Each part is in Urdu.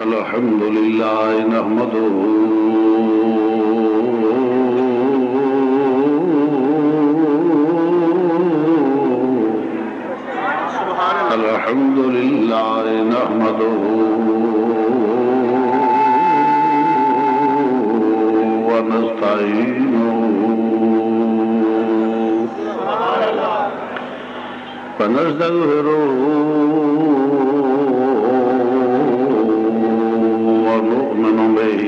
الحمد لله نحمده الحمد لله نحمده ونستعينه ونستغفره ونؤمن به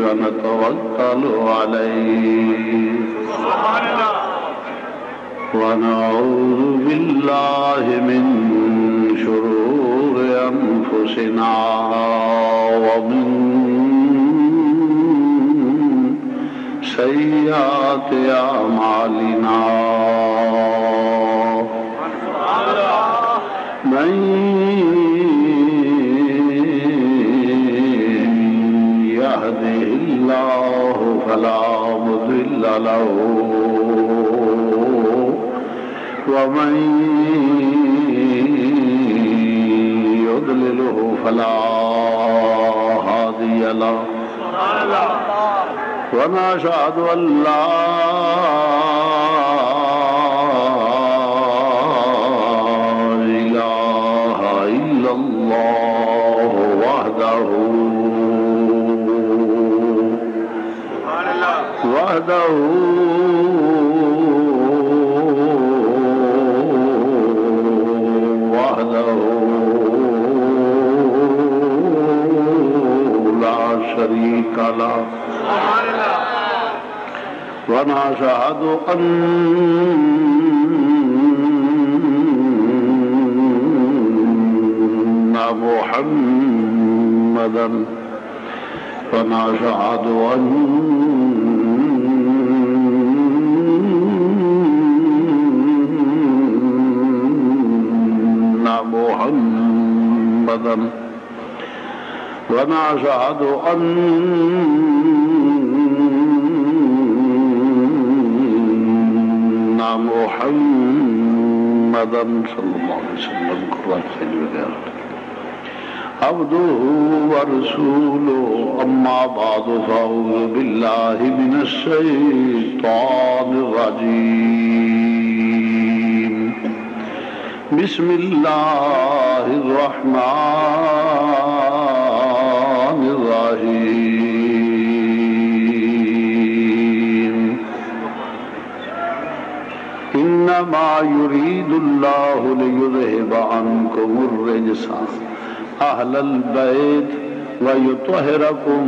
ونتوكل عليه ونعوذ بالله من شرور أنفسنا ومن سيئات أعمالنا من يهده الله فلا مضل له ومن يضلله فلا هادي له ونشهد أن لا إله إلا الله وحده لا شريك له ونشهد أن محمدا ونشهد أن محمدا ونشهد أن محمدا صلى الله عليه وسلم عبده ورسوله أما بعد فأعوذ بالله من الشيطان الرجيم بسم الله الرحمن الرحيم إنما يريد الله ليذهب عنكم الرجس أهل البيت ويطهركم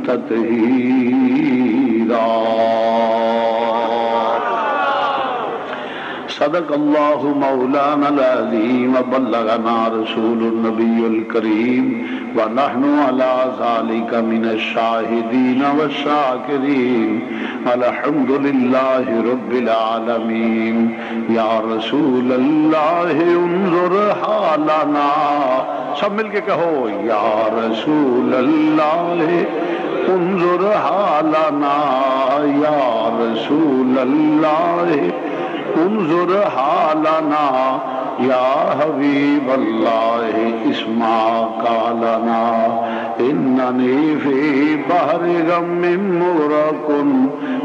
تطهيرا صدق الله مولانا العظيم وبلغنا رسول النبي الكريم ونحن على ذلك من الشاهدين والشاكرين الحمد لله رب العالمين يا رسول الله انظر حالنا سب مل کے کہو یا رسول اللہ انظر حالنا یا رسول اللہ انظر حالنا یا حبیب اللہ اسمع قالنا اننی فی بحر غم مغرق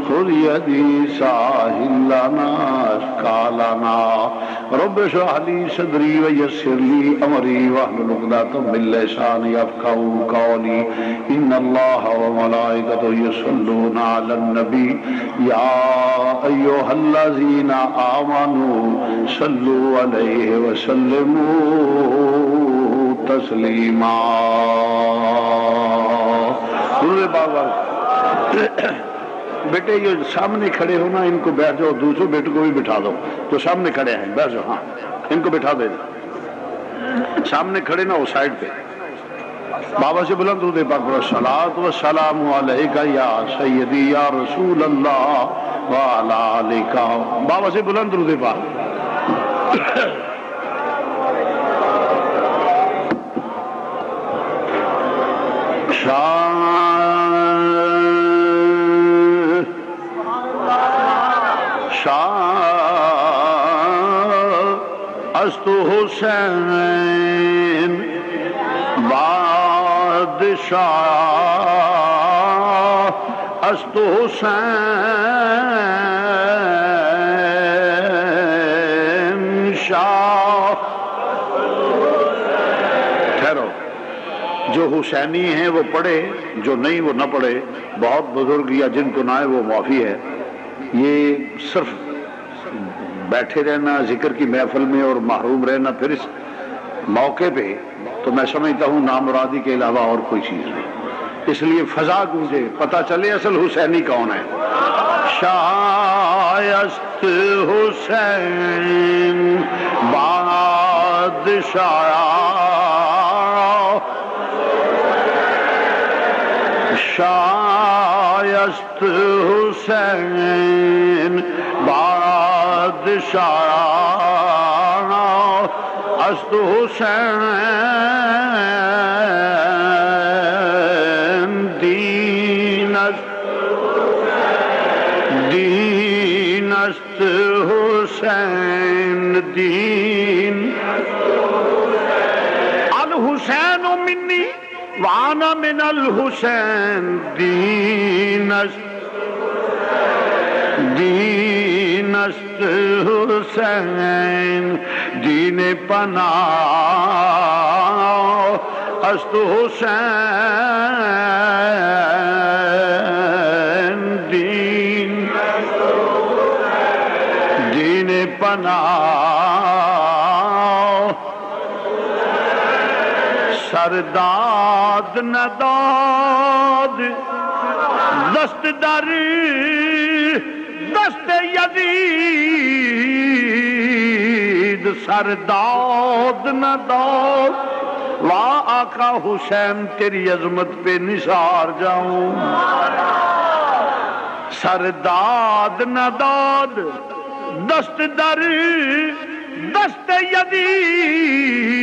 خذ یدی ساحل لنا قالنا رب اشرح لي صدري ويسر لي امري واحلل عقدة من لساني يفقهوا قولي ان الله وملائكته يصلون على النبي يا ايها الذين آمنوا صلوا عليه وسلموا تسلیما. بیٹے یہ سامنے کھڑے ہو نا، ان کو بیٹھ جاؤ، دوسرے بیٹے کو بھی بٹھا دو جو سامنے کھڑے ہیں، بیٹھ جاؤ. ہاں ان کو بٹھا دے، سامنے کھڑے نا وہ سائڈ پہ. بابا سے بلند درود پاک پڑھو. الصلاۃ والسلام علیک یا سیدی یا رسول اللہ وعلی آلک. بابا سے بلند درود پاک. است حسین بادشاہ است حسین شاہ. ٹھہرو، جو حسینی ہیں وہ پڑھے، جو نہیں وہ نہ پڑھے. بہت بزرگ یا جن کو نہ ہے وہ معافی ہے. یہ صرف بیٹھے رہنا ذکر کی محفل میں اور محروم رہنا پھر اس موقع پہ تو میں سمجھتا ہوں نامرادی کے علاوہ اور کوئی چیز نہیں. اس لیے فضا گونجے، پتہ چلے اصل حسینی کون ہے. شایست حسین بادشاہ شایست حسین بادشاہ است حسین دین است حسین دین الحسین منی وانا من الحسین دین است حسین دین پناہ است حسین دین پناہ سرداد نداد دست در دست یزید سرداد نداد واہ آقا حسین تیری عظمت پہ نثار جاؤں. سرداد نداد دست در دست یزید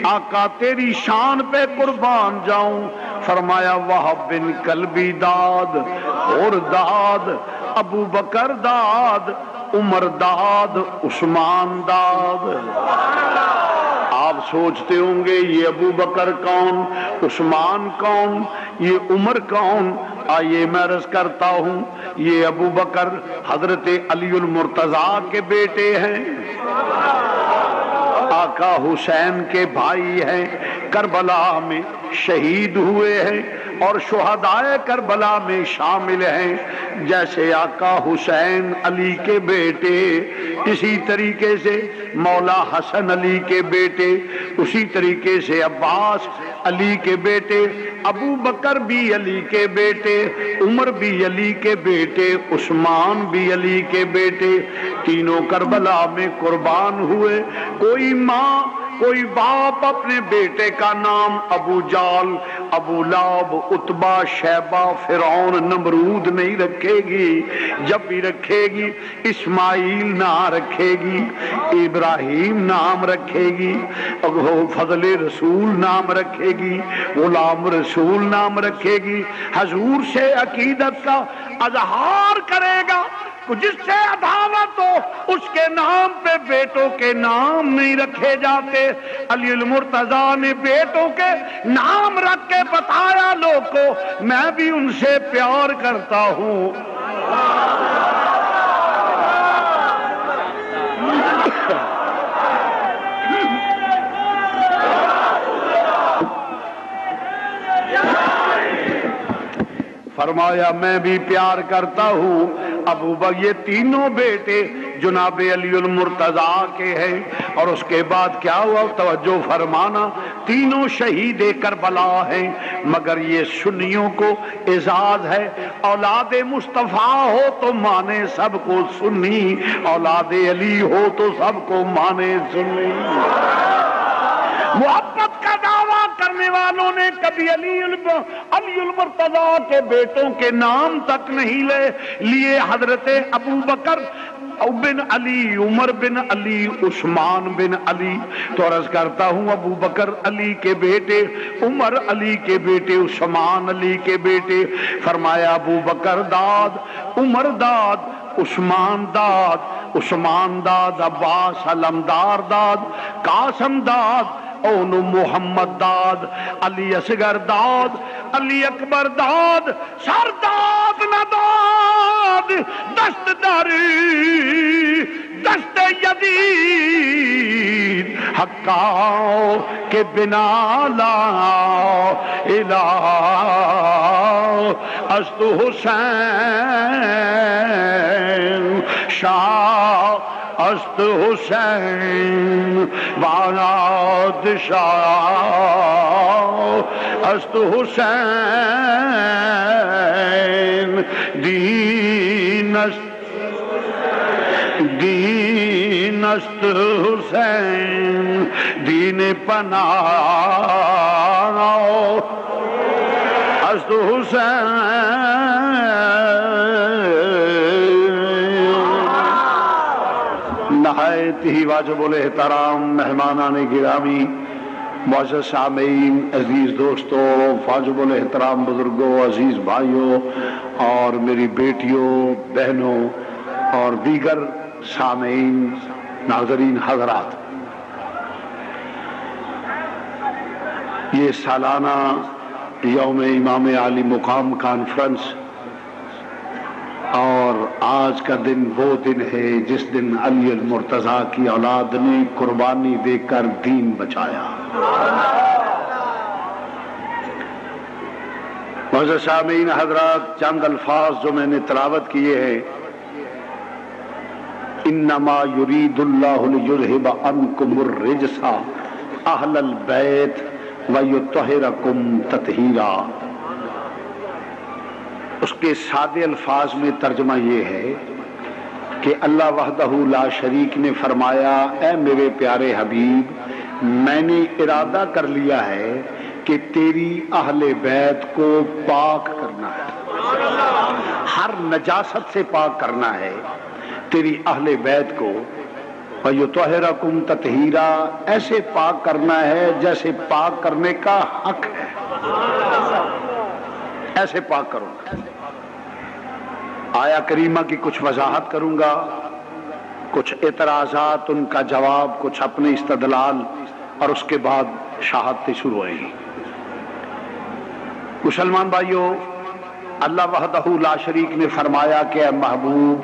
آقا تیری شان پہ قربان جاؤں. فرمایا وہب بن کلبی داد اور داد ابو بکر داد عمر داد عثمان داد. آپ سوچتے ہوں گے یہ ابو بکر کون، عثمان کون، یہ عمر کون؟ آئیے میں عرض کرتا ہوں، یہ ابو بکر حضرت علی المرتضیٰ کے بیٹے ہیں، آقا حسین کے بھائی ہیں، کربلا میں شہید ہوئے ہیں اور شہدائے کربلا میں شامل ہیں. جیسے آقا حسین علی کے بیٹے، اسی طریقے سے مولا حسن علی کے بیٹے، اسی طریقے سے عباس علی کے بیٹے، ابو بکر بھی علی کے بیٹے، عمر بھی علی کے بیٹے، عثمان بھی علی کے بیٹے. تینوں کربلا میں قربان ہوئے. کوئی ماں کوئی باپ اپنے بیٹے کا نام ابو جال، ابو لاب، عتبہ، شیبہ، فرعون، نمرود نہیں رکھے گی. جب بھی رکھے گی اسماعیل نام رکھے گی، ابراہیم نام رکھے گی، فضل رسول نام رکھے گی، غلام رسول نام رکھے گی. حضور سے عقیدت کا اظہار کرے گا. جس سے عداوت ہو اس کے نام پہ بیٹوں کے نام نہیں رکھے جاتے. علی المرتضیٰ نے بیٹوں کے نام رکھ کے بتایا لوگ کو میں بھی ان سے پیار کرتا ہوں. فرمایا میں بھی پیار کرتا ہوں. ابو بکر یہ تینوں بیٹے جناب علی المرتضیٰ کے ہیں. اور اس کے بعد کیا ہوا توجہ فرمانا، تینوں شہید کربلا ہیں. مگر یہ سنیوں کو اعزاز ہے، اولاد مصطفیٰ ہو تو مانے سب کو سنی، اولاد علی ہو تو سب کو مانے سنی. محبت کا دعویٰ کرنے والوں نے کبھی علی المرتضیٰ کے بیٹوں کے نام تک نہیں لیے. حضرت ابو بکر بن علی، عمر بن علی، عثمان بن علی. تو عرض کرتا ہوں ابو بکر علی کے بیٹے، عمر علی کے بیٹے، عثمان علی کے بیٹے. فرمایا ابو بکر داد، عمر داد، عثمان داد، عثمان داد، عباس علمدار داد، قاسم داد، اون محمد داد، علی اصغر داد، علی اکبر داد، سر داد نہ داد، دست داری دست یزید، حقاؤ کے بنا لا الہ است حسین، شاہ است حسین واناد شاہ است حسین، دین است حسین، دین پناہ است حسین۔ نہایت ہی واجب الاحترام مہمانان گرامی، معزز سامعین، عزیز دوستوں، واجب الاحترام بزرگوں، عزیز بھائیوں اور میری بیٹیوں، بہنوں اور دیگر سامعین، ناظرین حضرات، یہ سالانہ یوم امام عالی مقام کانفرنس اور آج کا دن وہ دن ہے جس دن علی المرتضیٰ کی اولاد نے قربانی دے کر دین بچایا۔ معزز سامعین حضرات، چند الفاظ جو میں نے تلاوت کیے ہیں، انما یرید اللہ لیذھب عنکم الرجس اہل البیت ویطہرکم تطہیرا، اس کے سادے الفاظ میں ترجمہ یہ ہے کہ اللہ وحدہ لا شریک نے فرمایا، اے میرے پیارے حبیب، میں نے ارادہ کر لیا ہے کہ تیری اہل بیت کو پاک کرنا ہے، ہر نجاست سے پاک کرنا ہے تیری اہل بیت کو، وَيُطَهِّرَكُمْ تَطْهِيرًا، ایسے پاک کرنا ہے جیسے پاک کرنے کا حق ہے، ایسے پاک کروں گا۔ آیا کریمہ کی کچھ وضاحت کروں گا، کچھ اعتراضات، ان کا جواب، کچھ اپنے استدلال، اور اس کے بعد شہادتیں شروع ہوئیں گی۔ مسلمان بھائیوں، اللہ وحدہ لا شریک نے فرمایا کہ اے محبوب،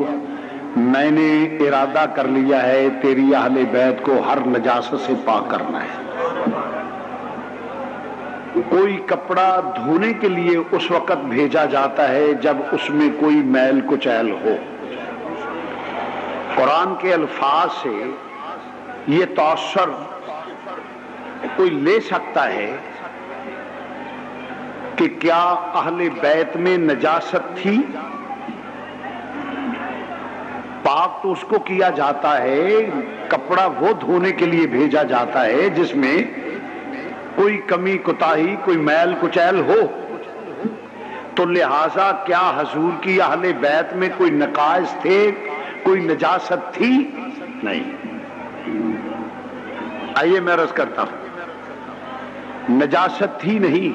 میں نے ارادہ کر لیا ہے تیری اہل بیت کو ہر نجاست سے پاک کرنا ہے۔ کوئی کپڑا دھونے کے لیے اس وقت بھیجا جاتا ہے جب اس میں کوئی میل کچیل ہو۔ قرآن کے الفاظ سے یہ تاثر کوئی لے سکتا ہے کہ کیا اہل بیت میں نجاست تھی؟ پاک تو اس کو کیا جاتا ہے، کپڑا وہ دھونے کے لیے بھیجا جاتا ہے جس میں کوئی کمی کوتاہی، کوئی میل کچیل ہو، تو لہٰذا کیا حضور کی اہل بیت میں کوئی نقائص تھے، کوئی نجاست تھی؟ نہیں۔ آئیے میں عرض کرتا ہوں، نجاست تھی نہیں،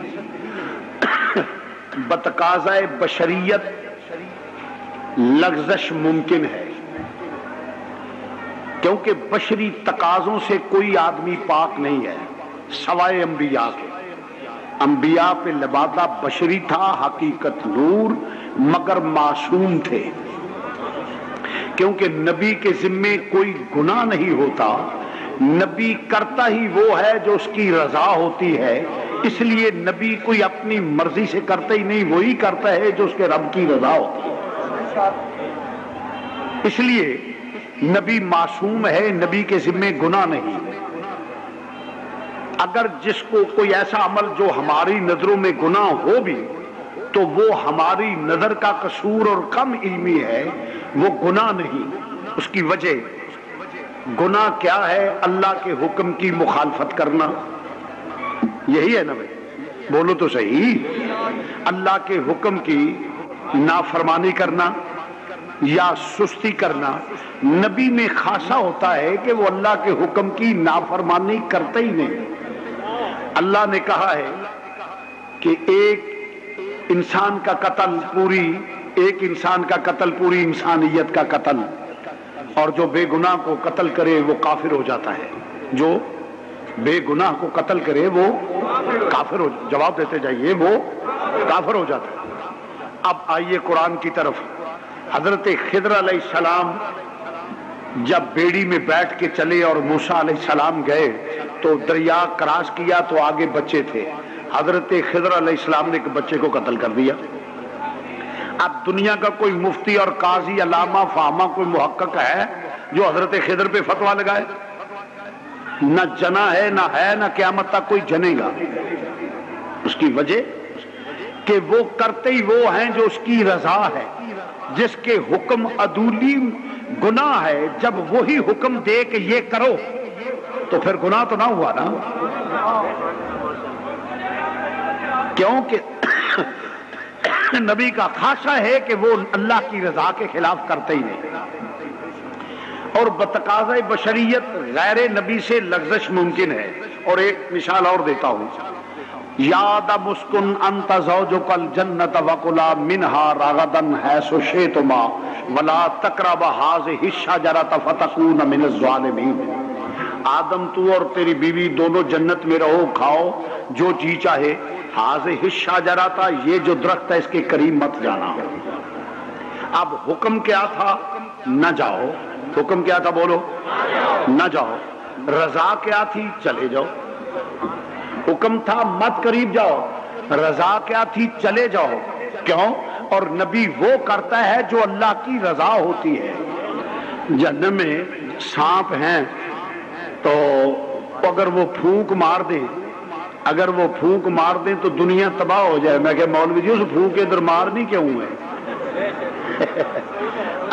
بتقاضۂ بشریت لغزش ممکن ہے، کیونکہ بشری تقاضوں سے کوئی آدمی پاک نہیں ہے سوائے انبیاء کے۔ انبیاء پہ لبادہ بشری تھا، حقیقت نور، مگر معصوم تھے، کیونکہ نبی کے ذمے کوئی گناہ نہیں ہوتا، نبی کرتا ہی وہ ہے جو اس کی رضا ہوتی ہے، اس لیے نبی کوئی اپنی مرضی سے کرتا ہی نہیں، وہی کرتا ہے جو اس کے رب کی رضا ہوتی ہے۔ اس لیے نبی معصوم ہے، نبی کے ذمے گناہ نہیں۔ اگر جس کو کوئی ایسا عمل جو ہماری نظروں میں گناہ ہو بھی تو وہ ہماری نظر کا قصور اور کم علمی ہے، وہ گناہ نہیں۔ اس کی وجہ گناہ کیا ہے؟ اللہ کے حکم کی مخالفت کرنا، یہی ہے نا بھائی، بولو تو صحیح، اللہ کے حکم کی نافرمانی کرنا یا سستی کرنا۔ نبی میں خاصا ہوتا ہے کہ وہ اللہ کے حکم کی نافرمانی کرتا ہی نہیں۔ اللہ نے کہا ہے کہ ایک انسان کا قتل پوری انسانیت کا قتل، اور جو بے گناہ کو قتل کرے وہ کافر ہو جاتا ہے، جو بے گناہ کو قتل کرے وہ کافر ہو، جواب دیتے جائیے، وہ کافر ہو جاتا ہے۔ اب آئیے قرآن کی طرف۔ حضرت خضر علیہ السلام جب بیڑی میں بیٹھ کے چلے اور موسیٰ علیہ السلام گئے تو دریا کراس کیا تو آگے بچے تھے، حضرت خضر علیہ السلام نے ایک بچے کو قتل کر دیا۔ اب دنیا کا کوئی مفتی اور قاضی علامہ فہمہ کوئی محقق ہے جو حضرت خضر پہ فتویٰ لگائے؟ نہ جنا ہے، نہ ہے، نہ قیامت تک کوئی جنے گا۔ اس کی وجہ کہ وہ کرتے ہی وہ ہیں جو اس کی رضا ہے، جس کے حکم عدولی گناہ ہے، جب وہی حکم دے کہ یہ کرو تو پھر گناہ تو نہ ہوا نا، کیونکہ نبی کا خاصہ ہے کہ وہ اللہ کی رضا کے خلاف کرتے ہی نہیں، اور بتقاضۂ بشریت غیر نبی سے لغزش ممکن ہے۔ اور ایک مثال اور دیتا ہوں، یاد مسکن انت زوجک الجنت وکلا منہا رغدن حیث شئتما ولا تقربا ہذہ الشجرۃ فتکونا من الظالمین۔ آدم تو اور تیری بیوی دونوں جنت میں رہو، کھاؤ جو جی چاہے، ہذہ الشجرۃ یہ جو درخت ہے اس کے قریب مت جانا۔ اب حکم کیا تھا؟ نہ جاؤ۔ حکم کیا تھا؟ بولو، نہ جاؤ۔ رضا کیا تھی؟ چلے جاؤ۔ حکم تھا مت قریب جاؤ، رضا کیا تھی؟ چلے جاؤ۔ کیوں؟ اور نبی وہ کرتا ہے جو اللہ کی رضا ہوتی ہے۔ جہنم میں سانپ ہیں تو اگر وہ پھونک مار دیں، اگر وہ پھونک مار دیں تو دنیا تباہ ہو جائے۔ میں کہ مولوی جی اس پھونک ادھر مارنی کیوں ہے؟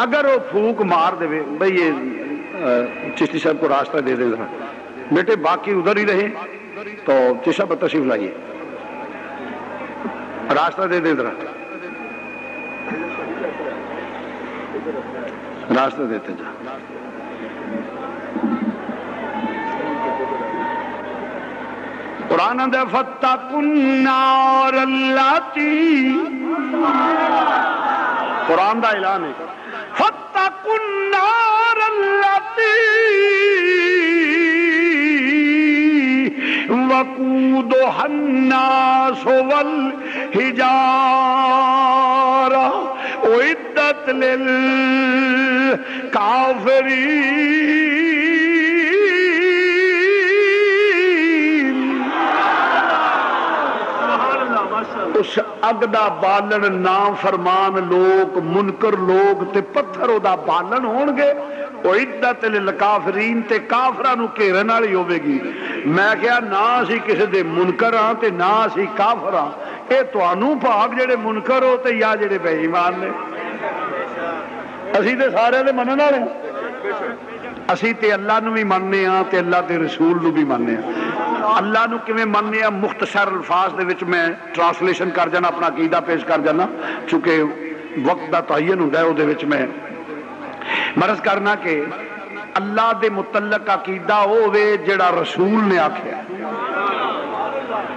اگر وہ پھونک مار دے بھئی، یہ چشتی صاحب کو راستہ دے دے ذرا، بیٹے باقی ادھر ہی رہے تو چشتی صاحب تشریف لائیے، راستہ دے دے ذرا، راستہ دیتے جا۔ قرآن دے فَاتَّقُوا النَّارَ الَّتِی، قرآن دا اعلان ہے، فَاتَّقُوا النَّارَ الَّتِی وَقُودُهَا النَّاسُ وَالْحِجَارَةُ أُعِدَّتْ لِلْكَافِرِينَ۔ اس اگ دا بالن نافرمان لوگ، منکر لوگ تے پتھر او دا بالن ہون گے، اعدت للکافرین تے کافراں نو گھیرن والی ہوے گی۔ میں کہیا نہ اسی کسے دے منکر ہاں تے نہ اسی کافر ہاں، اے تانوں پاک جڑے منکر ہو تے یا جڑے بے ایمان نے، اسی تے سارے دے منن والے ہاں۔ اسی تے اللہ نو بھی مننے ہاں تے اللہ دے رسول نو بھی مننے ہاں۔ اللہ نو کیویں مننے ہاں؟ مختصر الفاظ دے وچ میں ٹرانسلیشن کر جانا، اپنا عقیدہ پیش کر جانا، چونکہ وقت دا تعین ہوندا ہے، او دے وچ میں مرض کرنا کہ اللہ دے متعلق عقیدہ ہوے جڑا رسول نے آکھیا۔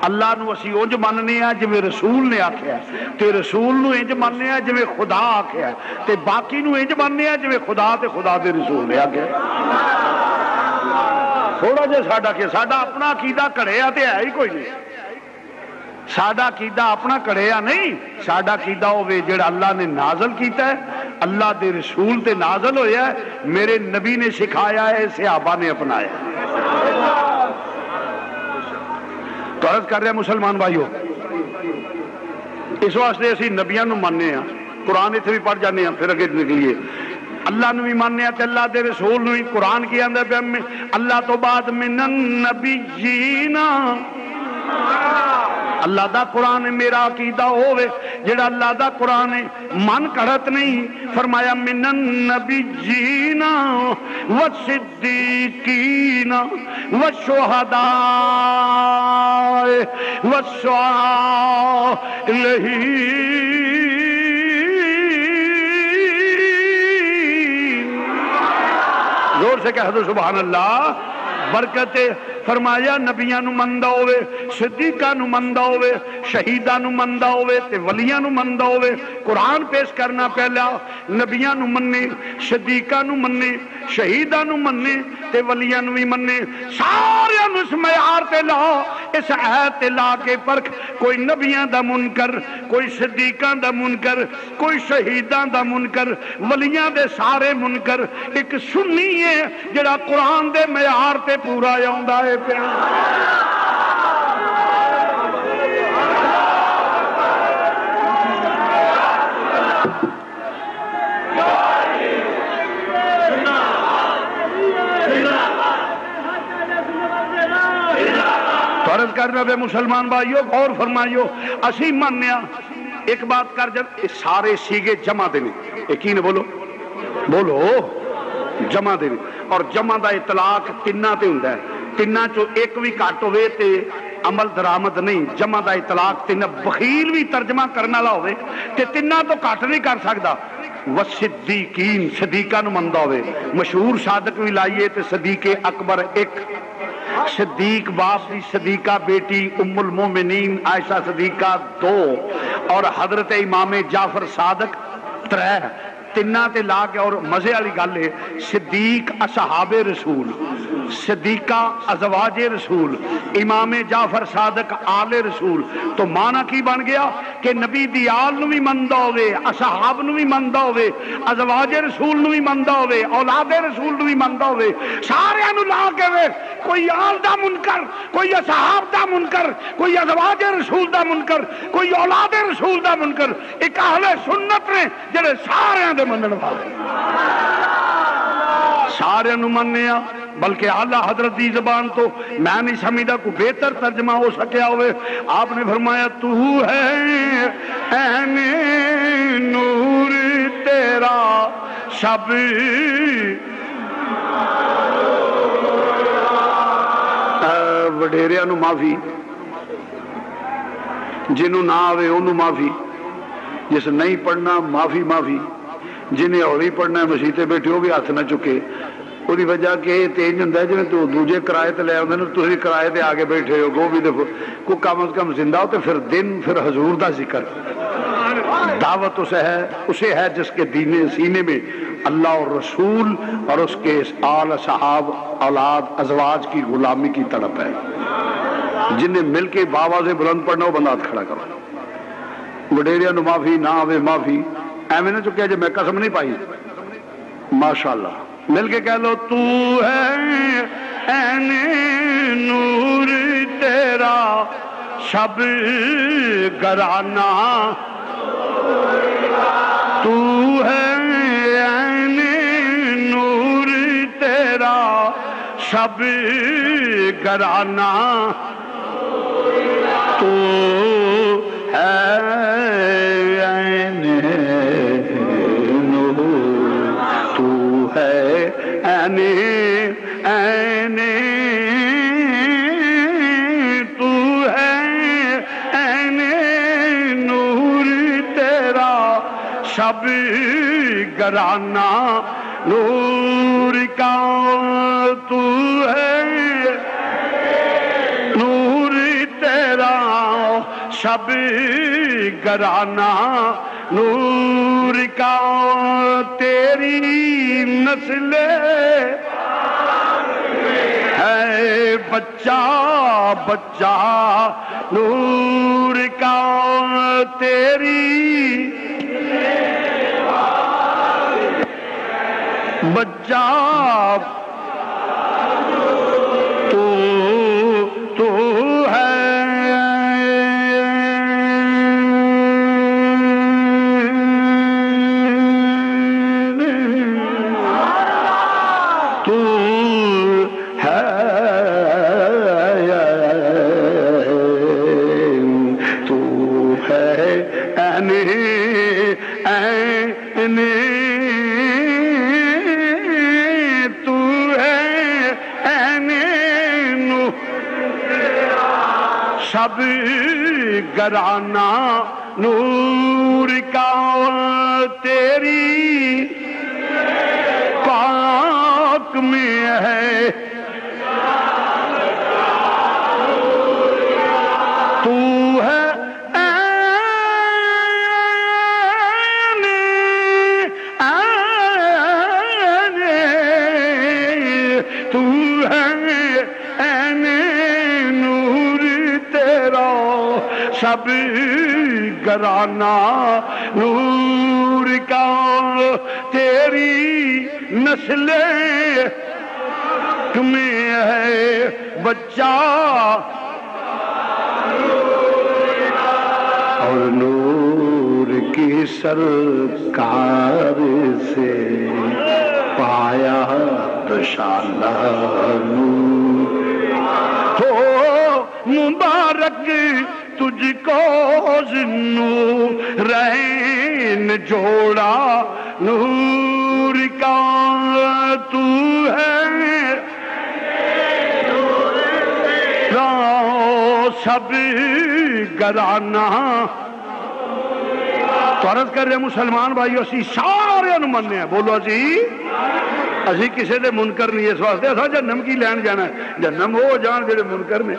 اللہ نو اسی اونج مننے ہاں جویں رسول نے آکھیا، تے رسول نو انج مننے ہاں جویں خدا آکھیا، تے باقی نو انج مننے ہاں جویں خدا تے خدا دے رسول نے آکھیا۔ تھوڑا جہا ساڈا کہ ساڈا اپنا عقیدہ کڑیا تے ہے ہی کوئی نہیں، ساڈا عقیدہ اپنا کڑیا نہیں، ساڈا عقیدہ ہوے جڑا اللہ نے نازل کیتا ہے، اللہ دے رسول تے نازل ہویا ہے، میرے نبی نے سکھایا ہے، صحابہ نے اپنایا۔ تو عرض کر رہے ہیں مسلمان بھائیو، اس واسطے اسی نبیاں نو مننے ہاں، قرآن اتنے بھی پڑھ جانے ہاں، پھر اگے نکلیے اللہ نو بھی ماننے تے اللہ دے رسول نو بھی۔ قرآن کی آندا پیا اللہ تو بعد من النبیین، اللہ دا قرآن میرا عقیدہ ہووے جڑا اللہ دا قرآن ہے، من کڑت نہیں، فرمایا من النبیین والصدیقین والشہداء والصالحین۔ زور سے کہہ دو سبحان اللہ۔ برکت فرمایا نبیاں نو مندا ہوے، صدیقاں نو مندا ہوے، شہیداں نو مندا ہوے تے ولیاں نو مندا ہوے۔ قرآن پیش کرنا پہلا نبیاں نو مننے، صدیقاں نو مننے، شہیداں نو مننے تے ولیاں نو بھی مننے، سارے نو اس معیار تے لا، اس عہد تے لا کے پرکھ، کوئی نبیاں دا منکر، کوئی صدیقاں دا منکر، کوئی شہیداں دا منکر، ولیاں دے سارے منکر، ایک سنی ہے جڑا قرآن دے معیار تے پورا آوندا ہے پیا۔ فرض کرنا بے مسلمان بھائیو غور فرمائیو، اسی مانیا ایک بات کر، جب سارے سیگے جمع دینے، یقین بولو بولو جمع دینے، اور جمع دا اطلاق تینہ تے ہوندا ہے، تینہ چو ایک بھی کٹ ہوئے تے عمل درآمد نہیں، جمع دا اطلاق تینہ، بخیل بھی ترجمہ کرنا لا ہوئے تے تینہ تو کٹ نہیں کر سکدا۔ وصدیقین صدیقہ نو مندہ ہوئے، مشہور صادق بھی لائیے تے صدیق اکبر ایک، صدیق باپ دی صدیقہ بیٹی ام المومنین عائشہ صدیقہ دو، اور حضرت امام جعفر صادق ترے، تینہ تے لا کے، اور مزے والی گل ہے صدیق اصحاب رسول، صدیقہ ازواج رسول، امام جعفر صادق آل رسول، تو معنی کی بن گیا کہ نبی دی آل نو بھی مندہ ہوئے، اصحاب نو بھی مندہ ہوئے، ازواج رسول نو بھی مندہ ہوئے، اولاد رسول نو بھی مندہ ہوئے، سارے نو لا کے وے، کوئی آل دا منکر، کوئی اصحاب دا منکر، کوئی ازواج رسول دا منکر، کوئی اولاد رسول دا منکر، ایک اہل سنت نے جڑے سارے دے منن والے، سارے نو منیا، بلکہ اعلیٰ حضرت دی زبان تو میں نہیں سمجھدا کو بہتر ترجمہ ہو سکیا ہوئے۔ آپ نے فرمایا تو ہے عین نور تیرا شب وڈیریاں نو معافی، جنہوں نہ آوے انہوں معافی، جس نہیں پڑھنا معافی معافی، جنہیں ہولی پڑھنا ہے مسیطے بیٹھے ہو بھی ہاتھ نہ چکے، وہی وجہ کہ تیج ہوندا ہے جویں تو دوجے کرائے تے لے آندے نے، تسی کرائے تے آگے بیٹھے ہو، گو بھی دیکھو کو کم از کم زندہ ہو تے پھر دن پھر حضور دا ذکر، دعوت اسے ہے جس کے سینے میں اللہ اور رسول اور اس کے آل صحاب اولاد ازواج کی غلامی کی تڑپ ہے۔ جنہیں مل کے باواز بلند پڑھنا ہو بندہ ہاتھ کھڑا کرو، وڈیریاں نو معافی نہ آوے معافی، ایویں نہ چکیا جے میں قسم نہیں پائی، ماشاءاللہ مل کے کہہ لو تو ہے عین نور تیرا شب گرانہ، تو ہے عین نور تیرا شب گرانہ، تو ہے عین نور، تو ہے عین عین، تو ہے عین نور تیرا شب گرانہ، نور کا تو ہے نور تیرا شب گرانہ، نور کا تیری نسل ہے بچہ بچہ، نور کا تیری بچہ، تو ہے تو ہے تو ہے عین عین، شب گرانہ، نور کا تیری پاک میں ہے سب گرانا نور کا تیری نسل تمہیں ہے بچہ اور نور کی سرکار سے پایا شانہ نور ہو مبارک تجھ کو نورین جوڑا نور کا تو ہے سب گرانا تو عرض کر رہے مسلمان بھائیو اسی سارے انمانے ہیں بولو جی اسی کسی دے منکر نہیں اس واسطے اسا جہنم کی لین جانا ہے جہنم ہو جان جڑے منکر نے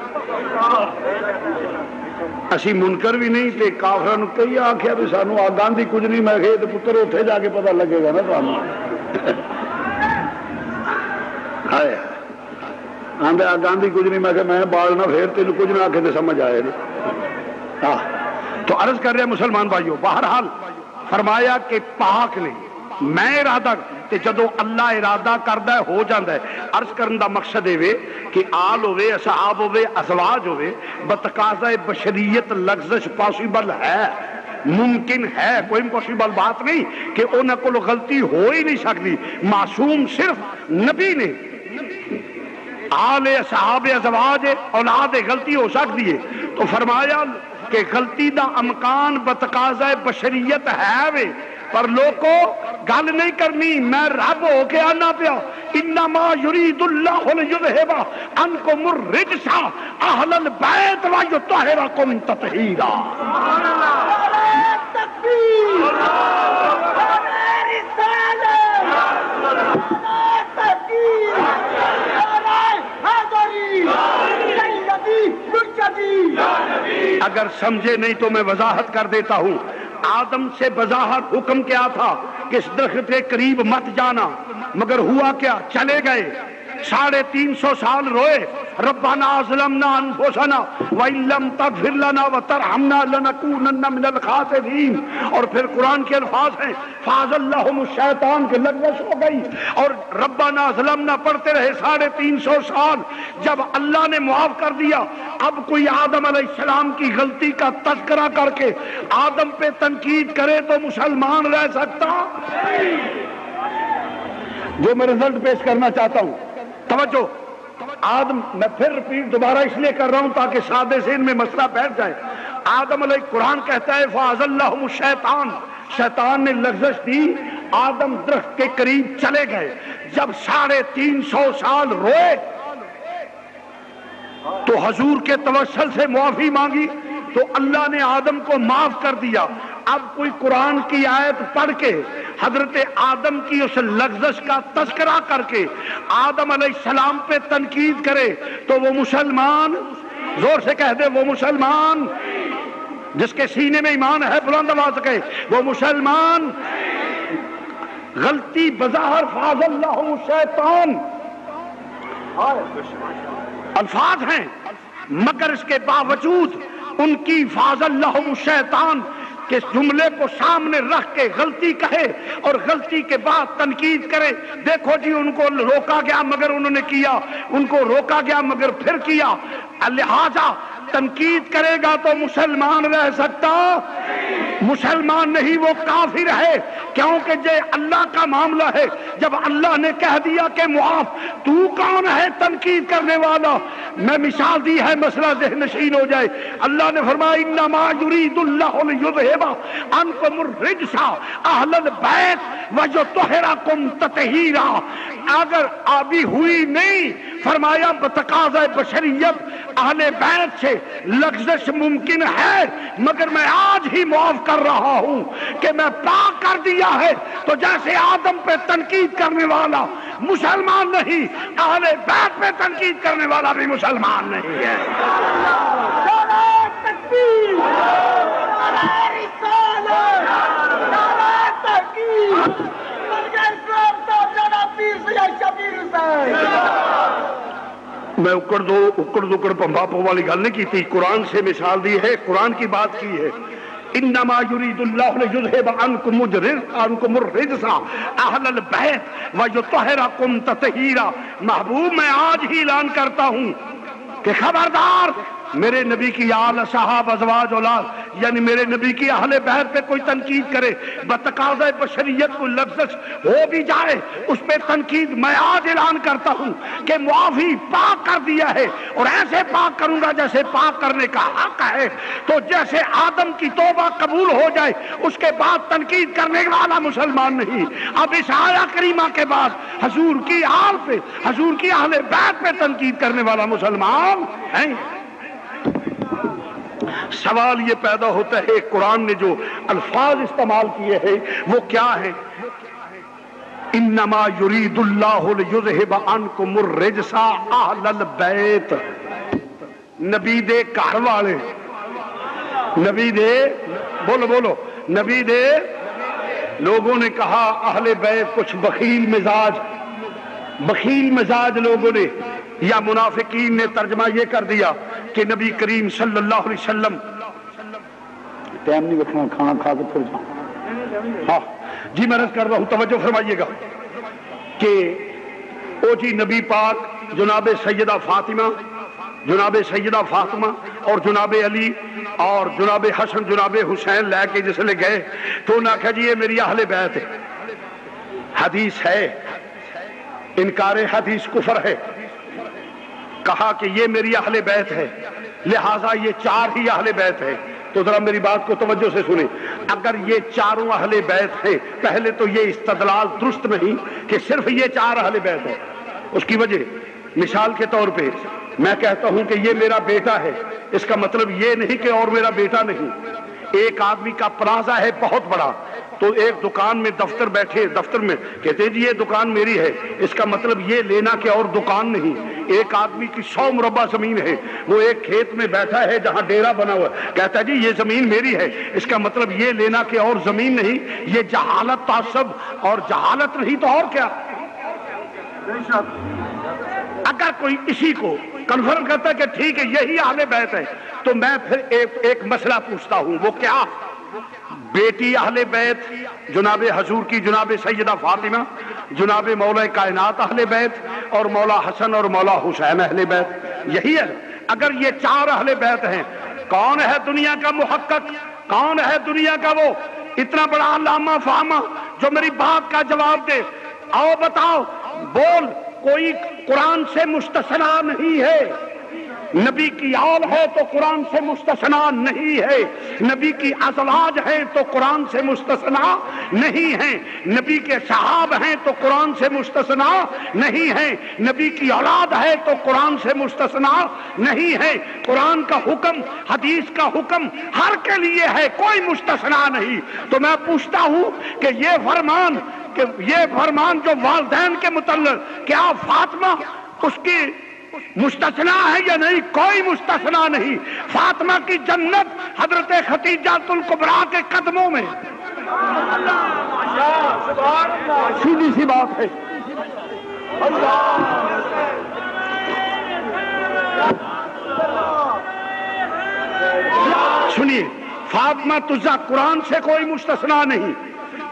اسی منکر بھی نہیں تے کافراں نوں کئی آکھیا بھی سانو گاندھی کچھ نہیں میں کہ تے پتر اوتھے جا کے پتہ لگے گا نا تانوں ہائے آندے گاندھی کچھ نہیں میں کہ میں بال نہ پھیر تینوں کچھ نہ آکھے تے سمجھ آئے نہیں تو عرض کر رہے مسلمان بھائیو بہرحال فرمایا کہ پاک نے میں ارادہ تے جدو اللہ ارادہ کردہ ہے ہو جاندہ ہے عرض کرن دا مقصد ہے کہ آل ہوئے اصحاب ہوئے ازواج ہوئے بتقاضہ بشریت لغزش پاسیبل ہے ممکن ہے کوئی امپاسیبل بات نہیں کہ انہوں کو غلطی ہو ہی نہیں سکتی معصوم صرف نبی نے آل اصحاب ازواج اولاد غلطی ہو سکتی ہے تو فرمایا کہ غلطی دا امکان بتقاضہ بشریت ہے وے پر لوگوں گل نہیں کرنی میں رب ہو کے آنا پیا انما یرید اللہ لیذھب عنکم الرجس اہل البیت ویطہرکم تطہیرا اگر سمجھے نہیں تو میں وضاحت کر دیتا ہوں آدم سے بظاہر حکم کیا تھا کہ اس درخت کے قریب مت جانا مگر ہوا کیا چلے گئے 350 سال روئے ربنا ظلمنا انفسنا وان لم تغفر لنا وترحمنا لنكونن من الخاسرین اور پھر قرآن کے الفاظ ہیں فازلہم الشیطان کے لغزش ہو گئی اور ربنا ظلمنا پڑھتے رہے 350 سال جب اللہ نے معاف کر دیا اب کوئی آدم علیہ السلام کی غلطی کا تذکرہ کر کے آدم پہ تنقید کرے تو مسلمان رہ سکتا جو میں رزلٹ پیش کرنا چاہتا ہوں توجہ آدم میں پھر ریپیٹ دوبارہ اس لیے کر رہا ہوں تاکہ سادے ذہن میں مسئلہ بیٹھ جائے آدم علیہ قرآن کہتا ہے فَأَزَلَّهُمُ الشَّيْطَانُ شیطان نے لغزش دی آدم درخت کے قریب چلے گئے جب 350 سال روئے تو حضور کے توسل سے معافی مانگی تو اللہ نے آدم کو معاف کر دیا اب کوئی قرآن کی آیت پڑھ کے حضرت آدم کی اس لغزش کا تذکرہ کر کے آدم علیہ السلام پہ تنقید کرے تو وہ مسلمان زور سے کہہ دے وہ مسلمان جس کے سینے میں ایمان ہے بلند آواز کہے وہ مسلمان غلطی بظاہر فاض اللہ الشیطان الفاظ ہیں مگر اس کے باوجود ان کی فاض اللہ الشیطان کہ اس جملے کو سامنے رکھ کے غلطی کہے اور غلطی کے بعد تنقید کرے دیکھو جی ان کو روکا گیا مگر انہوں نے کیا ان کو روکا گیا مگر پھر کیا لہذا تنقید کرے گا تو مسلمان رہ سکتا مسلمان نہیں وہ کافر ہے کیونکہ یہ اللہ کا معاملہ ہے جب اللہ نے کہہ دیا کہ معاف تو کون ہے تنقید کرنے والا میں مثال دی ہے مسئلہ ذہن نشین ہو جائے اللہ نے فرمایا انما یرید اللہ لیذھب عنکم الرجس اہل البیت ویطہرکم تطہیرا اگر آبی ہوئی نہیں فرمایا بتقاضۂ بشریت اہل بیت سے لغزش ممکن ہے مگر میں آج ہی معاف کر رہا ہوں کہ میں پاک کر دیا ہے تو جیسے آدم پہ تنقید کرنے والا مسلمان نہیں اہل بیت پہ تنقید کرنے والا بھی مسلمان نہیں ہے میں اکڑ دکڑ پمپاپوں والی گل نہیں کی تھی، قرآن سے مثال دی ہے، قرآن کی بات کی ہے. انما یرید اللہ لیذھب عنکم الرجس اہل البیت ویطہرکم تطہیرا. محبوب میں آج ہی اعلان کرتا ہوں کہ خبردار میرے نبی کی آل صحاب ازواج اولاد یعنی میرے نبی کی اہل بیت پہ کوئی تنقید کرے، بتقاضۂ بشریت کو لفظ ہو بھی جائے اس پہ تنقید، میں آج اعلان کرتا ہوں کہ معافی پاک کر دیا ہے اور ایسے پاک کروں گا جیسے پاک کرنے کا حق ہے. تو جیسے آدم کی توبہ قبول ہو جائے اس کے بعد تنقید کرنے والا مسلمان نہیں. اب اس آیہ کریمہ کے بعد حضور کی آل پہ، حضور کی اہل بیت پہ تنقید کرنے والا مسلمان ہے. سوال یہ پیدا ہوتا ہے قرآن نے جو الفاظ استعمال کیے ہیں وہ کیا ہیں؟ انما یرید اللہ لیذھب عنکم الرجس اہل البیت. نبی دے گھر والے، نبی دے بولو نبی دے. لوگوں نے کہا اہل بیت کچھ بخیل مزاج لوگوں نے یا منافقین نے ترجمہ یہ کر دیا کہ نبی کریم صلی اللہ علیہ وسلم ٹائم نہیں رکھنا، کھانا کھا کے پھر جاؤں. ہاں جی میں عرض کر رہا ہوں، توجہ فرمائیے گا کہ او جی نبی پاک جناب سیدہ فاطمہ اور جناب علی اور جناب حسن جناب حسین لے کے جس لے گئے تو انہوں نے کہا جی یہ میری اہل بیت ہے. حدیث ہے، انکار حدیث کفر ہے. کہا کہ یہ میری اہل بیت ہے لہٰذا یہ چار ہی اہل بیت ہے. تو ذرا میری بات کو توجہ سے سنیں، اگر یہ چاروں اہل بیت ہیں پہلے تو یہ استدلال درست نہیں کہ صرف یہ چار اہل بیت ہے. اس کی وجہ مثال کے طور پہ میں کہتا ہوں کہ یہ میرا بیٹا ہے، اس کا مطلب یہ نہیں کہ اور میرا بیٹا نہیں. ایک آدمی کا پلازہ ہے بہت بڑا، تو ایک دکان میں دفتر میں کہتے ہیں جی یہ دکان میری ہے، اس کا مطلب یہ لینا کہ اور دکان نہیں. ایک آدمی کی 100 مربع زمین ہے، وہ ایک کھیت میں بیٹھا ہے جہاں ڈیرا بنا ہوا ہے، کہتا ہے جی یہ زمین میری ہے، اس کا مطلب یہ لینا کہ اور زمین نہیں. یہ جہالت تعصب اور جہالت نہیں تو اور کیا. اگر کوئی اسی کو کنفرم کرتا ہے کہ ٹھیک ہے یہی اہل بیت ہے تو میں پھر ایک مسئلہ پوچھتا ہوں، وہ کیا؟ بیٹی اہل بیت جناب حضور کی جناب سیدہ فاطمہ، جناب مولا کائنات اہل بیت اور مولا حسن اور مولا حسین اہل بیت، یہی ہے. اگر یہ چار اہل بیت ہیں، کون ہے دنیا کا محقق، کون ہے دنیا کا وہ اتنا بڑا علامہ فہمہ جو میری بات کا جواب دے؟ آؤ بتاؤ، بول. کوئی قرآن سے مستثنا نہیں ہے. نبی کی آل ہے تو قرآن سے مستثنا نہیں ہے. نبی کی ازواج ہیں تو قرآن سے مستثنا نہیں ہیں. نبی کے صحاب ہیں تو قرآن سے مستثنا نہیں ہیں. نبی کی اولاد ہے تو قرآن سے مستثنا نہیں ہے. قرآن کا حکم، حدیث کا حکم ہر کے لیے ہے، کوئی مستثنا نہیں. تو میں پوچھتا ہوں کہ یہ فرمان جو والدین کے متعلق، کیا فاطمہ اس کی مستثنا ہے یا نہیں؟ کوئی مستثنا نہیں. فاطمہ کی جنت حضرت خدیجہ الکبریٰ کے قدموں میں. سیدھی سی بات ہے. سنیے، فاطمہ تزا قرآن سے کوئی مستثنا نہیں.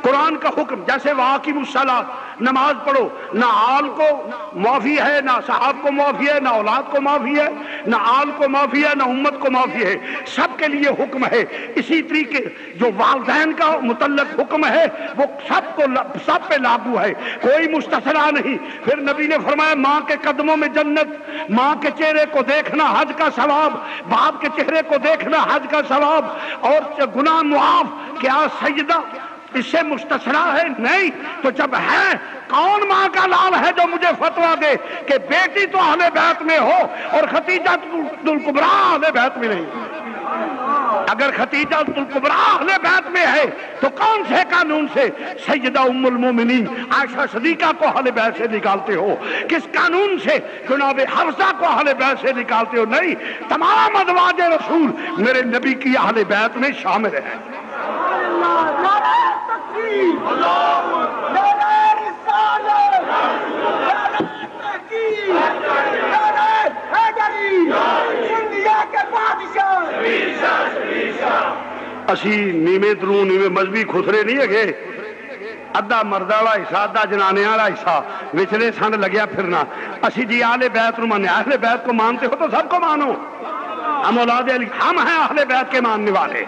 قرآن کا حکم جیسے واقیم الصلاۃ، نماز پڑھو، نہ آل کو معافی ہے، نہ صحاب کو معافی ہے، نہ اولاد کو معافی ہے، نہ آل کو معافی ہے، نہ امت کو معافی ہے. سب کے لیے حکم ہے. اسی طریقے جو والدین کا متعلق حکم ہے وہ سب پہ لاگو ہے، کوئی مستثنا نہیں. پھر نبی نے فرمایا ماں کے قدموں میں جنت، ماں کے چہرے کو دیکھنا حج کا ثواب، باپ کے چہرے کو دیکھنا حج کا ثواب، اور گناہ معاف. کیا سیدہ اس سے مستثنا ہے؟ نہیں. تو جب ہے، کون ماں کا لال ہے جو مجھے فتویٰ دے کہ بیٹی تو اہل بیت میں ہو اور خدیجہ الکبریٰ اہل بیت میں نہیں؟ اگر خدیجہ الکبریٰ اہل بیت میں ہے تو کون سے قانون سے سیدہ ام المومنین عائشہ صدیقہ کو اہل بیت سے نکالتے ہو؟ کس قانون سے جناب حفصہ کو اہل بیت سے نکالتے ہو؟ نہیں، تمام ازواج رسول میرے نبی کی اہل بیت میں شامل ہیں. اسی نیویں دروں نیویں مذہبی خسرے نہیں ہے گے، ادھا مرد والا حصہ ادھا جنانے والا حصہ وچلے سنڈ لگیا پھرنا. اسی جی اہل بیت نو مانے، اہل بیت کو مانتے ہو تو سب کو مانو. ہم اولاد علی، ہم ہیں اہل بیت کے ماننے والے.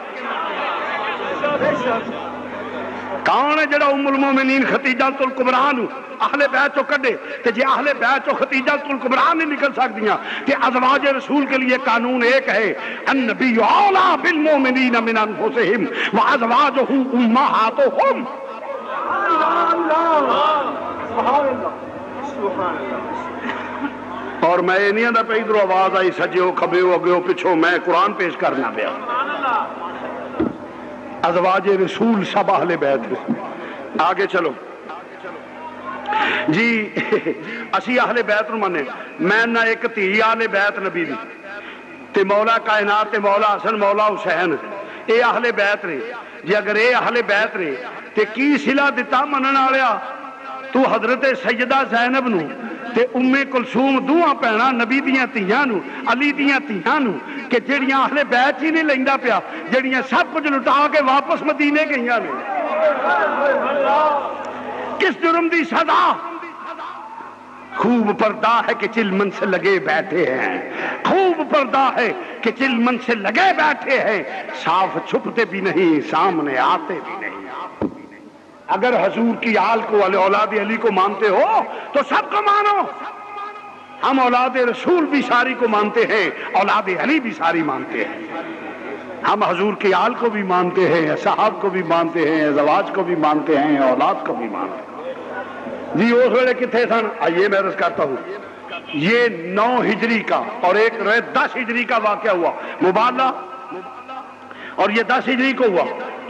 کون ہے جڑا ام المومنین ختیجۃ الکبریٰ نو اہل بیت چو کڈے؟ کہ جی اہل بیت چو ختیجۃ الکبریٰ نہیں نکل سکتیاں کہ ازواج رسول کے لیے قانون ایک ہے، النبی اولیٰ بالمومنین من انفسہم وازواجہ امہاتہم. اور میں یہ نہیں آتا پہ ادھر آواز آئی سجے ہو کھبے ہو اگے ہو پچھو، میں قرآن پیش کرنا پیا. ازواج رسول سب اہل بیت ہیں. آگے چلو جی. اسی اہل بیت نو مانے. میں نہ ایک تھی اہل بیت نبی دی تے مولا کائنات تے مولا حسن مولا حسین اے اہل بیت نے. جی اگر اے اہل بیت نے تے کی صلہ دتا منن والیا تو حضرت سیدہ زینب نو تے ام کلثوم دوہاں پینا نبی دیاں تیاں نو علی دیاں تیاں نو کہ جڑیاں اہل بیت ہی نہیں لیندا پیا، جڑیاں سب کچھ لٹا کے واپس مدینے گئیاں نے. کس جرم دی سزا؟ خوب پردہ ہے کہ چلمن سے لگے بیٹھے ہیں، خوب پردہ ہے کہ چلمن سے لگے بیٹھے ہیں، صاف چھپتے بھی نہیں سامنے آتے بھی نہیں. اگر حضور کی آل کو اولاد علی کو مانتے ہو تو سب کو مانو. ہم اولاد رسول بھی ساری کو مانتے ہیں، اولاد علی بھی ساری مانتے ہیں. ہم حضور کی آل کو بھی مانتے ہیں، صحاب کو بھی مانتے ہیں، ازواج کو بھی مانتے ہیں، اولاد کو بھی مانتے ہیں. جی اس ویلے کتنے سن؟ آئیے میں عرض کرتا ہوں. یہ 9 ہجری کا اور ایک 10 ہجری کا واقعہ ہوا مبادلہ، اور یہ 10 ہجری کو ہوا.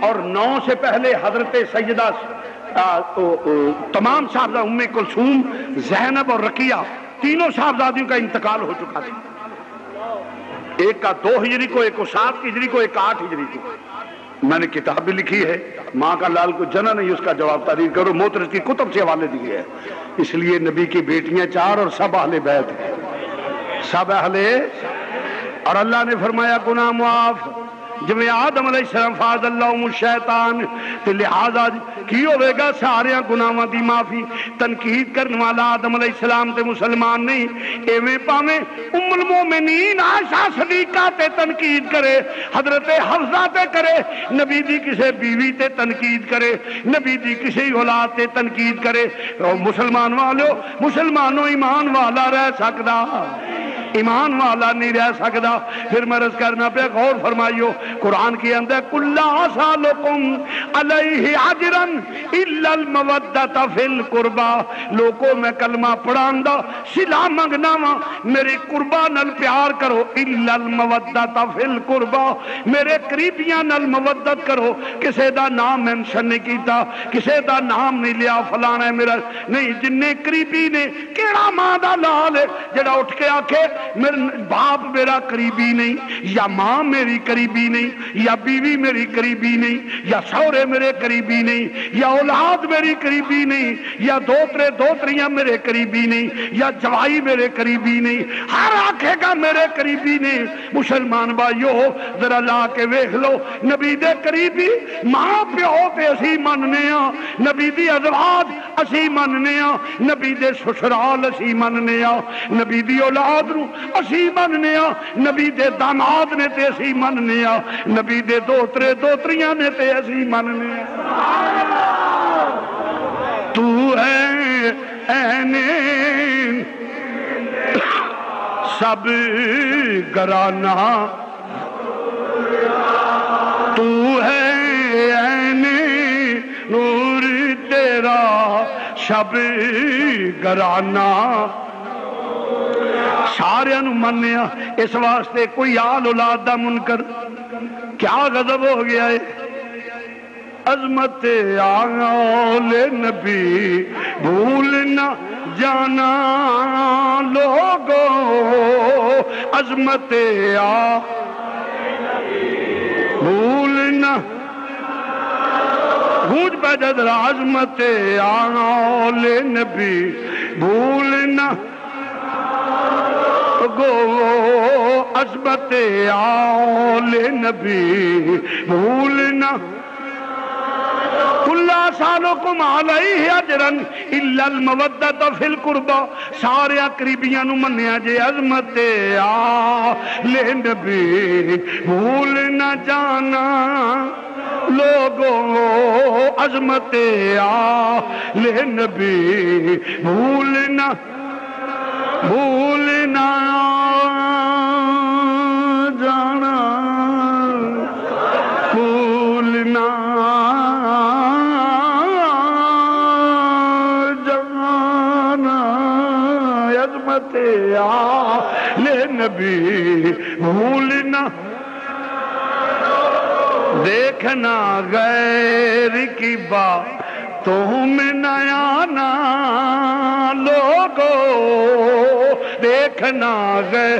اور 9 سے پہلے حضرت سیدہ تمام صاحبزادہ ام کلثوم، زینب اور رقیہ تینوں صاحبزادیوں کا انتقال ہو چکا تھا. ایک کا 2 ہجری کو، ایک کو 7 ہجری کو، ایک 8 ہجری کو. میں نے کتاب بھی لکھی ہے، ماں کا لال کو جنا نہیں، اس کا جواب تحریر کرو، موترز کی کتب سے حوالے دیے ہے. اس لیے نبی کی بیٹیاں 4 اور سب اہل بیت ہیں، سب اہل. اور اللہ نے فرمایا گناہ معاف جویں آدم علیہ السلام فاض اللہ الشیطان تے لہذا کی ہوئے گا سارے گناہاں دی معافی. تنقید کرنے والا آدم علیہ السلام تے مسلمان نہیں، ایویں پاویں ام المومنین عائشہ صدیقہ تے تنقید کرے، حضرت حفصہ تے کرے، نبی دی کسے بیوی تے تنقید کرے، نبی دی کسی اولاد تے تنقید کرے. مسلمان والو، مسلمانوں ایمان والا رہ سکدا، ایمان والا نہیں رہ سکتا. پھر میں عرض کرنا پہ غور فرمائیو، قرآن کے اندر کُلَّ أَسْأَلُكُمْ عَلَيْهِ أَجْرًا إِلَّا الْمَوَدَّةَ فِي الْقُرْبَى. لوگوں میں کلمہ پڑھان دا صلہ منگنا وا، میرے قربا نال پیار کرو. إِلَّا الْمَوَدَّةَ فِي الْقُرْبَى، میرے قریبیاں نال مودت کرو. کسے دا نام مینشن نہیں کیتا، کسے دا نام نہیں لیا فلانا ہے میرا نہیں. جننے قریبی نے کیڑا ماں دا لال ہے جڑا اٹھ کے آکھے باپ میرا قریبی نہیں، یا ماں میری قریبی نہیں، یا بیوی میری قریبی نہیں، یا سورے میرے قریبی نہیں، یا اولاد میری قریبی نہیں، یا دوترے دوتریاں میرے قریبی نہیں، یا جوائی میرے قریبی نہیں. ہر آکھے گا میرے قریبی نہیں. مسلمان بھائیو ذرا لا کے ویکھ لو، نبی دے قریبی ماں پیو تے اسی مننے ہاں، نبی دی ازواج اسی مننے ہاں، نبی دے سسرال اسی مننے ہاں، نبی دی اولاد نو اسی مننے ہاں، نبی دے داماد نے تے اسی مننے ہاں، نبی دے دوترے دوتریاں نے تے اسی مننے ہاں. تو ہے عین سب گرانا، تو ہے عین نور تیرا شب گرانا. سارے نو منیا اس واسطے کوئی آل اولاد دا منکر کیا غضب ہو گیا ہے. عظمت آل نبی بھول نہ جانا لوگو، عظمت بھول نہ گونج پہ جدر عظمت آل نبی بھول نہ گو، عظمت آل نبی بھولنا کل سالکم علیہ اجرن الا المودۃ فی القربى سارے قریبیاں نو منیا جے عظمت آل نبی بھول نہ جانا لوگوں عظمت آل نبی بھولنا جانا بھولنا جانا عظمت آل نبی بھولنا دیکھنا غیر کی باتوں میں نہ آنا لوگوں دیکھنا غیر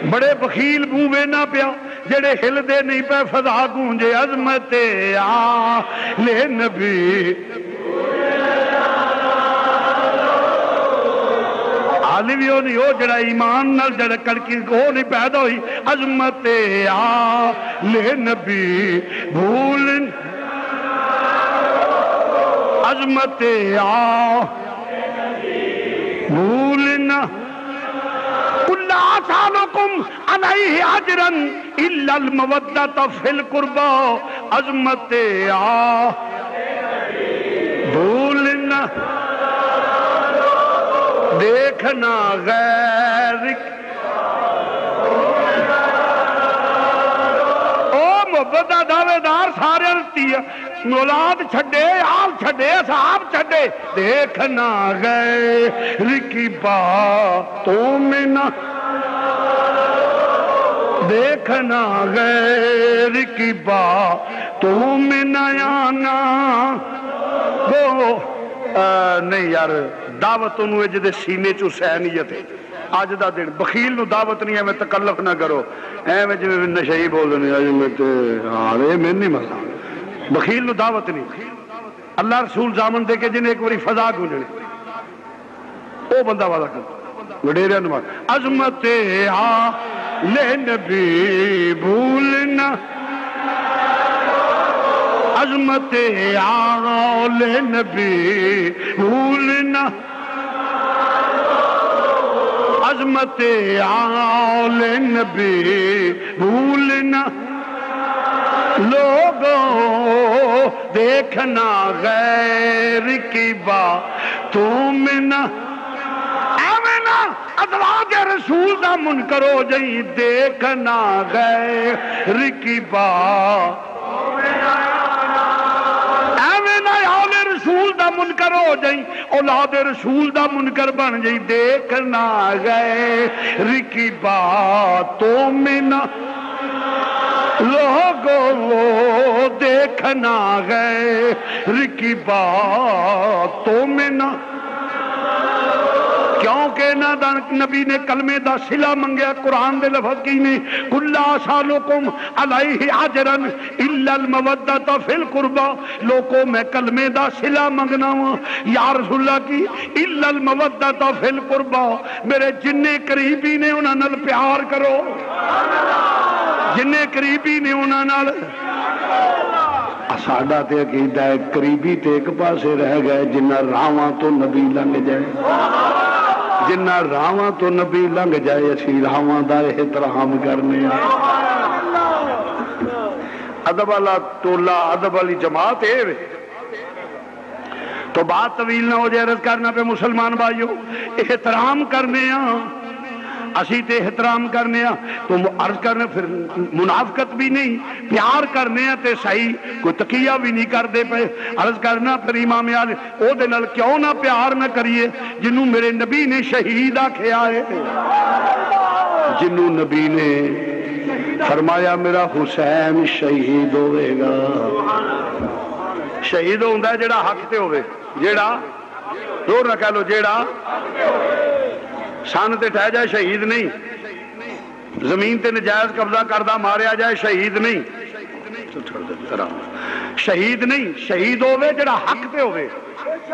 بڑے بخیل بوے نہ پیا جڑے ہل دے نہیں پہ فضا گونجے عظمت آل نبی عالم ہی نہیں ہو جڑا ایمان نال جڑا کڑکی کو نہیں پیدا ہوئی عظمت آل نبی بھول عظمت آل بھولنا کل سالکم علیہ اجرن الا المودۃ فی القربى عظمت آل بھولنا دیکھنا غیر او محبت دا دعوے دار سارے رتی ہے اولاد چھڑے آل چھڑے صحاب چھڑے دیکھنا غیر کی باتوں میں نہ دیکھنا غیر کی باتوں میں نہ آنا گو نہیں یار دعوت انہوں ہے جدے سینے چو سینیت ہے آج دا دن بخیل نو دعوت نہیں ہے میں تکلف نہ کرو اے میں جب نشہی بول دنے آج میں تے آرے میں نہیں مرا بخیل نو دعوت نہیں اللہ رسول زامن دے کے جنہیں ایک بڑی فضا گونجنے او بندہ والا کر وڈیرے نمار عظمت آل نبی بھولنا عظمت آل نبی بھولنا عظمت آل نبی بھولنا لوگوں دیکھنا غیر کی باتوں میں نہ ایوینا ادواج رسول دا منکر ہو جائیں دیکھنا غیر کی باتوں میں نہ رسول دا منکر ہو جائیں اولاد رسول دا منکر بن جائیں دیکھنا غیر کی باتوں میں نہ لوگوں دیکھنا غیر کی باتوں میں نہ کیونکہ نبی نے کلمے دا صلہ منگیا قرآن دے لفظ کی نے کل سالکم علیہ اجرن الا المودۃ فی القربى لوگوں میں کلمے دا صلہ منگنا ہوں یا رسول اللہ کی الا المودۃ فی القربى میرے جننے قریبی نے انہاں نال پیار کرو جننے قریبی نے انہاں نال ساڈا تے عقیدہ ہے قریبی تے ایک پاسے رہ گئے جنہ راواں تو نبی لنگ جائے جنہ راواں تو نبی لنگ جائے اسی راواں دا احترام کرنے ادب والا ٹولا ادب والی جماعت ہے تو بات طویل نہ ہو جائے عرض کرنا پہ مسلمان بھائیو احترام کرنے اسی تے احترام کرنے تو عرض کرنے پھر منافقت بھی نہیں پیار کرنے تے صحیح کوئی تقیہ بھی نہیں کر دے پہ عرض کرنا پھر امام عالی او دے نال کیوں نہ پیار نہ کریے جنہوں میرے نبی نے شہید آکھیا ہے جنہوں نبی نے فرمایا میرا حسین شہید ہوئے گا شہید ہوندہ ہے جیڑا حق تے ہوئے جیڑا دور نہ کہہ لو جیڑا سان تے ٹھہ جائے شہید نہیں زمین تے نجائز قبضہ کردہ ماریا جائے شہید نہیں شہید نہیں شہید ہوئے جڑا حق تے ہوئے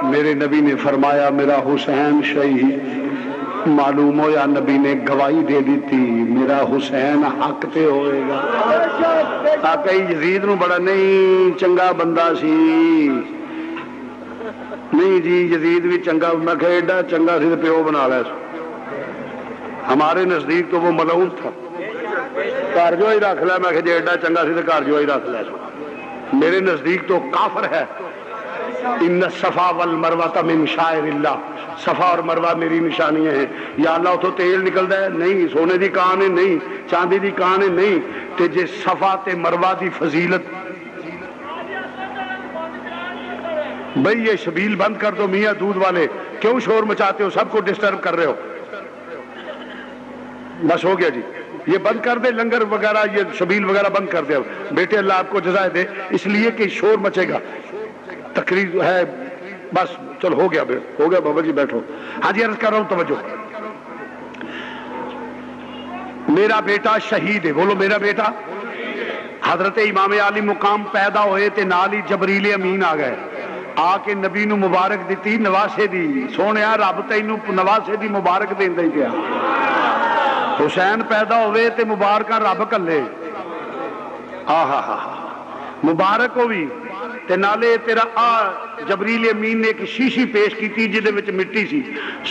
میرے نبی نے فرمایا میرا حسین شہید معلوم ہو یا نبی نے گواہی دے دیتی میرا حسین حق تے ہوئے گا. آقا یزید نو بڑا نہیں چنگا بندہ سی, نہیں جی یزید بھی چنگا, میں کہ ایڈا چنگا سی تو پیو بنا لیا. ہمارے نزدیک تو وہ ملعون تھا, گھر جو ہی رکھ لیا. میں کہ جی ایڈا چنگا سی تو گھر جو ہی رکھ لیا. میرے نزدیک تو کافر ہے. ان الصفا والمروہ من شعائر اللہ, صفا اور مروہ میری نشانیاں ہیں. یا اللہ اتوں تیل نکلتا ہے نہیں, سونے دی کان ہے نہیں, چاندی دی کان ہے نہیں, تے جے صفا تے مروہ دی فضیلت. بھئی یہ شبیل بند کر دو میاں دودھ والے, کیوں شور مچاتے ہو, سب کو ڈسٹرب کر رہے ہو. بس ہو گیا جی, یہ بند کر دے, لنگر وغیرہ یہ شبیل وغیرہ بند کر دے. بیٹے اللہ آپ کو جزائے دے, اس لیے کہ شور مچے گا, تقریر ہے. بس چل ہو گیا, ہو گیا بابا جی بیٹھو. ہاں جی عرض کر رہا ہوں توجہ. میرا بیٹا شہید ہے, بولو میرا بیٹا. حضرت امام علی مقام پیدا ہوئے تے نال ہی جبریل امین آ گئے, آ کے نبی نو مبارک دیتی نواسے دی. سونے رب تینو نواسے دی مبارک دیندا ہی پیا. حسین پیدا ہوئے تے مبارکہ رب کلے. آہا ہا مبارک ہوئی تے نالے تیرا جبریل امین نے ایک شیشی پیش کی جہدے وچ مٹی سی.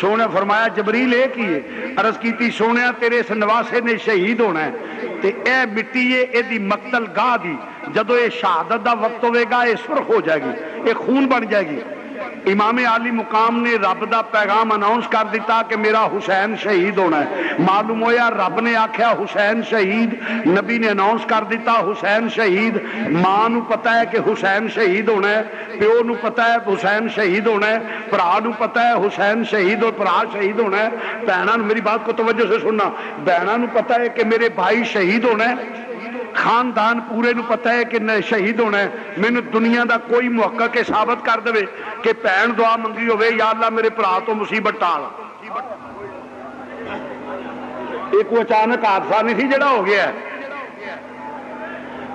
سونے فرمایا جبریل اے کی ہے؟ عرض کیتی سونے تیرے اس نواسے نے شہید ہونا ہے تے اے مٹی ہے اے دی مقتل گاہ دی, جدو اے شہادت دا وقت ہوئے گا اے سرخ ہو جائے گی, اے خون بن جائے گی. امام علی مقام نے رب دا پیغام اناؤنس کر دیتا کہ میرا حسین شہید ہونا ہے. معلوم ہویا رب نے آکھیا حسین شہید, نبی نے اناؤنس کر دیتا حسین شہید. ماں نو پتا ہے کہ حسین شہید ہونا ہے, پیو نو پتا ہے حسین شہید ہونا ہے, بھرا نو پتا ہے حسین شہید اور بھرا شہید ہونا ہے. بہناں نو, میری بات کو توجہ سے سننا, بہناں نو پتا ہے کہ میرے بھائی شہید ہونا ہے. خاندان پورے نو پتا ہے کہ شہید ہونا ہے. مینوں دنیا دا کوئی محقق کے ثابت کر دے کہ بہن دعا منگی ہوئے یا اللہ میرے بھرا تو مصیبت ٹال. یہ کوئی اچانک حادثہ نہیں تھی جڑا ہو گیا ہے.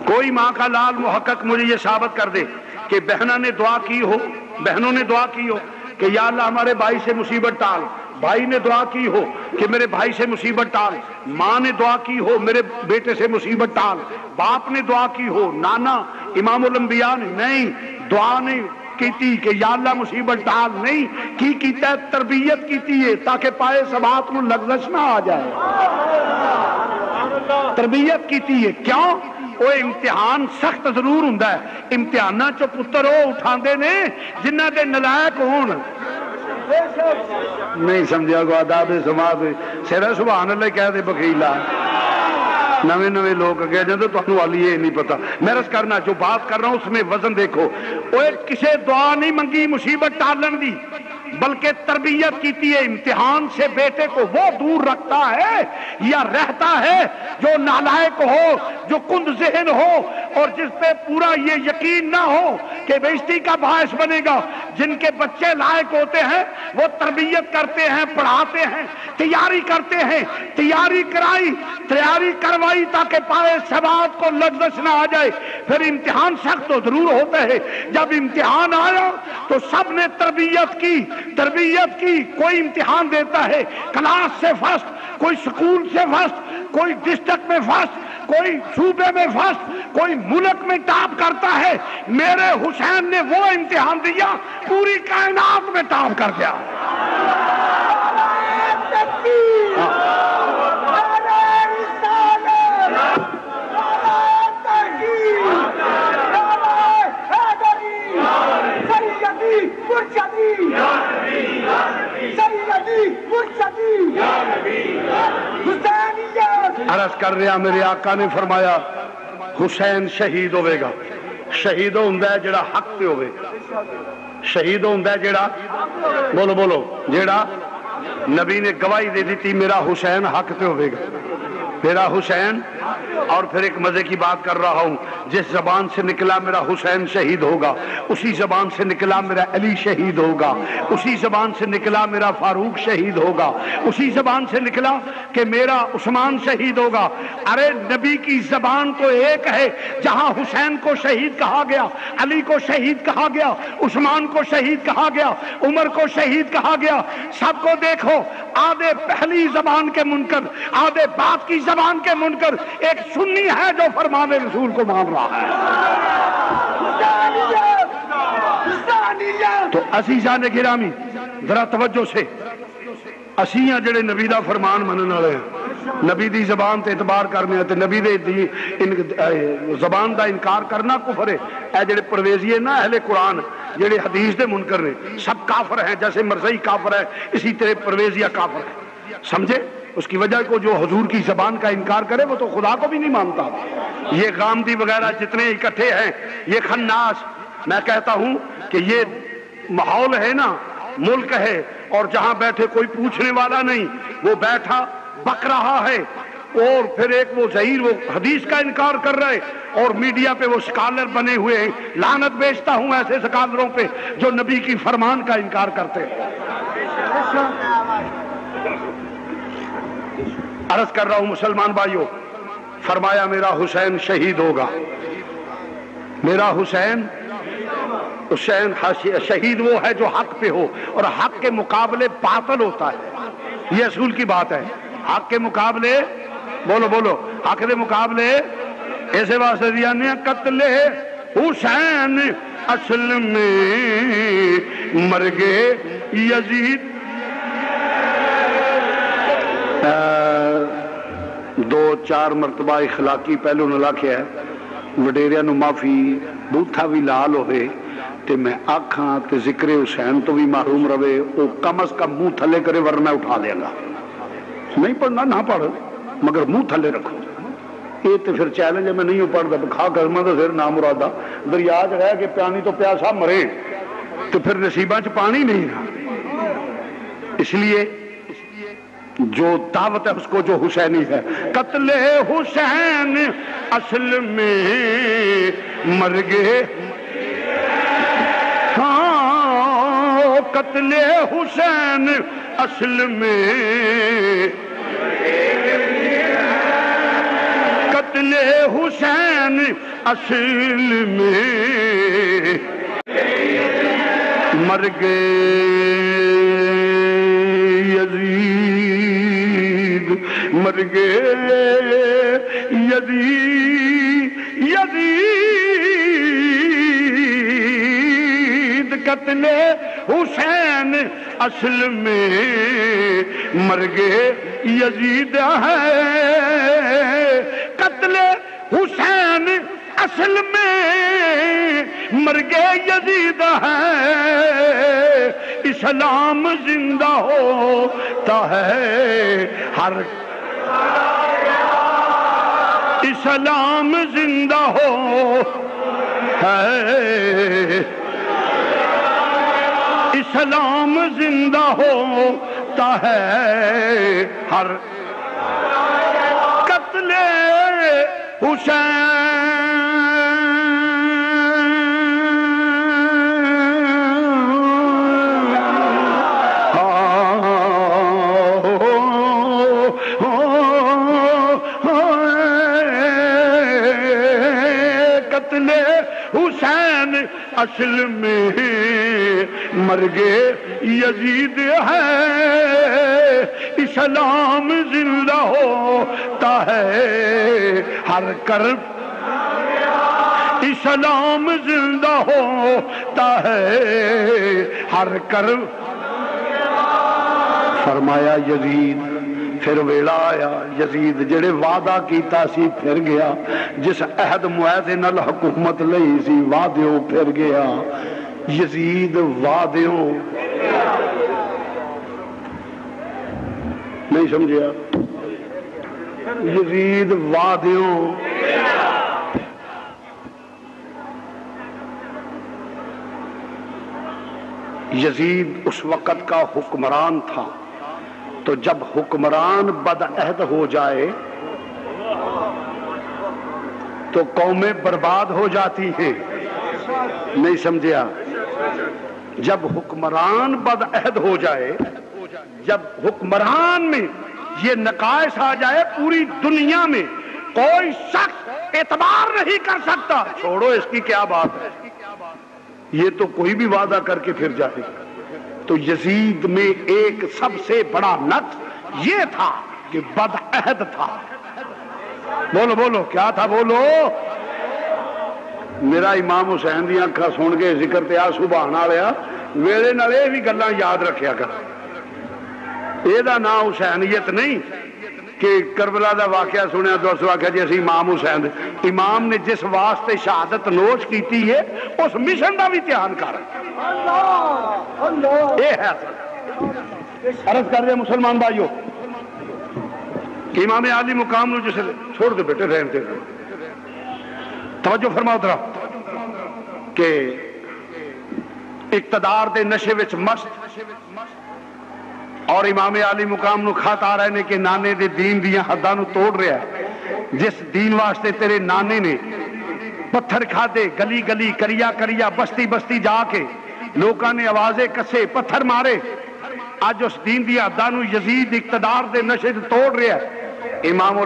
کوئی ماں کا لال محقق مجھے یہ ثابت کر دے کہ بہنوں نے دعا کی ہو, بہنوں نے دعا کی ہو کہ یا اللہ ہمارے بھائی سے مصیبت ٹال, بھائی نے دعا کی ہو کہ میرے بھائی سے مصیبت ٹال, ماں نے دعا کی ہو میرے بیٹے سے مصیبت ٹال, باپ نے دعا کی ہو, نانا امام الانبیاء نے نہیں دعا نہیں کیتی کہ یا اللہ مصیبت ٹال, نہیں کی کیتا ہے تربیت کیتی ہے تاکہ پائے سبات میں لغزش نہ آ جائے. تربیت کیتی ہے کیوں؟ وہ امتحان سخت ضرور ہوندا ہے, امتحاناں چو پتر وہ اٹھاندے نے جنہ دے نلائق ہون. نہیں سمجھا کو آداب سماعت سیرا سبحان اللہ کہہ دے بخیلا. نوے نوے لوگ اگے جاندے تانوں والی یہ نہیں پتا. میں عرض کرنا جو بات کر رہا ہوں اس میں وزن دیکھو. وہ کسے دعا نہیں منگی مصیبت ٹالن دی, بلکہ تربیت کیتی ہے. امتحان سے بیٹے کو وہ دور رکھتا ہے یا رہتا ہے جو نالائق ہو, جو کند ذہن ہو اور جس پہ پورا یہ یقین نہ ہو کہ بےزتی کا باعث بنے گا. جن کے بچے لائق ہوتے ہیں وہ تربیت کرتے ہیں, پڑھاتے ہیں, تیاری کرتے ہیں, تیاری کروائی تاکہ پائے سبات کو لغزش نہ آ جائے. پھر امتحان سخت تو ضرور ہوتا ہے. جب امتحان آیا تو سب نے تربیت کی. کوئی امتحان دیتا ہے کلاس سے فرسٹ, کوئی سکول سے فرسٹ, کوئی ڈسٹرکٹ میں فرسٹ, کوئی صوبے میں فرسٹ, کوئی ملک میں ٹاپ کرتا ہے. میرے حسین نے وہ امتحان دیا پوری کائنات میں ٹاپ کر گیا. عرض کر رہا میرے آقا نے فرمایا حسین شہید ہوئے گا. شہید ہوندا ہے جڑا حق پہ ہوئے, شہید ہوندا ہے جڑا بولو بولو جڑا نبی نے گواہی دے دیتی میرا حسین حق پہ ہوئے گا. میرا حسین، اور پھر ایک مزے کی بات کر رہا ہوں، جس زبان سے نکلا میرا حسین شہید ہوگا، اسی زبان سے نکلا میرا علی شہید ہوگا، اسی زبان سے نکلا میرا فاروق شہید ہوگا، اسی زبان سے نکلا کہ میرا عثمان شہید ہوگا۔ ارے نبی کی زبان تو ایک ہے، جہاں حسین کو شہید کہا گیا، علی کو شہید کہا گیا، عثمان کو شہید کہا گیا، عمر کو شہید کہا گیا، سب کو دیکھو، آدھے پہلی زبان کے منکر، آدھے بات کی زبان کے منکر، ایک سنی ہے جو فرمان رسول کو مان رہا ہے۔ تو عزیزان گرامی ذرا توجہ سے، اسیاں جڑے نبی دا فرمان منن والے ہیں، نبی دی زبان تے اعتبار کرنے تے نبی دی زبان دا انکار کرنا کفر ہے۔ اے جڑے پرویزی نا اہل قرآن، جڑے حدیث دے منکر نے، سب کافر ہیں، جیسے مرزائی کافر ہے اسی طرح پرویزیہ کافر ہے، سمجھے؟ اس کی وجہ کو جو حضور کی زبان کا انکار کرے وہ تو خدا کو بھی نہیں مانتا۔ یہ غامدی وغیرہ جتنے اکٹھے ہیں، یہ خناس، میں کہتا ہوں کہ یہ ماحول ہے نا، ملک ہے، اور جہاں بیٹھے کوئی پوچھنے والا نہیں، وہ بیٹھا بک رہا ہے، اور پھر ایک وہ ظہیر وہ حدیث کا انکار کر رہے، اور میڈیا پہ وہ سکالر بنے ہوئے ہیں۔ لعنت بیچتا ہوں ایسے سکالروں پہ جو نبی کی فرمان کا انکار کرتے ہیں۔ عرض کر رہا ہوں مسلمان بھائیوں، فرمایا میرا حسین شہید ہوگا، میرا حسین شہید وہ ہے جو حق پہ ہو، اور حق کے مقابلے باطل ہوتا ہے، یہ اصول کی بات ہے۔ حق کے مقابلے، بولو بولو، حق کے مقابلے ایسے واسطے دیا نے قتل حسین اصل میں مرگے یزید۔ دو چار مرتبہ اخلاقی پہلو نہ لکھیا ہے، وڈیریاں نو معافی، بوتھا بھی لال ہوئے تے میں آکھاں تے ذکر حسین تو بھی محروم رہے، وہ کم از کم منہ تھلے کرے ورنہ اٹھا دے گا۔ نہیں پڑھنا نہ پڑھ، مگر منہ تھلے رکھو۔ یہ تو پھر چیلنج ہے، میں نہیں پڑھتا، کھا کرما تو پھر نام مرادہ دریا چ رہ کے پیانی تو پیاسا مرے تو پھر نصیباں چ پانی نہیں رہا۔ اس لیے جو دعوت ہے اس کو جو حسینی ہے، قتل حسین اصل میں مرگے، ہاں قتل حسین اصل میں، قتل حسین اصل میں مرگے یزید، مرگے یزید، قتل حسین اصل میں مرگے یزید ہے، قتل حسین اصل میں مرگے یزید ہے، اسلام زندہ ہوتا ہے ہر، اسلام زندہ ہو ہے، اسلام زندہ ہوتا ہے ہر، قتل حسین قتل حسین اصل میں مرگے یزید ہے، اسلام زندہ ہوتا ہے ہر کرب، اسلام زندہ ہوتا ہے ہر کرب۔ فرمایا یزید، پھر ویلا آیا، یزید جڑے وعدہ کیتا سی پھر گیا، جس عہد معاہدے نال حکومت لئی سی وعدیوں پھر گیا، یزید وعدیوں نہیں سمجھیا، یزید وعدیوں یزید اس وقت کا حکمران تھا، تو جب حکمران بد عہد ہو جائے تو قومیں برباد ہو جاتی ہیں. نہیں سمجھا؟ جب حکمران بدعہد ہو جائے، جب حکمران میں یہ نقائص آ جائے، پوری دنیا میں کوئی شخص اعتبار نہیں کر سکتا. چھوڑو اس کی کیا بات ہے، یہ تو کوئی بھی وعدہ کر کے پھر جائے. تو یزید میں ایک سب سے بڑا نقص یہ تھا کہ بدعہد تھا. بولو بولو کیا تھا، بولو. میرا امام حسین دی اکھاں سن کے ذکر تے آ سبحان اللہ ویلے نال اے بھی گلاں یاد رکھیا کر. اے دا نام حسینیت نہیں کہ کربلا دا واقعہ سنیا تو اس واقعہ جی اسی امام حسین امام نے جس واسطے شہادت نوش کیتی ہے اس مشن دا بھی دھیان کر. اے ہے عرض کر رہے مسلمان بھائیو، امام عالی مقام نو جسے چھوڑ دے بیٹے رہن دے. توجہ فرماؤ ذرا کہ اقتدار دے نشے وچ مست اور امام عالی مقام نو کھاتا رہنے کے نانے دے دین دیاں حداں نو توڑ رہا ہے. جس دین واسطے تیرے نانے نے پتھر کھا دے، گلی گلی کریا کریا بستی بستی جا کے لوکاں نے آوازیں کسے پتھر مارے، آج اس دین دی حداں نو یزید اقتدار دے نشے تے توڑ رہا ہے. امام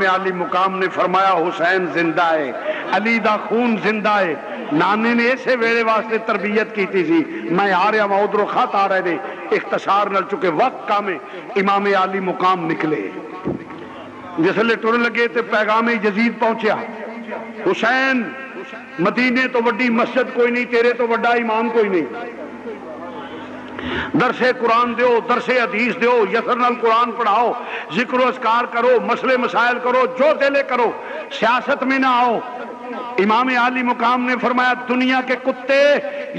عالی مقام نے فرمایا حسین زندہ ہے، علی دا خون زندہ ہے. نانے نے اسے ویلے واسطے تربیت کی تھی سی. میں آ رہا میں ادھروں خط آ رہے نے اختصار نال چکے وقت کا میں امام عالی مقام نکلے. جس لے ٹر لگے تے پیغام یزید پہنچیا، حسین مدینے تو وڈی مسجد کوئی نہیں، تیرے تو وڈا امام کوئی نہیں. درس قرآن دیو، درس حدیث دیو، یسر نال قرآن پڑھاؤ، ذکر و اذکار کرو، مسئلے مسائل کرو، جو دلے کرو، سیاست میں نہ آؤ. امام عالی مقام نے فرمایا دنیا کے کتے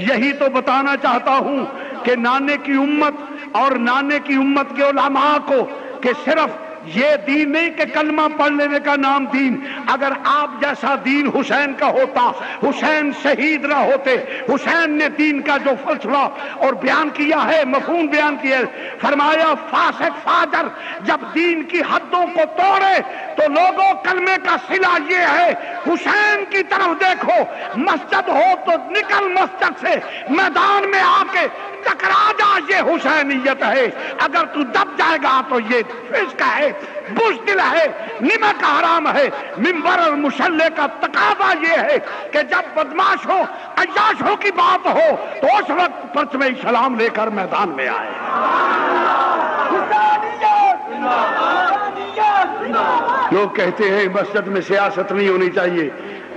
یہی تو بتانا چاہتا ہوں کہ نانے کی امت اور نانے کی امت کے علماء کو کہ صرف یہ دین نہیں کہ کلمہ پڑھ لینے کا نام دین. اگر آپ جیسا دین حسین کا ہوتا، حسین شہید نہ ہوتے. حسین نے دین کا جو فلسفہ اور بیان کیا ہے، مفہوم بیان کیا ہے، فرمایا فاسق فاجر جب دین کی حدوں کو توڑے تو لوگوں کلمے کا صلہ یہ ہے حسین کی طرف دیکھو. مسجد ہو تو نکل مسجد سے، میدان میں آ کے ٹکرا جا، یہ حسینیت ہے. اگر تو دب جائے گا تو یہ فسق ہے، بزدل ہے، نمک حرام ہے. منبر اور مصلی کا تقاضا یہ ہے کہ جب بدماشوں عیاشوں کی بات ہو تو اس وقت پرچم اسلام لے کر میدان میں آئے. لوگ کہتے ہیں مسجد میں سیاست نہیں ہونی چاہیے،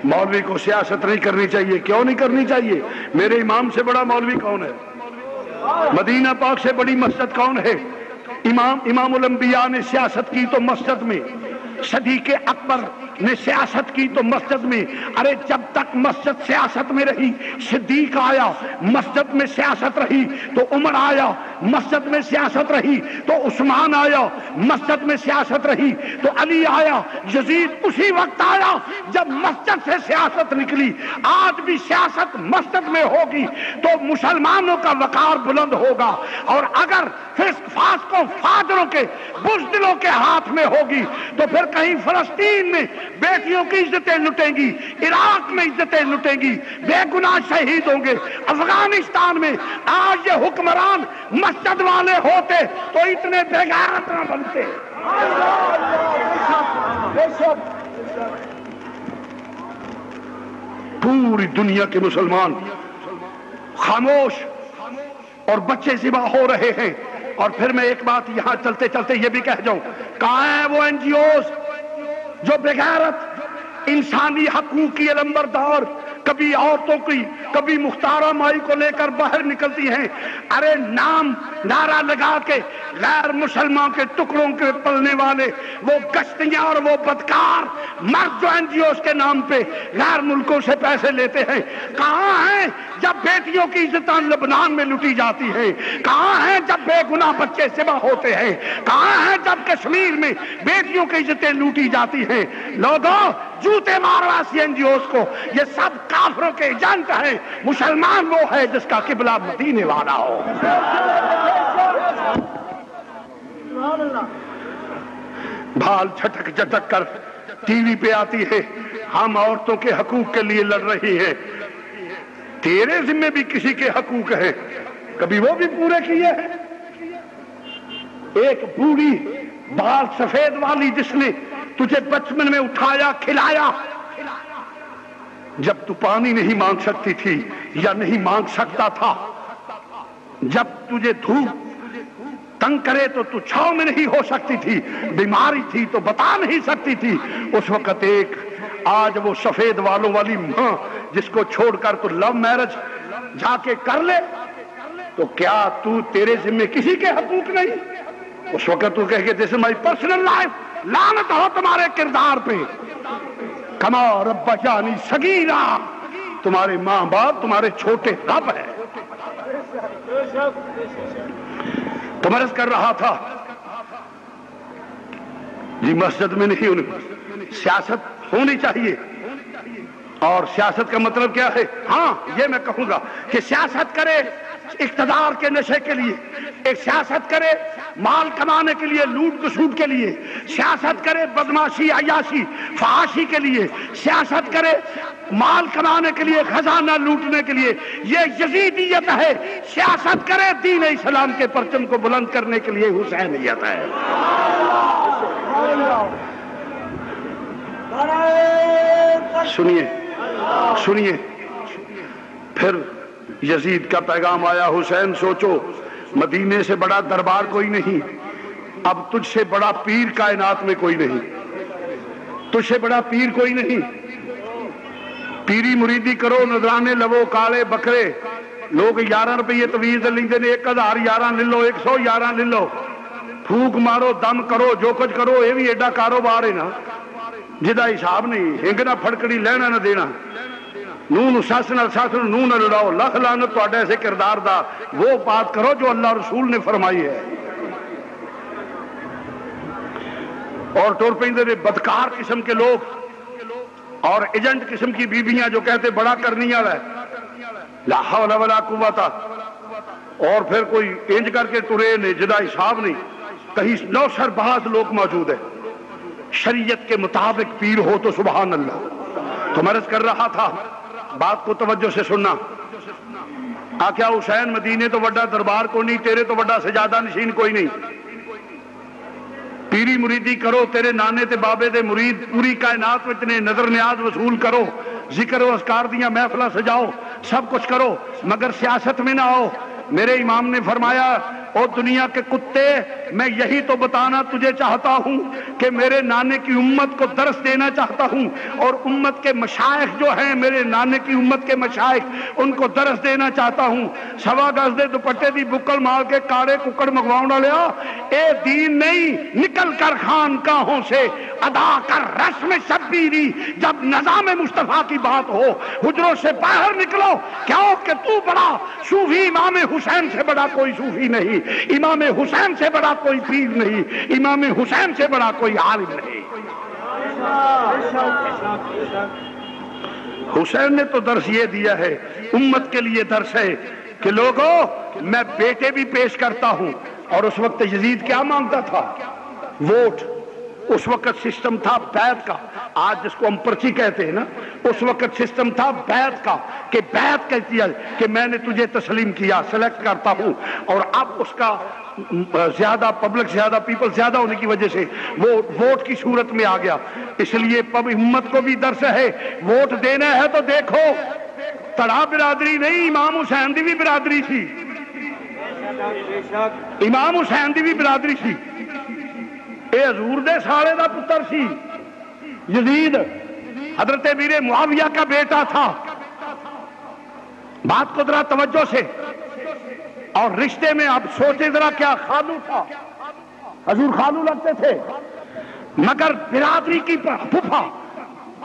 مولوی کو سیاست نہیں کرنی چاہیے. کیوں نہیں کرنی چاہیے؟ میرے امام سے بڑا مولوی کون ہے؟ مدینہ پاک سے بڑی مسجد کون ہے؟ امام الانبیاء نے سیاست کی تو مسجد میں، صدیق اکبر نے سیاست کی تو مسجد میں. ارے جب تک مسجد سیاست میں رہی، صدیق آیا مسجد میں سیاست رہی تو عمر آیا، مسجد میں سیاست رہی تو عثمان آیا، مسجد میں سیاست رہی تو علی آیا، یزید اسی وقت آیا جب مسجد سے سیاست نکلی. آج بھی سیاست مسجد میں ہوگی تو مسلمانوں کا وقار بلند ہوگا. اور اگر فسق فاسقوں فاجروں کے بزدلوں کے ہاتھ میں ہوگی تو پھر کہیں فلسطین میں بیٹیوں کی عزتیں لٹیں گی، عراق میں عزتیں لٹیں گی، بے گناہ شہید ہوں گے. افغانستان میں آج یہ حکمران مسجد والے ہوتے تو اتنے بے غیرت نہ بنتے. پوری دنیا کے مسلمان خاموش اور بچے ذبح ہو رہے ہیں. اور پھر میں ایک بات یہاں چلتے چلتے یہ بھی کہہ جاؤں، کہاں ہیں وہ این جی اوز جو بغیرت انسانی حقوق کی علمبردار کبھی عورتوں کی کبھی مختارہ مائی کو لے کر باہر نکلتی ہیں؟ ارے نام نعرہ لگا کے غیر مسلمان کے ٹکڑوں کے پلنے والے وہ گشتیاں اور وہ بدکار مرد جو این جی اوز کے نام پہ غیر ملکوں سے پیسے لیتے ہیں، کہاں ہیں جب بیٹیوں کی عزتیں لبنان میں لوٹی جاتی ہیں؟ کہاں ہیں جب بے گناہ بچے ذبح ہوتے ہیں؟ کہاں ہیں جب کشمیر میں بیٹیوں کی عزتیں لوٹی جاتی ہیں؟ لوگوں جوتے مارو ایسی این جی اوز کو، یہ سب کافروں کے ایجنٹ ہیں. مسلمان وہ ہے جس کا قبلہ مدینے والا ہو. بھال چھٹک جھٹک کر ٹی وی پہ آتی ہے، ہم عورتوں کے حقوق کے لیے لڑ رہی ہیں، تیرے ذمہ بھی کسی کے حقوق ہیں، کبھی وہ بھی پورے کیے ہیں؟ ایک بوڑھی بال سفید والی جس نے تجھے بچپن میں اٹھایا کھلایا، جب تو پانی نہیں مانگ سکتی تھی یا نہیں مانگ سکتا تھا، جب تجھے دھوپ تنگ کرے تو تو چھاؤں میں نہیں ہو سکتی تھی، بیماری تھی تو بتا نہیں سکتی تھی، اس وقت ایک آج وہ سفید والوں والی ماں جس کو چھوڑ کر تو لو میرج جا کے کر لے، تو کیا تو تیرے ذمہ کسی کے حقوق نہیں؟ اس وقت تو کہے کہ دس از مائی پرسنل لائف، لعنت ہو تمہارے کردار پہ، کما رب جانی صغیرہ، تمہارے ماں باپ تمہارے چھوٹے رب ہیں۔ تو میں عرض کر رہا تھا جی مسجد میں نہیں، سیاست ہونی چاہیے، اور سیاست کا مطلب کیا ہے؟ ہاں یہ میں کہوں گا کہ سیاست کرے اقتدار کے نشے کے لیے، ایک سیاست کرے مال کمانے کے لیے، لوٹ کسوٹ کے لیے، سیاست کرے بدماشی عیاشی فحاشی کے لیے، سیاست کرے مال کمانے کے لیے، خزانہ لوٹنے کے لیے، یہ یزیدیت ہے۔ سیاست کرے دین اسلام کے پرچم کو بلند کرنے کے لیے، حسینیت ہے۔ سنیے پھر یزید کا پیغام آیا، حسین سوچو مدینے سے بڑا دربار کوئی نہیں، اب تجھ سے بڑا پیر کائنات میں کوئی نہیں، تجھ سے بڑا پیر کوئی نہیں، پیری مریدی کرو، نذرانے لو کالے بکرے، لوگ 11 روپے تویز لیندے نے، 1000 11 لے لو، 100 11 لے لو، پھوک مارو دم کرو جو کچھ کرو، یہ بھی ایڈا کاروبار ہے نا جدا حساب نہیں، ہنگ نہ پھڑکڑی لینا نہ دینا، نون سس نہ نو نہ لڑاؤ، لکھ لعنت تہاڈے ایسے کردار دا، وہ بات کرو جو اللہ رسول نے فرمائی ہے۔ اور ٹور پیندے نے بدکار قسم کے لوگ اور ایجنٹ قسم کی بیویاں جو کہتے بڑا کرنی والا ہے، لا حول ولا قوت، اور پھر کوئی انج کر کے ٹرے نے جدا حساب نہیں، کہیں 9 باز لوگ موجود ہیں، شریعت کے مطابق پیر ہو تو سبحان اللہ۔ تو میں عرض کر رہا تھا، بات کو توجہ سے سننا، آقا حسین مدینے تو وڈا دربار کو نہیں، تیرے تو وڈا سجادہ نشین کوئی نہیں، پیری مریدی کرو، تیرے نانے تے بابے دے مرید پوری کائنات میں نے نظر نیاز وصول کرو، ذکر و اذکار دیاں محفلہ سجاؤ، سب کچھ کرو، مگر سیاست میں نہ آؤ۔ میرے امام نے فرمایا، او دنیا کے کتے، میں یہی تو بتانا تجھے چاہتا ہوں کہ میرے نانے کی امت کو درس دینا چاہتا ہوں، اور امت کے مشائخ جو ہیں، میرے نانے کی امت کے مشائخ، ان کو درس دینا چاہتا ہوں۔ 1.25 گز دے دوپٹے دی بکل مار کے کاڑے ککڑ مگواؤں ڈالیا، اے دین نہیں، نکل کر خانقاہوں سے ادا کر رسم شبیری، جب نظام مصطفیٰ کی بات ہو حجروں سے باہر نکلو، کیوں کہ تو بڑا صوفی، امام حسین سے بڑا کوئی صوفی نہیں، امام حسین سے بڑا کوئی پیر نہیں، امام حسین سے بڑا کوئی عالم نہیں۔ حسین نے تو درس یہ دیا ہے، امت کے لیے درس ہے کہ لوگوں میں بیٹے بھی پیش کرتا ہوں۔ اور اس وقت یزید کیا مانگتا تھا؟ ووٹ۔ اس وقت سسٹم تھا بیعت کا، آج جس کو ہم پرچی کہتے ہیں نا، اس وقت سسٹم تھا بیعت کا، کہ بیعت کہتی ہے کہ میں نے تجھے تسلیم کیا، سلیکٹ کرتا ہوں، اور اب اس کا زیادہ پبلک، زیادہ پیپل زیادہ ہونے کی وجہ سے وہ ووٹ کی صورت میں آ گیا۔ اس لیے امت کو بھی درس ہے، ووٹ دینا ہے تو دیکھو، تڑا برادری نہیں، امام حسین دی بھی برادری تھی، امام حسین دی بھی برادری تھی، اے حضور دے سالے دا پتر سی یزید، حضرت امیر معاویہ کا بیٹا تھا۔ بات کو ذرا توجہ سے، اور رشتے میں اب سوچے ذرا، کیا خالو تھا، حضور خالو لگتے تھے، مگر برادری کی پھوپھا،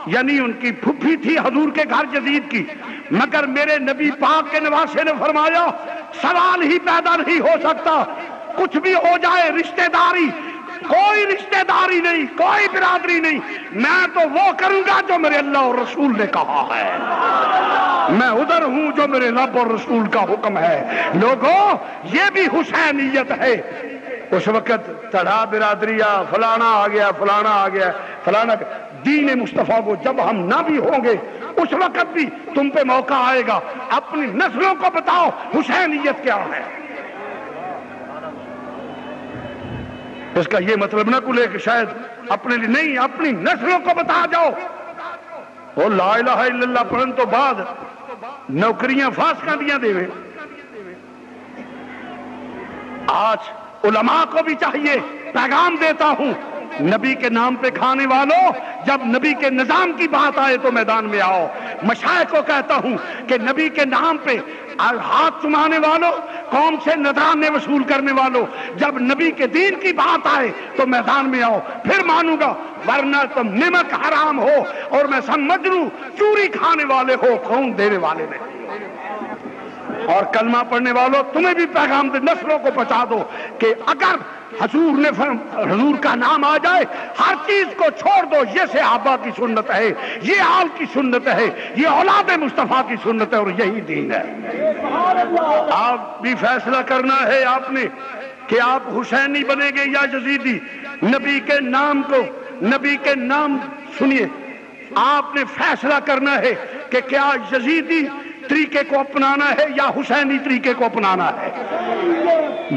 یعنی ان کی پھوپھی تھی حضور کے گھر یزید کی، مگر میرے نبی پاک کے نواسے نے فرمایا سوال ہی پیدا نہیں ہو سکتا، کچھ بھی ہو جائے رشتہ داری، کوئی رشتہ داری نہیں، کوئی برادری نہیں، میں تو وہ کروں گا جو میرے اللہ اور رسول نے کہا ہے، میں ادھر ہوں جو میرے رب اور رسول کا حکم ہے۔ لوگوں یہ بھی حسینیت ہے، اس وقت تڑا برادری فلانا آ گیا فلانا آ گیا فلانا. دین مصطفیٰ کو جب ہم نہ بھی ہوں گے اس وقت بھی تم پہ موقع آئے گا. اپنی نسلوں کو بتاؤ حسینیت کیا ہے. اس کا یہ مطلب نہ کلے کہ شاید اپنے لیے نہیں، اپنی نسلوں کو بتا جاؤ. وہ لا الہ الا اللہ پڑھن تو بعد نوکریاں فاسقاں دیاں دے. آج علماء کو بھی چاہیے، پیغام دیتا ہوں نبی کے نام پہ کھانے والوں، جب نبی کے نظام کی بات آئے تو میدان میں آؤ. مشائخ کو کہتا ہوں کہ نبی کے نام پہ ہاتھ چمانے والوں، قوم سے نذرانے وصول کرنے والوں، جب نبی کے دین کی بات آئے تو میدان میں آؤ، پھر مانوں گا. ورنہ تم نمک حرام ہو اور میں سمجھ لوں چوری کھانے والے ہو، کون دینے والے نہیں. اور کلمہ پڑھنے والوں تمہیں بھی پیغام دے، نسلوں کو پہنچا دو کہ اگر حضور کا نام آ جائے ہر چیز کو چھوڑ دو. یہ صحابہ کی سنت ہے، یہ آل کی سنت ہے، یہ اولاد مصطفیٰ کی سنت ہے اور یہی دین ہے. آپ بھی فیصلہ کرنا ہے آپ نے کہ آپ حسینی بنیں گے یا یزیدی. نبی کے نام کو، نبی کے نام سنیے، آپ نے فیصلہ کرنا ہے کہ کیا یزیدی طریقے کو اپنانا ہے یا حسینی طریقے کو اپنانا ہے.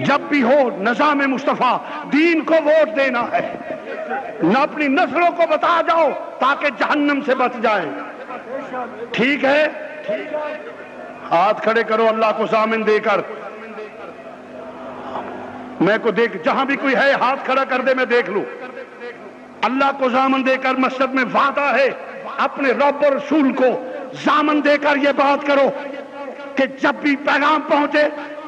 جب بھی ہو نظام مصطفیٰ، دین کو ووٹ دینا ہے. نہ اپنی نسلوں کو بتا جاؤ تاکہ جہنم سے بچ جائیں. ٹھیک ہے، ہاتھ کھڑے کرو اللہ کو ضامن دے کر. میں کو دیکھ، جہاں بھی کوئی ہے ہاتھ کھڑا کر دے، میں دیکھ لوں. اللہ کو ضامن دے کر مسجد میں وعدہ ہے، اپنے رب اور رسول کو ضامن دے کر یہ بات کرو کہ جب بھی پیغام پہنچے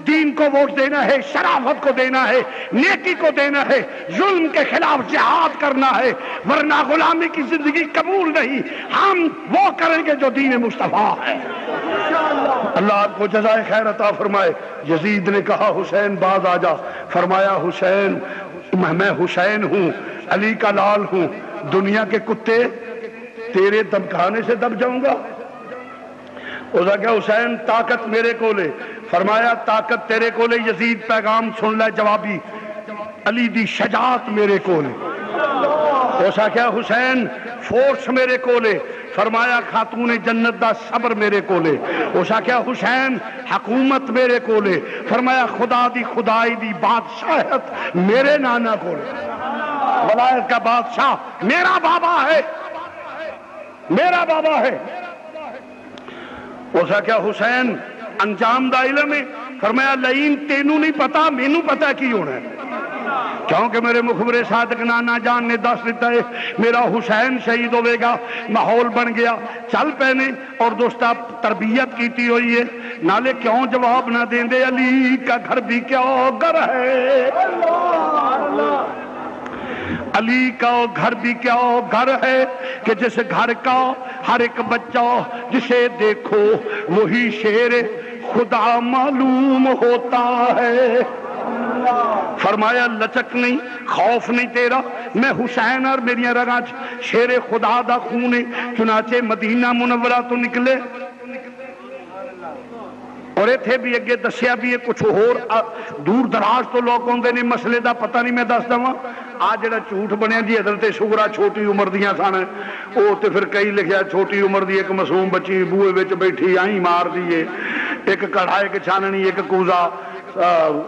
دین کو ووٹ دینا ہے، شرافت کو دینا ہے، نیکی کو دینا ہے، ظلم کے خلاف جہاد کرنا ہے، ورنہ غلامی کی زندگی قبول نہیں. ہم وہ کریں گے جو دین مصطفیٰ ہے. اللہ آپ کو جزائے خیر عطا فرمائے. یزید نے کہا حسین باز آ جا. فرمایا حسین، میں حسین ہوں، علی کا لال ہوں. دنیا کے کتے تیرے دمکانے سے دب جاؤں گا. اس نے کہا حسین طاقت میرے کو لے. فرمایا طاقت تیرے کو لے. یزید پیغام سن لے جوابی. علی دی شجاعت میرے کو لے. اس نے کہا حسین فورس میرے کو لے. فرمایا خاتون جنت دا صبر میرے کو لے. اس نے کہا حسین حکومت میرے کو لے. فرمایا خدا دی خدائی دی بادشاہت میرے نانا کو لے. ولایت کا بادشاہ میرا بابا ہے، میرا بابا ہے. اس نے کہا حسین انجام دا علم ہے. فرمایا لئین تینوں نہیں پتا، مینوں پتا کی ہونا ہے، کیونکہ میرے مخبر صادق نانا جان نے دس دیتا ہے میرا حسین شہید ہوئے گا. ماحول بن گیا، چل پہنے اور دوستا تربیت کیتی ہوئی ہے. نالے کیوں جواب نہ دیں دے، علی کا گھر بھی کیا گھر ہے، علی کا گھر بھی کیا گھر ہے کہ جس گھر کا ہر ایک بچہ جسے دیکھو وہی شیر خدا معلوم ہوتا ہے. فرمایا لچک نہیں، خوف نہیں تیرا، میں حسین اور میری رگاں شیر خدا دا خون ہے. چنانچہ مدینہ منورہ تو نکلے اور ایتھے بھی اگے دسیا بھی ہے کچھ اور دور دراز تو لوگ ہوندے نے، مسئلے دا پتہ نہیں میں دس دواں. آج جڑا جھوٹ بنیا جی حضرت شغرا چھوٹی عمر دیاں سن، وہ تے پھر کئی لکھیا چھوٹی عمر دی ایک معصوم بچی بوئے وچ بیٹھی آئیں مار دیے، ایک کڑھا ایک چھاننی ایک کوزا،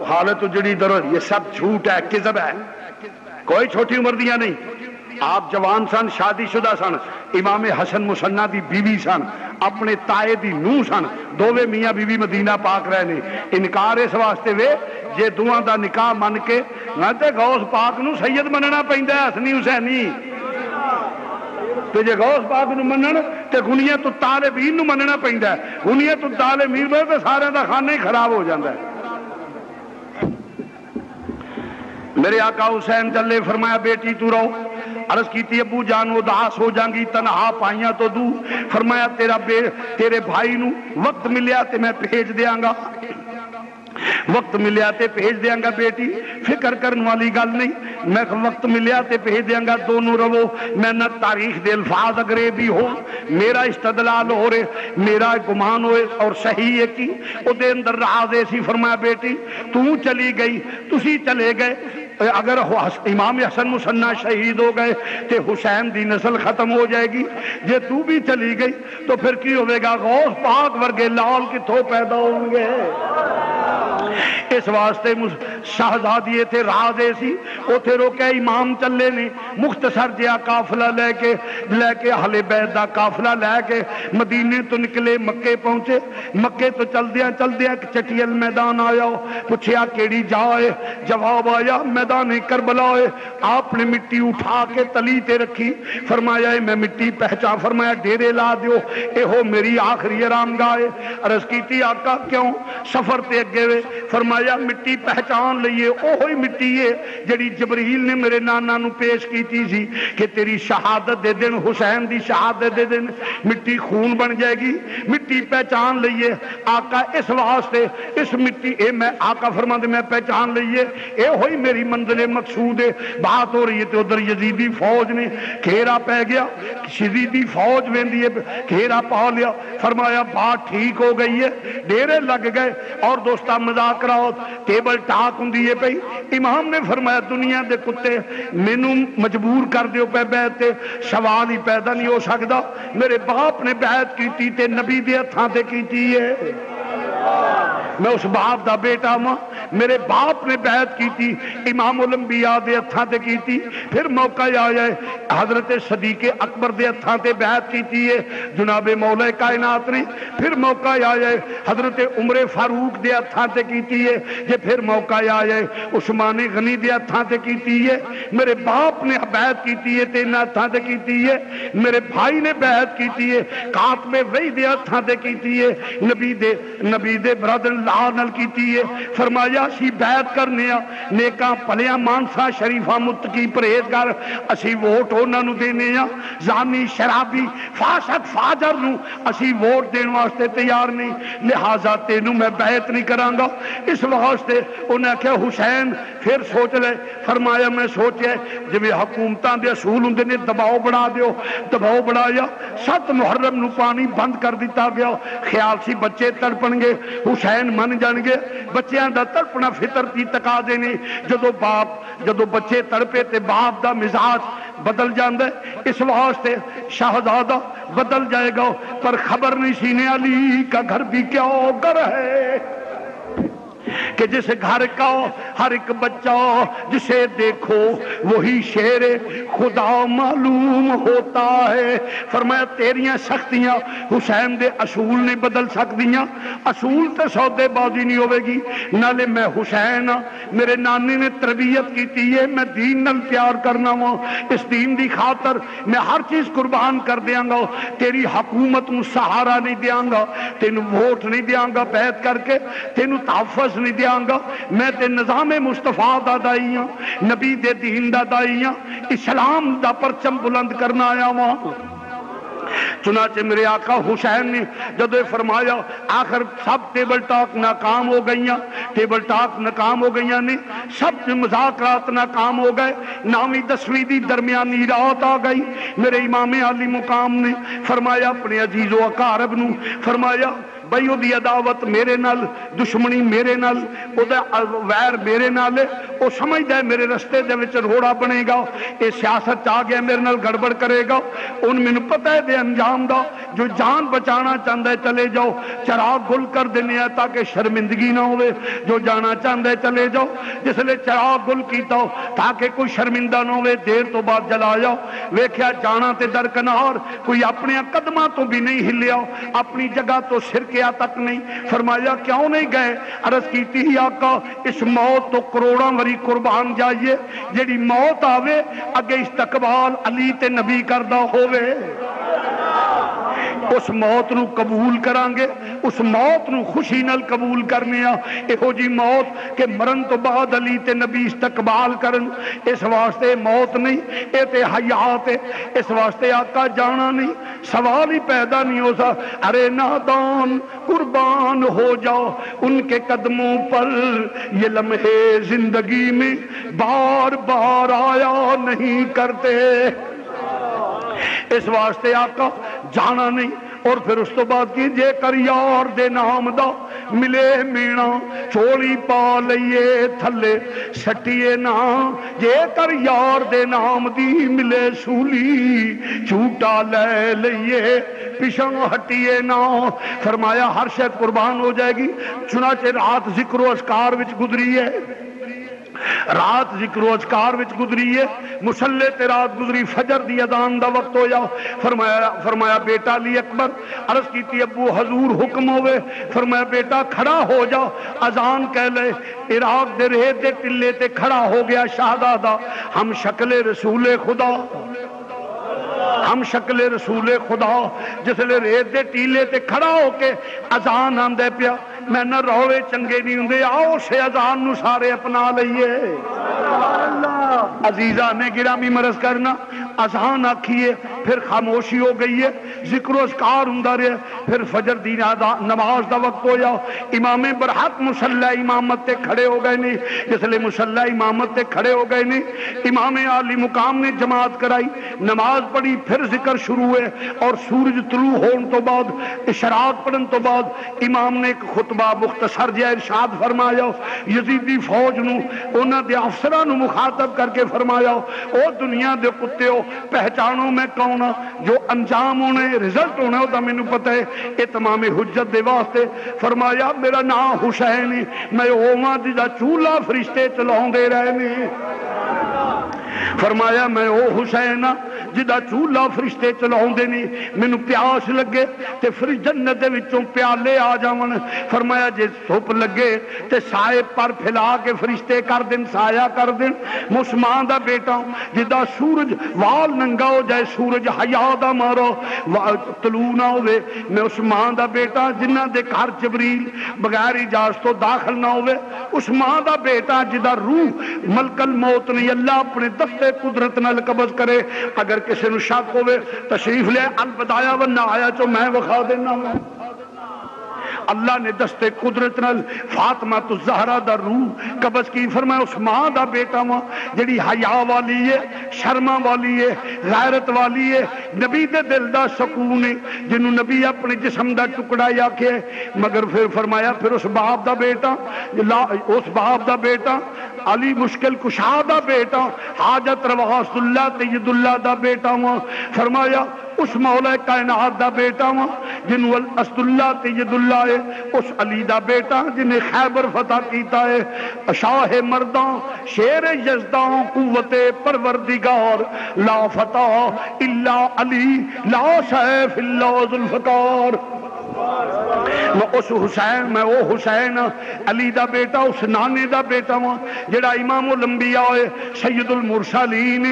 حالت جڑی در، یہ سب جھوٹ ہے، کذب ہے. کوئی چھوٹی عمر دیاں نہیں. آپ جوان سن، شادی شدہ سن، امام حسن مسنہ دی بیوی سن، اپنے تائے دی نوح سن، دوویں میاں بیوی مدینہ پاک رہنے. انکار اس واسطے وے جے دوواں دا نکاح من کے نہ تے غوث پاک نو سید مننا پیندا ہے حسنی حسینی، تے جے غوث پاک نو منن تے غنیت الطالبین نو مننا پیندا ہے. غنیت الطالبین تے سارے دا خانہ ہی خراب ہو جاندا ہے. میرے آقا حسین چلے. فرمایا بیٹی تو رہو. عرض کیتی ابو جان اداس ہو جانگی تنہا پائیاں تو دو. فرمایا تیرے بھائی نو وقت ملیا تے میں بھیج دیاں گا، وقت ملیا تے بھیج دیاں گا. بیٹی فکر کرن والی گل نہیں، میں وقت ملیا تے بھیج دیاں گا. دونوں رہو. میں نہ تاریخ دے الفاظ اگرے بھی ہو، میرا استدلال ہو رہے، میرا گمان ہوئے اور صحیح ہے کی او دے اندر راز ایسی. فرمایا بیٹی تو چلی گئی، تسی چلے گئے، اگر امام حسن مسنہ شہید ہو گئے تو حسین دی نسل ختم ہو جائے گی، جے تو بھی چلی گئی تو پھر کی ہوئے گا؟ غوث پاک ورگے لال کتھوں پیدا ہوں گے؟ اس واسطے شہزادی تھے راز ایسی اوتھے روکے امام چلے نے مختصر جہا قافلہ لے کے اہل بیت دا قافلہ لے کے مدینے تو نکلے، مکے پہنچے، مکے تو چلدیاں ایک چٹیل میدان آیا، پوچھیا کیڑی جائے؟ جواب آیا میدان کربلا ہے۔ آپ نے مٹی اٹھا کے تلی تے رکھی، فرمایا میں مٹی پہچان، فرمایا ڈیرے لا دیو، اے ہو میری آخری آرامگاہ ہے۔ عرض کیتی آقا کیوں؟ سفر تے اگے وے، فرمایا مٹی پہچان لئیے، اوہی مٹی ہے جڑی جبریل نے میرے نانا نو پیش کیتی سی کہ تیری شہادت دے دن، حسین دی شہادت دے دن مٹی خون بن جائے گی، مٹی پہچان لئیے۔ آقا اس واسطے اس مٹی اے میں آقا فرماتے میں پہچان لئیے، اے ہوئی میری منزل مقصود ہے۔ بات ہو رہی ہے تو ادھر یزیدی فوج نے گھیرا پہ گیا، یزیدی فوج ویندی ہے گھیرا پا لیا، فرمایا بات ٹھیک ہو گئی ہے، ڈیرے لگ گئے اور دوستہ مذاکرات ٹیبل ٹاک ہوں دیئے پئی۔ امام نے فرمایا دنیا دے کتے مینوں مجبور کر دیو پہ بیعت تے، سوال ہی پیدا نہیں ہو سکدا، میرے باپ نے بیعت کیتی تے نبی دے ہتھاں تے کیتی ہے، میں اس باپ دا بیٹا ماں، میرے باپ نے بیعت کی تھی امام الانبیاء دے ہتھاں تے کی تھی، پھر موقع آیا ہے حضرت صدیق اکبر دے ہتھاں تے بیعت کی تھی ہے جناب مولا کائنات نے، پھر موقع آیا ہے حضرت عمر فاروق دے ہتھاں تے کی تھی ہے، یہ پھر موقع آیا ہے عثمان غنی دے ہتھاں تے کی تھی ہے، میرے باپ نے بیعت کی تھی ہے تین ہتھاں تے کی تھی ہے، میرے بھائی نے بیعت کی تھی ہے کاتب وحی دے ہتھاں تے کی تھی ہے، نبی دے برادر اللہ نل کی تھی ہے، فرمایا اسی بیعت کرنے نیکاں پلیاں مانسا شریفہ متقی پرہیزگار اسی ووٹ ہونا نو دینے زانی شرابی فاسق فاجر نو اسی ووٹ دین واسطے تیار نہیں، لہذا تینوں میں بیعت نہیں کرانگا۔ اس واسطے انہیں کہا حسین پھر سوچ لے، فرمایا میں سوچے جب حکومتان دے اصول ہوں نے دباؤ بڑھا دیو، دباؤ بڑھایا، 7 محرم نو پانی بند کر دیتا گیا، خیال سی بچے تڑپن گے، حسین من جان گے، بچیاں دا تڑپنا فطر کی تقاضے نے، جدو بچے تڑپے تے باپ دا مزاج بدل جاندے، اس واسطے شہزادہ بدل جائے گا، پر خبر نہیں سینے علی کا گھر بھی کیا گھر ہے کہ جس گھر کا ہر ایک بچہ جسے دیکھو وہی شیر خدا معلوم ہوتا ہے۔ فرمایا تیریاں سختیاں حسین دے اصول نہیں بدل سکتیاں، اصول تے سودے بازی نہیں ہوئے گی، نالے میں حسین میرے نانی نے تربیت کی ہے، میں دین نل پیار کرنا ہوں، اس دین دی خاطر میں ہر چیز قربان کر دیاں گا، تیری حکومت میں سہارا نہیں دیاں گا، تینوں ووٹ نہیں دیاں گا بیعت کر کے، تینوں تحفظ نہیں دیاں گا، میں تے نظام مصطفیٰ دا دائی ہوں، نبی دے دین دا دائی ہوں، اسلام دا پرچم بلند کرنا آیا ہوں۔ چنانچہ میرے آقا حسین نے جدو فرمایا آخر سب ٹیبل ٹاک ناکام ہو گئیاں، ٹیبل ٹاک ناکام ہو گئیاں نے، سب مذاکرات ناکام ہو گئے، 9ویں 10ویں دی درمیانی رات آ گئی، میرے امام عالی مقام نے فرمایا اپنے عزیز و اقارب نو، فرمایا بھائی او دی عداوت میرے نال، دشمنی میرے نال، او دا ویر میرے نال، او سمجھ دے میرے رستے دے وچ روڑا بنے گا، اے سیاست آ گیا میرے نال گڑبڑ کرے گا، ان میں پتہ ہے دے انجام دا، جو جان بچانا چاندے چلے جاؤ، چراغ گل کر دینے ہیں تاکہ شرمندگی نہ ہوئے، جو جانا چاندے چلے جاؤ، جس لئے چراغ گل کیتا ہو تاکہ کوئی شرمندہ نہ ہوئے، دیر تو بعد جلا جاؤ، ویکھیا جانا تے درکنار، کوئی اپنے قدمہ تو بھی نہیں ہلیا، اپنی جگہ تو سرکے تک نہیں، فرمایا کیوں نہیں گئے؟ عرض کیتی ہی آقا اس موت تو کروڑاں وری قربان جائیے، جیڑی موت آوے اگے استقبال علی تے نبی کردہ ہوئے، اس موت نو قبول کرانگے، اس موت نو خوشی نال قبول کرنے ہو جی موت کہ مرن تو بعد علی تے نبی استقبال کرن، اس واسطے موت نہیں اے تے حیات ہے، اس واسطے آقا جانا نہیں، سوال ہی پیدا نہیں ہو سا، ارے نادان قربان ہو جاؤ ان کے قدموں پر، یہ لمحے زندگی میں بار بار آیا نہیں کرتے، اس واسطے آقا جانا نہیں، اور پھر اس تو بعد کی جے کر یار دے نام دا ملے مینا چولی پا لئیے تھلے سٹیے نا جے کر یار دے نام دی ملے سولی جھوٹا لے لئیے پیشوں ہٹیے نا فرمایا ہر شے قربان ہو جائے گی چنانچہ رات ذکر و اذکار وچ گزری ہے رات ذکر و اذکار وچ گزری ہے مصلی تے رات گزری فجر دی اذان دا وقت ہو جاؤ فرمایا بیٹا علی اکبر عرض کیتی ابو حضور حکم ہوئے فرمایا بیٹا کھڑا ہو جا اذان کہہ لے عراق دے ریت دے ٹلے تے کھڑا ہو گیا شہزادہ ہم شکل رسول خدا ہم شکل رسول خدا جس لے ریت دے ٹیلے تے کھڑا ہو کے اذان آندے پیا میں نہ روے چنگے نہیں ہوندے آؤ سے اذان نو سارے اپنا لئیے عزیزہ نے گرامی مرض کرنا اذان آکھیے پھر خاموشی ہو گئی ہے ذکر و اذکار ہوندا رہے پھر فجر دی نماز دا وقت ہو جاؤ امام برحق مصلی امامت تے کھڑے ہو گئے نہیں جس لئے مصلی امامت تے کھڑے ہو گئے نہیں امام عالی مقام نے جماعت کرائی نماز پڑھی پھر ذکر شروع ہوئے اور سورج طلوع ہون تو بعد اشراق پڑھن تو بعد امام نے ایک خطبہ مختصر جہا ارشاد فرمایا یزیدی فوج نو انہاں دے افسراں نو مخاطب کر کے فرمایا او دنیا دے کتے ہو پہچانو میں کون جو انجام ہونے رزلٹ ہونے ہوتا میں نے پتہ ہے اتمام حجت دے واسطے فرمایا میرا نام حسین میں اوما دی دا چولہ فرشتے چلاؤں دے رہنے فرمایا میں او حسین جدا چولہ فرشتے چلاؤں دے نہیں میں نے پیاس لگے تے پھر جنت دے وچوں پیالے آ جاون فرمایا جے دھوپ لگے تے سائے پر پھیلا کے فرشتے کر دن سایہ کر دن مسلمان دا بیٹا جدا سورج وال ننگا ہو جائے سورج حیا دا مارو طلوع نہ ہوئے میں عثمان دا بیٹا جنہ دے گھر جبریل بغیر اجازت تو داخل نہ ہوئے عثمان دا بیٹا جدا روح ملک الموت نہیں اللہ اپنے دستے قدرت نال قبض کرے اگر کسی نو شک ہوئے تشریف لے البدایا و نہایا چو میں وخا دینا ہوں اللہ نے دستے قدرت نال فاطمہ تو زہرہ دا روح قبض کی فرمایا عثمان دا بیٹا ماں جڑی حیا والی ہے شرما والی ہے غیرت والی ہے نبی دے دل دا سکون ہے جنہوں نبی اپنے جسم دا ٹکڑا یا کے مگر پھر فرمایا پھر اس باپ دا بیٹا علی مشکل کشا دا بیٹا حاجت روا اللہ تید اللہ دا بیٹا ماں فرمایا اس مولا کائنات دا بیٹا ماں جنہوں اسد اللہ تید اللہ ہے اس علی دا بیٹا جنہیں خیبر فتح کیتا ہے شاہ مردان شیر یزدان قوت پروردگار لا فتح الا علی لا سیف الا ذوالفقار میں اس حسین میں او حسین علی دا بیٹا اس نانے دا بیٹا ہوں جڑا امام الانبیاء ہے سید المرسلین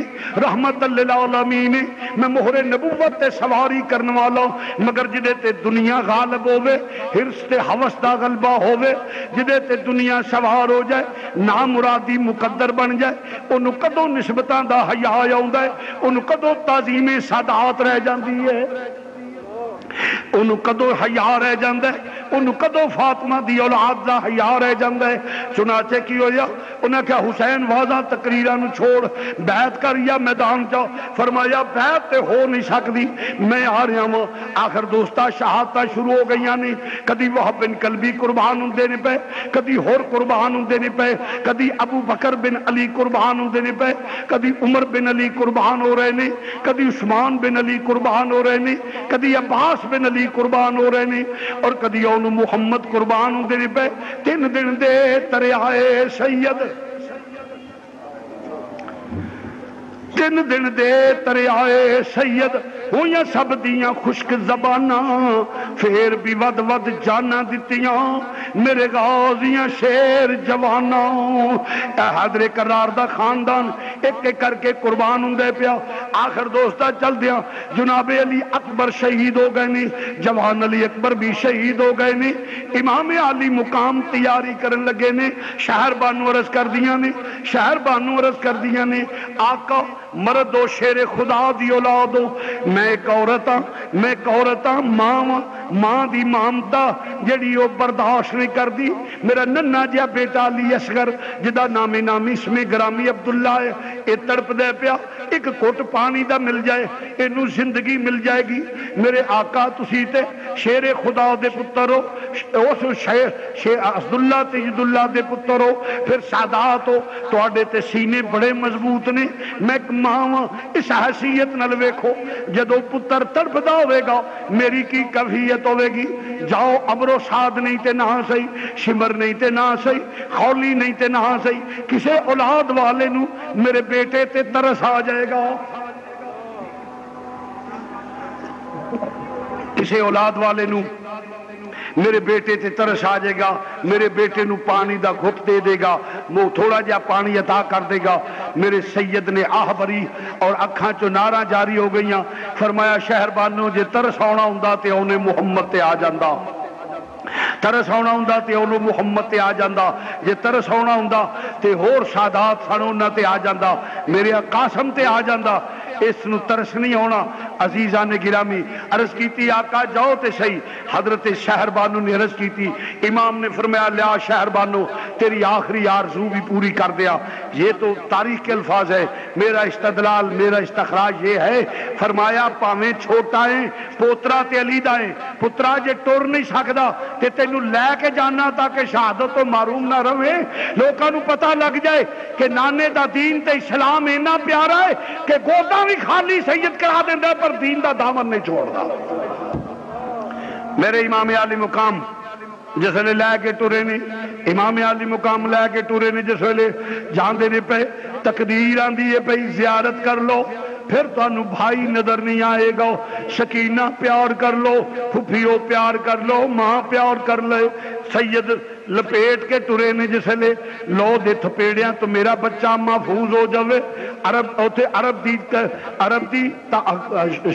رحمت للعالمین میں مہر نبوت تے سواری کرنے والا مگر جدے تے دنیا غالب ہوئے حرص تے حوث دا غلبہ ہوئے جدے تے دنیا سوار ہو جائے نامرادی مقدر بن جائے انہوں کدو نسبتاں دا حیا آؤندا ہے انہوں کدو تعظیم سادات رہ جاندی ہے انہوں کدو حیا رہ جاندہ ہے انہوں کدو فاطمہ دی اولاد دا حیا رہ جاندہ ہے چنانچہ کی ہو جا انہیں کہا حسین واضح تقریران چھوڑ بیعت کر یا میدان جاؤ فرمایا بیعت تے ہو نہیں سکتی میں آ رہا ہوں آخر دوستا شہادتہ شروع ہو گئی یعنی کدی وہب بن کلبی قربان ہوں دینے پہ کدی ہور قربان ہوں دینے پہ کدی ابو بکر بن علی قربان ہوں دینے پہ کدی عمر بن علی قربان ہو رہے نے کدی عثمان بن علی قربان ہو رہے نے کدی عباس بن علی قربان ہو رہے نے اور کدی اون محمد قربان ہوں دینے پہ 3 دن دے ترے آئے سید 3 دن دے ترے آئے سید ہویاں سب دیاں خشک زباناں پھر بھی ود ود جانا دیتیاں میرے غازیاں شیر جواناں اے حیدر کرار دا خاندان ایک ایک کر کے قربان ہوں دے پیا آخر دوستا چل دیا جناب علی اکبر شہید ہو گئے نہیں جوان علی اکبر بھی شہید ہو گئے نہیں امام علی مقام تیاری کرن لگے نے شہر بانو عرض کر دیا نے شہر بانو عرض کر دیا نے آقا مرد و شیر خدا دی اولاد ہو میں ایک عورت ہاں ماں ماں دی مامتا جڑی وہ برداشت نہیں کردی. میرا ننا جہا بیٹا علی اصغر جدا نامی نامی اسم گرامی عبداللہ ہے, یہ تڑپ دے پیا ایک گھٹ پانی دا مل جائے اینو زندگی مل جائے گی. میرے آقا تسی تے شیر خدا دے پتر ہو, اس شیر عبداللہ تجد اللہ دے پتر ہو, پھر سادات ہو, تواڈے تے سینے بڑے مضبوط نے. میں ایک ماں اس حیثیت نال ویکھو جدو پتر تڑپدا ہوئے گا میری کی کیفیت ہوئے گی. جاؤ امرو ساد نہیں تے نہ سہی, شمر نہیں تے نہ سہی, خولی نہیں تے نہ سہی, کسے اولاد والے نو میرے بیٹے تے ترس آ جائے گا. کسے اولاد والے نو میرے بیٹے تے ترس آ جائے گا, میرے بیٹے نو پانی دا گھٹ دے دے گا, وہ تھوڑا جہا پانی عطا کر دے گا. میرے سید نے آہ بری اور اکھاں چو ناراں جاری ہو گئیاں. فرمایا شہر بانو جے ترس آنا ہوندا تے اونے محمد تے آ جاندا, ترس آنا ہوندا تے انہوں محمد تے آ جاندا, جے ترس آنا ہوندا تے ہور سادات سن انہاں تے آ جاندا, میرے قاسم تے آ جاندا. اس نو ترس نہیں ہونا. عزیزان گرامی عرض کیتی آقا جاؤ تے صحیح. حضرت شہر بانو نے عرض کیتی, امام نے فرمایا لیا شہر بانو تیری آخری آرزو بھی پوری کر دیا. یہ تو تاریخ کے الفاظ ہے, میرا استدلال میرا استخراج یہ ہے. فرمایا پاویں چھوٹا ہے پوترا تے علی دا ہے, پترا جے ٹر نہیں سکدا تے تینوں لے کے جانا تاکہ شہادت تو معروم نہ رہے, لوکاں نوں پتہ لگ جائے کہ نانے دا دین تے اسلام اینا پیارا ہے کہ گودا بھی خالی سید کرا دیندا پر دین دا دامن نہیں چھوڑدا. میرے امام عالی مقام جس ویلے لے کے ٹرے نے, امام عالی مقام لے کے ٹرے نے, جس ویلے جاندے نے پے تقدیر آندی ہے پئی زیارت کر لو, پھر تانوں بھائی نظر نہیں آئے گا, شکینہ پیار کر لو, پھپھیو پیار کر لو, ماں پیار کر لے. سید لپیٹ کے ٹرے نے جس لے لو دے تھپیڑیاں تو میرا بچہ محفوظ ہو جاوے. عرب دی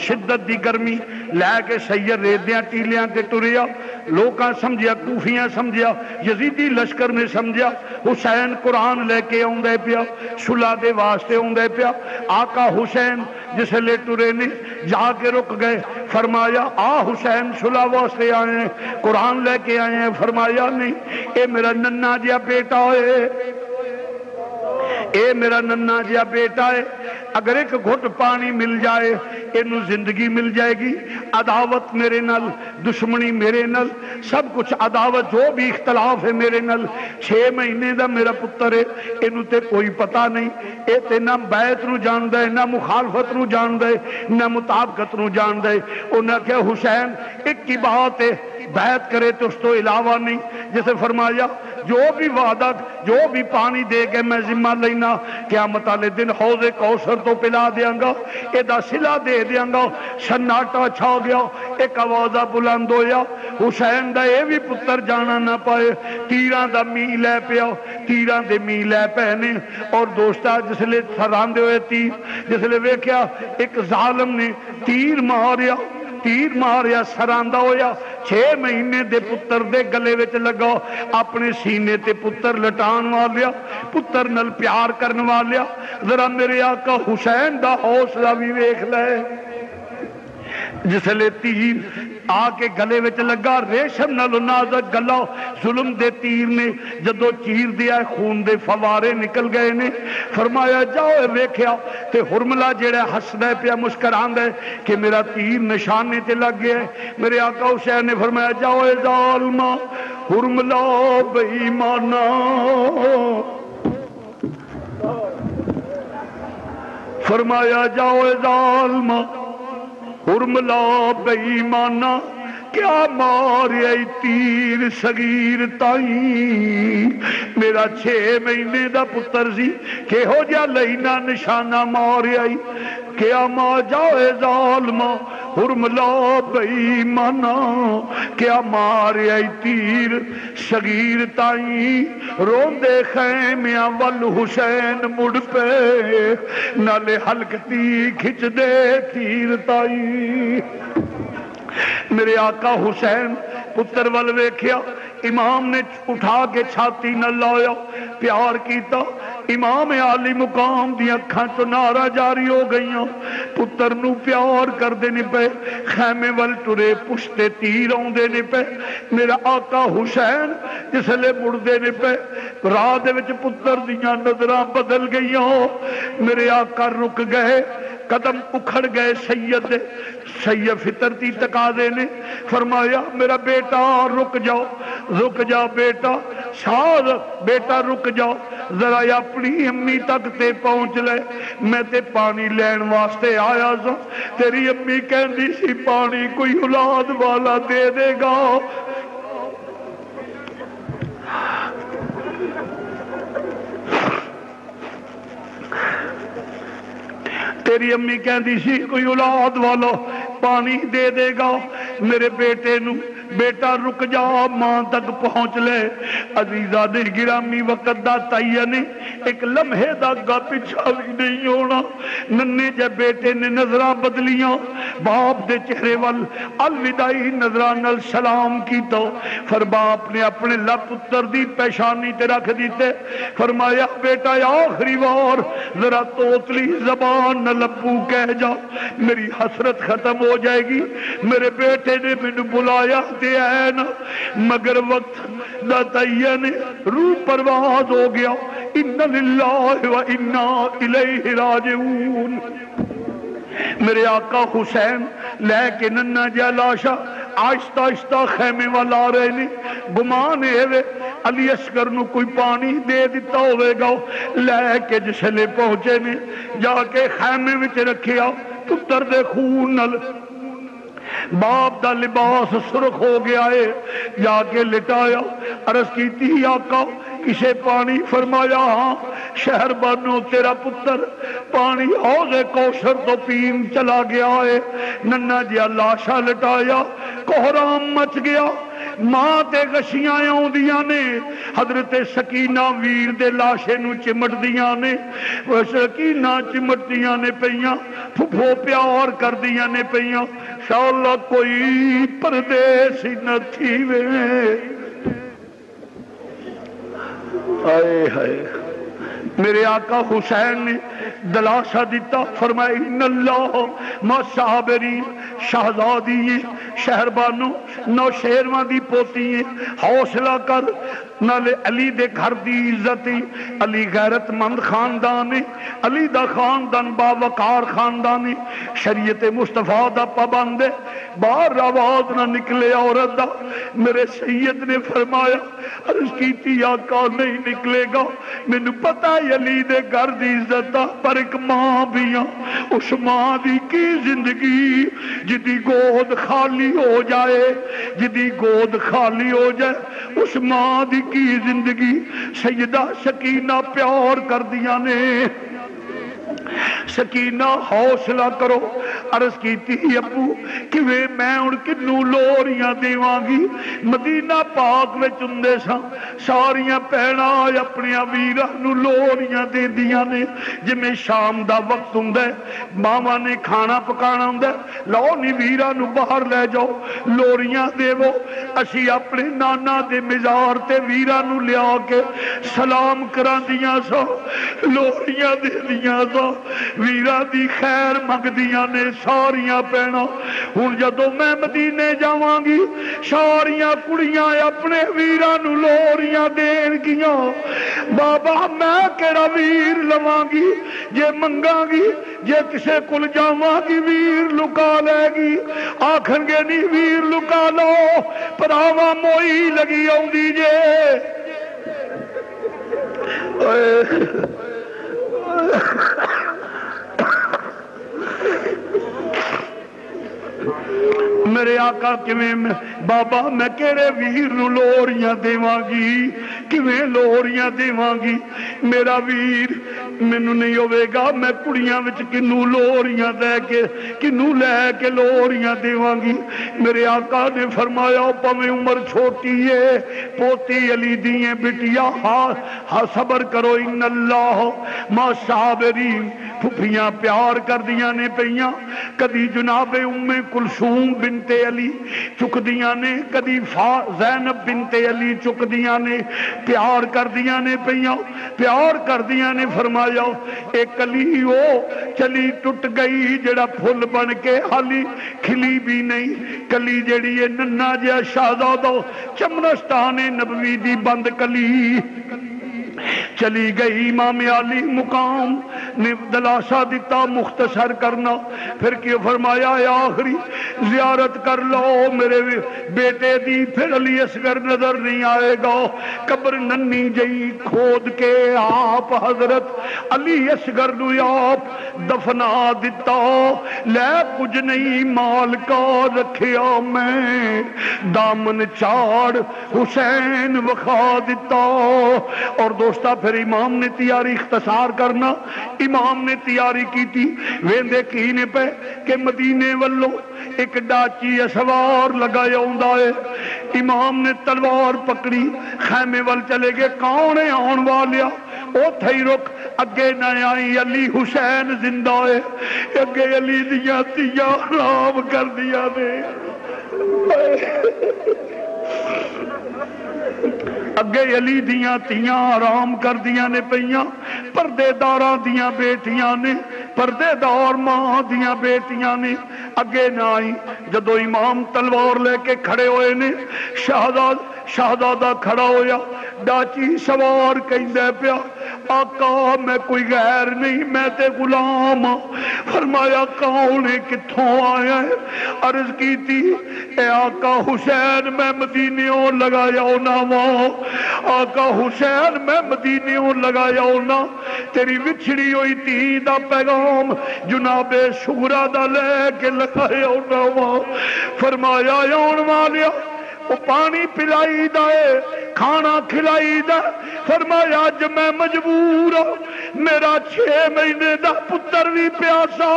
شدت دی گرمی لے کے سید ریدیاں ٹیلیاں تے ٹریا. لوکاں سمجھیا, کوفیاں سمجھیا, یزیدی لشکر نے سمجھیا حسین قرآن لے کے آؤندے پیا, صلح دے واسطے آؤندے پیا. آقا حسین جس لے ٹرے نے جا کے رک گئے. فرمایا آ حسین صلح واسطے آئے ہیں, قرآن لے کے آئے ہیں. فرمایا نہیں, اے میرا ننا جہا بیٹا ہے, اے میرا ننا جہا بیٹا ہے, اگر ایک گھٹ پانی مل جائے اینو زندگی مل جائے گی. عداوت میرے نل, دشمنی میرے نل, سب کچھ عداوت جو بھی اختلاف ہے میرے نل. 6 مہینے دا میرا پتر ہے, اینو تے کوئی پتہ نہیں, اے تے نہ بیعت نو جان دے, نہ مخالفت نو جان دے, نہ مطابقت نو جان دے. انہاں کہ حسین ایک کی بات ہے, بیعت کرے تو اس تو علاوہ نہیں. جسے فرمایا جو بھی وعدہ, جو بھی پانی دے کے میں ذمہ لینا, قیامت والے دن حوض کوثر تو پلا دیاں گا, ایدا صلہ دے دیاں گا. سناٹا چھا گیا, ایک آوازہ بلند ہویا, حسین دا اے بھی پتر جانا نہ پائے. تیراں دا می لے پیا, تیراں دے می لے پہنے. اور دوستا جس لے سراندے ہوئے تیر, جس لے ویکھیا ایک ظالم نے تیر ماریا, تیر ماریا سراندہ ہویا. 6 مہینے دے پتر دے گلے وچ لگا, اپنے سینے تے پتر لٹان والیا, پتر نل پیار کرن والیا. ذرا میرے آقا حسین دا حوصلہ بھی ویکھ لے. جس لے تیر آ کے گلے وچ لگا, ریشم نال نازک گلا, ظلم دے تیر نے جدو چیر دیا خون دے فوارے نکل گئے نے. فرمایا جاؤ ویکھیا تے ہرملا جیڑا ہسدا پیا مسکراندا ہے کہ میرا تیر نشانے تے لگ گیا ہے. میرے آقا حسین نے فرمایا جاؤ اے ظالما, ہرملا بے ایمانا, فرمایا جاؤ اے ظالما ہرملا بے ایمانا, کیا ماریا تیر صغیر تائیں. میرا 6 مہینے دا پتر سی, کہ ہو جا لینا نشانہ ماریا. کیا ماں جاؤ اے ظالما ہرملا بے ایمانا, کیا ماریا تیر صغیر تائیں. روندے خیمیاں ول حسین مڑ پہ, نالے حلقتی کھچ دے تیر تائیں. میرے آقا حسین پتر ول ویکھیا امام نے اٹھا کے چھاتی نہ لایا پیار کیتا امام عالی مقام دی اکھاں چوں نارا جاری ہو گئیاں پتر نو پیار کردے نے پے خیمے ول ٹرے پشتے تیر آوندے نے پے میرا آقا حسین جسلے مڑدے نے پے راہ دے وچ پتر دیاں نظراں بدل گئیاں میرے آقا رک گئے قدم اکھڑ گئے سید فطرتی تقاضے نے فرمایا میرا بیٹا رک جاؤ بیٹا شاد بیٹا رک جاؤ ذرا اپنی امی تک تے پہنچ لے میں تے پانی لین واسطے آیا سا تیری امی کہندی سی پانی کوئی اولاد والا دے دے گا تیری امی کہندی سی کوئی اولاد والا پانی دے دے گا میرے بیٹے نو بیٹا رک جا ماں تک پہنچ لے عزیزہ نے گرامی وقت دا تعین ایک لمحے دا گا پیچھا بھی نہیں ہونا ننے جے بیٹے نے نظرہ بدلیاں باپ دے چہرے وال الوداعی نظرہ نل سلام کی تو پھر باپ نے اپنے لپتر دی پیشانی تے رکھ دیتے فرمایا بیٹا آخری وار ذرا توتلی زبان نہ لبو کہہ جا میری حسرت ختم ہو جائے گی میرے بیٹے نے مینوں بلایا تے ہے نا مگر وقت دا تعین روح پرواز ہو گیا ان للہ و انا الیہ راجعون میرے آقا حسین لے کے ننہ جا لاشا آہستہ آہستہ خیمے والا آ رہے نے گمان ہے علی اصغر نو کوئی پانی دے دیتا ہوئے گا لے کے جسلے پہنچے نے جا کے خیمے وچ رکھیا پتر دے خون نل باپ دا لباس سرخ ہو گیا ہے جا کے لٹایا عرض کیتی آقا کسے پانی فرمایا ہاں شہر بانو تیرا پتر پانی حوض کوثر تو پین چلا گیا ہے ننہ جیا لاشا لٹایا کوہرام مچ گیا ماں تے گشیاں آؤندیاں نے حضرت سکینہ ویر دے لاشے نو چمٹ دیاں نے وہ سکینہ چمٹ دیاں نے پیاں پھپھو پیار کر دیاں نے پیاں شاءاللہ کوئی پردیسی نہ تھی وے آئے ہائے میرے آقا حسین نے دلاسا دیتا فرمایا ان اللہ ما صابری شہزادی شہر بانو نو شیروان دی پوتی حوصلہ کر نالے علی دے گھر دی عزتی علی غیرت مند خاندان علی دا خاندان باوقار خاندان شریعت مصطفیٰ دا پابند باہر آواز نہ نکلے عورت دا میرے سید نے فرمایا عرض کیتی آقا نہیں نکلے گا مینو پتہ ہے علی دے گھر دی عزت پر ایک ماں بھی اس ماں دی کی زندگی جدی گود خالی ہو جائے جدی گود خالی ہو جائے اس ماں دی کی زندگی سیدہ سکینہ پیار کر دیا نے سکینہ حوصلہ کرو عرض کیتی ابو کہ میں ان کنو لوریاں دیواں گی مدینہ پاک میں چندے سا ساریاں پہنا اپنی ویرہ نو لوریاں دے دیاں نے جی میں شام دا وقت ہندے ماما نے کھانا پکانا ہندے لاؤ نی ویرہ نو باہر لے جاؤ لوریاں دے وہ اسی اپنے نانا دے مزار تے ویرہ نو لیا کے سلام کران دیاں سو لوریاں دے دیاں سو ویرہ دی خیر مگ دیاں نے ساریاں پہنا ہن جدو میں مدینے جاواں گی ساریاں کڑیاں اپنے ویرہ نو لوریاں دین گیاں بابا میں کیڑا ویر لواں گی جے منگاں گی جے کسے کل جاواں گی ویر لکا لے گی آکھن گے نہیں ویر لکا لو پراواں موئی لگی آؤندی جے میرے آقا کیویں بابا میں کیڑے ویر نو لوریاں دیواں گی کیویں لوہریاں دیواں گی میرا ویر مینوں نہیں ہوے گا میں کڑیاں وچ کنوں لوہریاں دے کے کنوں لے کے لوہریاں دیواں گی میرے آقا نے فرمایا پویں عمر چھوٹی ہے پوتی علی دیئے بٹیا ہاں صبر کرو ان اللہ ما صابرین پھپھیاں پیار کر دیاں نے پیاں کدی جناب ام کلثوم بنت علی چک دیاں نے کدی زینب بنت علی چک دیاں نے پیار کر دیاں نے پیاں پیار کر دیاں نے فرمایا ایک کلی ہو چلی ٹٹ گئی جڑا پھول بن کے حالی کھلی بھی نہیں کلی جڑی ہے ننا جیا شہزادہ چمنستان نبوی دی بند کلی چلی گئی امام علی مقام نے دلاسا دیتا مختصر کرنا پھر کیا فرمایا آخری زیارت کر لو میرے بیٹے دی پھر علی اصغر نظر نہیں آئے گا قبر ننی جئی کھود کے آپ حضرت علی اصغر نو آپ دفنا دیتا لے کچھ نہیں مال کا رکھیا میں دامن چاڑ حسین وکھا دیتا اور دوستا پھر امام نے تیاری اختصار کرنا امام نے تیاری کی تھی ویندے کینے پہ کہ مدینے والو ایک ڈاچی سوار لگایا ہوندا ہے امام نے تلوار پکڑی خیمے وال چلے گئے کون ہے آن والیا او تھئی رک اگے نہ آئی علی حسین زندہ ہے اگے علی دیا تیا رام کر دیا نے اگے علی دیاں تیاں آرام کر دیاں نے پیاں پردے داراں دیاں بیٹیاں نے پردے دار ماں دیاں بیٹیاں نے اگے نہ آئی جدو امام تلوار لے کے کھڑے ہوئے نے شہزادہ کھڑا ہویا ڈاچی سوار کہندے پیا آقا میں کوئی غیر نہیں میں تے غلام فرمایا کون ہے کتھوں آیا ہے عرض کی تھی اے آقا حسین میں مدینیوں لگایا ہونا ماں آقا حسین میں مدینیوں لگایا ہونا تیری وچھڑی ہوئی تھی دا پیغام جناب شغرا دا لے کے لگایا ہونا ماں فرمایا یون والیا وہ پانی پلائی دائے کھانا کھلائی دا فرمایا آج میں مجبور ہوں میرا 6 مہینے دا پتر بھی پیاسا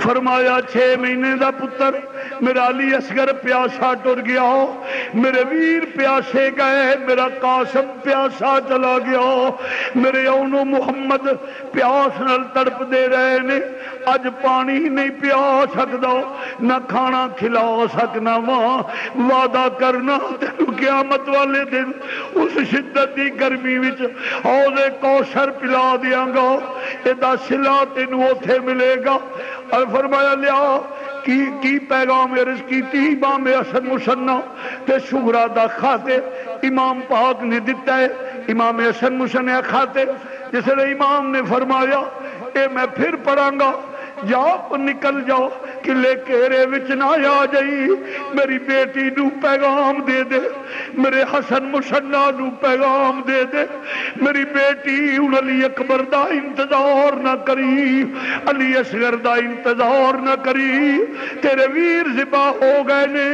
فرمایا 6 مہینے دا پتر میرا علی اصغر پیاسا ٹر گیا میرے ویر پیاسے گئے میرا قاسم پیاسا چلا گیا میرے اونو محمد پیاس نال تڑپ دے رہے نے اج پانی نہیں پیا سکدا نہ کھانا کھلا سکنا ماں وعدہ کرنا تینو قیامت والے دن اس شدت دی گرمی وچ حوض کوثر پلا دیاں گا ادا صلہ تینو اوتھے ملے گا اور فرمایا لیا کی پیغام عرض کی تھی امام حسن مصنع تے شغرا دا کھاتے امام پاک نے دیتا ہے امام حسن مصنع کھاتے جس نے امام نے فرمایا اے میں پھر پڑھاں گا جاؤ نکل جاؤ کلے کیرے وچ نہ آ جائی میری بیٹی نو پیغام دے دے میرے حسن مصنع نو پیغام دے دے میری بیٹی ان علی اکبر دا انتظار نہ کری علی اصغر دا انتظار نہ کری تیرے ویر ذبح ہو گئے نے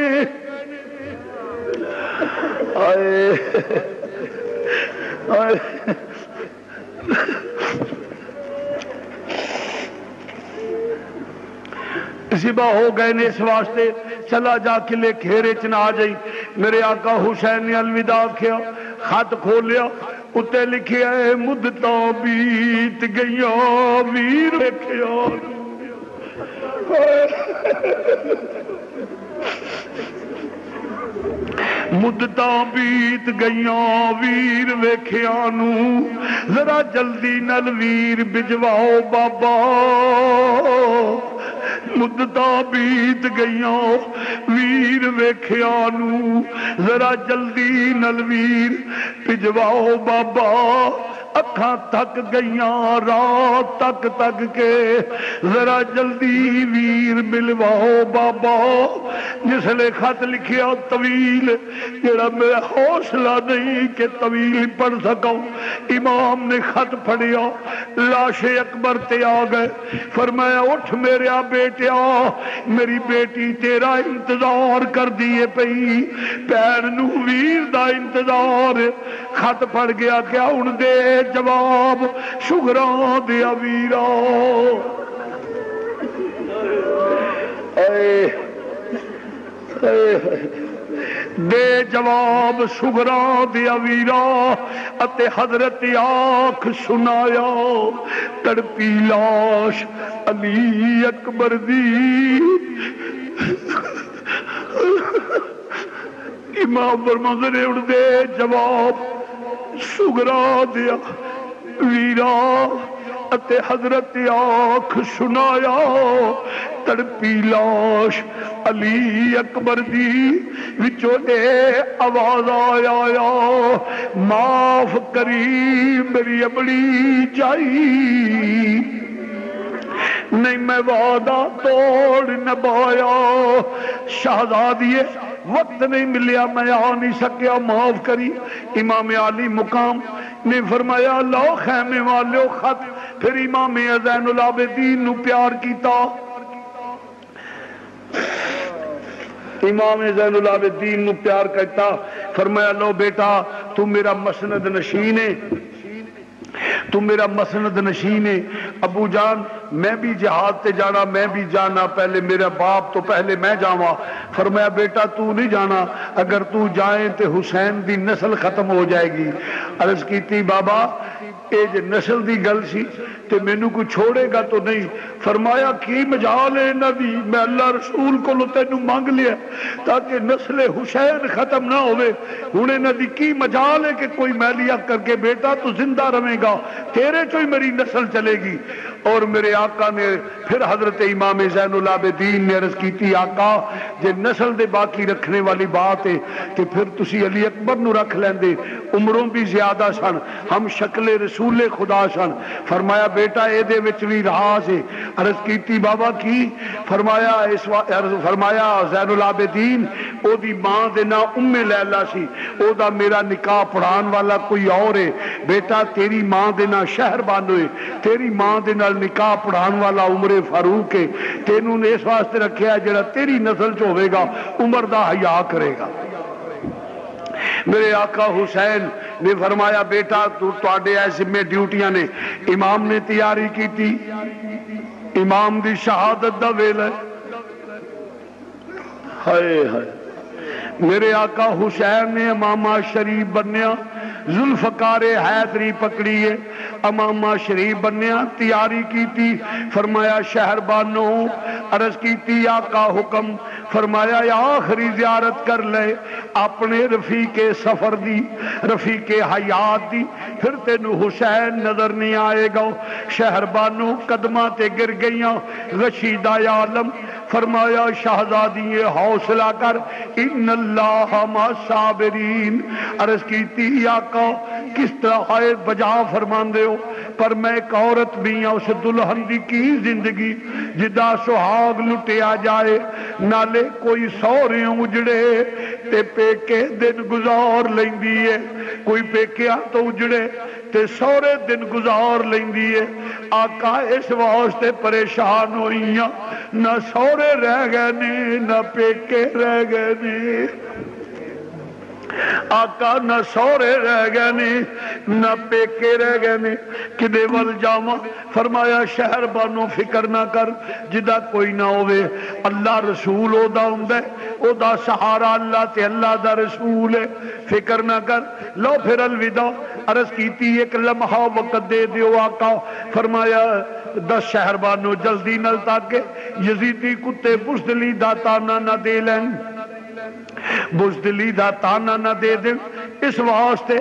ذبح ہو گئے نے اس واسطے چلا جا کلے گھیرے چ نہ آ جائی میرے آقا حسین نے الوداع کیا خط کھولیا اتے لکھیا ہے مدتاں بیت گئیاں ویر ویکھیا مدتاں بیت گئیاں ویر ویکھیا نو ذرا جلدی نل ویر بھجواؤ بابا مدتاں بیت گئیاں ویر ویکھیا نو ذرا جلدی نل ویر بھجواؤ بابا اکھاں تھک گئیاں رات تک تک کے ذرا جلدی ویر ملواؤ بابا جس نے خط لکھیا طویل جڑا میرا حوصلہ نہیں کہ طویل پڑھ سکوں امام نے خط پڑھیا لاش اکبر تے آ گئے فرمایا اٹھ میرا بیٹیا میری بیٹی تیرا انتظار کر دیے پئی بہن نو ویر دا انتظار خط پڑ گیا کیا ہن دے جواب شکراں دیا ویرا دے جواب شکراں دیا ویرا اتے حضرت آنکھ سنایا تڑپی لاش علی اکبر دی امام فرماندے نے اڑ دے جواب شکراں دیا ویرا اتے حضرت آنکھ سنایا تڑپی لاش علی اکبر دی وچوں اے آواز آیا معاف کری میری امڑی جائی نہیں میں وعدہ توڑ نبھایا شہزادیے وقت نہیں ملیا میں آ نہیں سکیا معاف کری امام علی مقام نے فرمایا لو خیمے والے خط پھر امام زین العابدین نو پیار کیتا امام زین العابدین نو پیار کرتا فرمایا لو بیٹا تو میرا مسند نشین ہے تو میرا مسند نشین ہے ابو جان میں بھی جہاد تے جانا میں بھی جانا پہلے میرا باپ تو پہلے میں جاواں فرمایا بیٹا تو نہیں جانا اگر تو جائیں تے حسین دی نسل ختم ہو جائے گی عرض کیتی بابا اے جے نسل دی گل سی تے مینوں کوئی چھوڑے گا تو نہیں فرمایا کی مجال ہے انہاں دی میں اللہ رسول کو تینوں مانگ لیا تاکہ نسل حسین ختم نہ ہوئے ہن انہاں دی کی مجال ہے کہ کوئی میلیا کر کے بیٹا تو زندہ رہے گا تیرے چوں ہی میری نسل چلے گی اور میرے آقا نے پھر حضرت امام زین العابدین نے عرض کیتی آقا جے نسل دے باقی رکھنے والی بات ہے کہ پھر تسی علی اکبر نو رکھ لیندے عمروں بھی زیادہ سن ہم شکل رسول خدا سن فرمایا بیٹا اے دے وچ وی راز ہے عرض کیتی بابا کی فرمایا زین العابدین او دی ماں دے نام ام لیلہ سی او دا میرا نکاح پڑھان والا کوئی اور ہے بیٹا تیری ماں دے نام شہر بانو ہے تیری ماں دے نال نکاح پڑھان والا عمر فاروق ہے تینوں نے اس واسطے رکھیا جڑا تیری نسل چ ہوے گا عمر دا حیا کرے گا میرے آقا حسین نے فرمایا بیٹا تواڈے ایسے میں ڈیوٹیاں نے امام نے تیاری کی تھی امام دی شہادت دا ویلا ہائے ہائے میرے آقا حسین نے امامہ شریف بنیا ذوالفقار حیدری پکڑی ہے امامہ شریف بنیا تیاری کی تھی فرمایا شہر بانو عرض کی تھی آقا حکم فرمایا یا آخری زیارت کر لے اپنے رفیق سفر دی رفیق حیات دی پھر تینو حسین نظر نہیں آئے گا شہر بانو قدمہ تے گر گئیاں رشیدہ عالم فرمایا شہزادی حوصلہ کر ان اللہ ما صابرین عرض کیتی آقا کس طرح بجا فرمان دے ہو پر میں ایک عورت بھی ہوں اس دلہن دی کی زندگی جدا سہاگ لٹیا جائے نالے کوئی سورے اجڑے تے پیکے دن گزار لیندی ہے کوئی پیکیا تو اجڑے تے سورے دن گزار لیندی ہے آقا اس واسطے پریشان ہوئیاں نہ سورے رہ گئے نے نہ پیکے رہ گئے نے آقا نہ سورے رہ گئے نے نہ پیکے رہ گئے نے کدے ول جاواں فرمایا شہر بانو فکر نہ کر جدا کوئی نہ ہوئے اللہ رسول او دا ہوندا ہے او دا سہارا اللہ تے اللہ دا رسول ہے فکر نہ کر لو پھر الوداع عرض کیتی ایک لمحہ وقت دے دیو آقا فرمایا 10 شہر بانو جلدی نل تاکہ یزیدی کتے بزدلی دا تانا نہ دے لیں بزدلی دا تانا نہ دے دیں اس واسطے